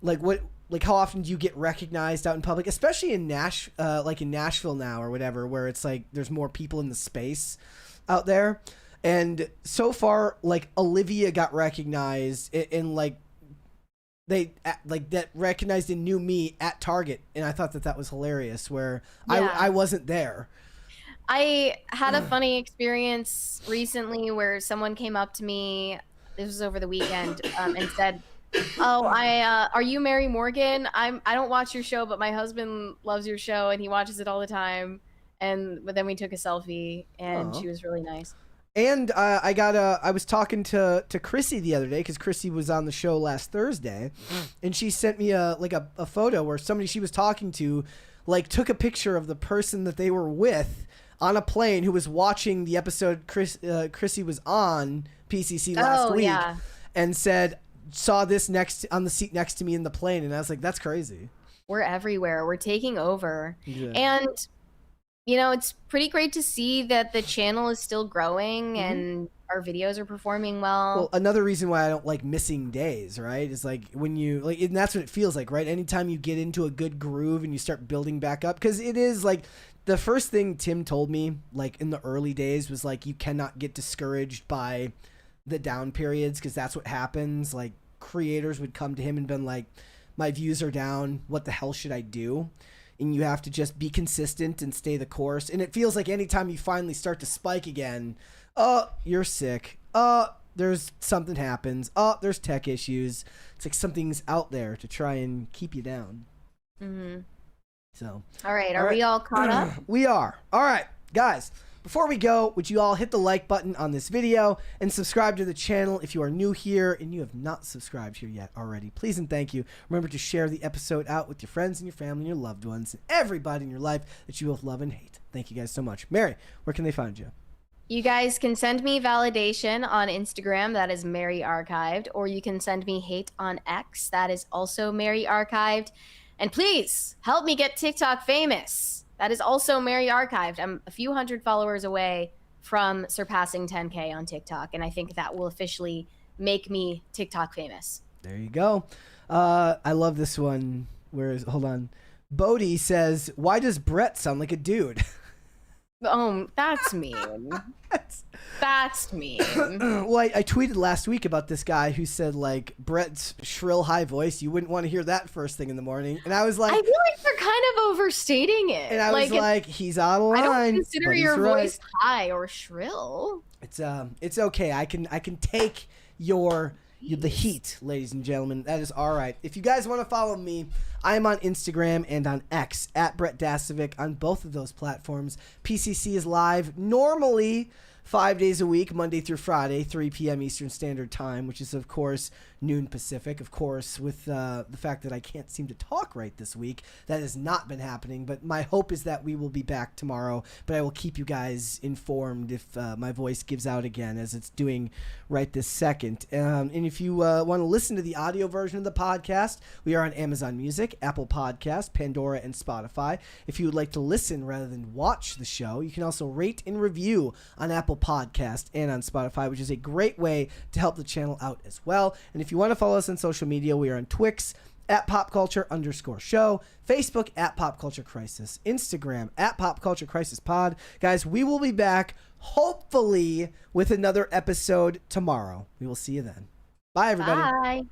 what, like how often do you get recognized out in public, especially in Nashville now or whatever, where it's like there's more people in the space out there. And so far, like Olivia got recognized in like they like that recognized and knew me at Target, and I thought that was hilarious. Where I wasn't there. I had a funny experience recently where someone came up to me. This was over the weekend, and said, Oh, are you Mary Morgan? I don't watch your show, but my husband loves your show and he watches it all the time. But then we took a selfie and she was really nice. And I was talking to Chrissy the other day because Chrissy was on the show last Thursday, and she sent me a photo where somebody she was talking to like took a picture of the person that they were with on a plane who was watching the episode Chrissy was on PCC last week, and saw this on the seat next to me in the plane, and I was like, that's crazy. We're everywhere. We're taking over. Yeah. And you know, it's pretty great to see that the channel is still growing and our videos are performing well. Well, another reason why I don't like missing days, right? Is like when you like, and that's what it feels like, right? Anytime you get into a good groove and you start building back up, because it is like the first thing Tim told me, like in the early days, was like you cannot get discouraged by the down periods because that's what happens. Like creators would come to him and been like, my views are down. What the hell should I do? And you have to just be consistent and stay the course. And it feels like anytime you finally start to spike again, you're sick. There's something happens. There's tech issues. It's like something's out there to try and keep you down. So. All right. Are we all caught up? We are. All right, guys. Before we go, would you all hit the like button on this video and subscribe to the channel if you are new here and you have not subscribed here yet already. Please and thank you. Remember to share the episode out with your friends and your family and your loved ones and everybody in your life that you both love and hate. Thank you guys so much. Mary, where can they find you? You guys can send me validation on Instagram. That is Mary Archived. Or you can send me hate on X. That is also Mary Archived. And please help me get TikTok famous. That is also Mary Archived. I'm a few hundred followers away from surpassing 10K on TikTok, and I think that will officially make me TikTok famous. There you go. I love this one. Hold on. Bodie says, why does Brett sound like a dude? Oh, that's mean. That's mean. Well, I tweeted last week about this guy who said, like, Brett's shrill, high voice, you wouldn't want to hear that first thing in the morning. And I was like... I feel like they're kind of overstating it. And I was like, he's out of line. I don't consider your voice high or shrill. It's okay. I can take the heat, ladies and gentlemen. That is all right. If you guys want to follow me, I am on Instagram and on X at Brett Dasovic on both of those platforms. PCC is live normally 5 days a week, Monday through Friday, 3 p.m. Eastern Standard Time, which is, of course, noon Pacific. Of course, with the fact that I can't seem to talk right this week, that has not been happening. But my hope is that we will be back tomorrow. But I will keep you guys informed if my voice gives out again, as it's doing right this second. And if you want to listen to the audio version of the podcast, we are on Amazon Music, Apple Podcast, Pandora, and Spotify. If you would like to listen rather than watch the show, you can also rate and review on Apple Podcast and on Spotify, which is a great way to help the channel out as well. And if you want to follow us on social media, we are on Twix at popculture_show, Facebook at popculturecrisis, Instagram at popculturecrisisPod. Guys, we will be back hopefully with another episode tomorrow. We will see you then. Bye, everybody. Bye.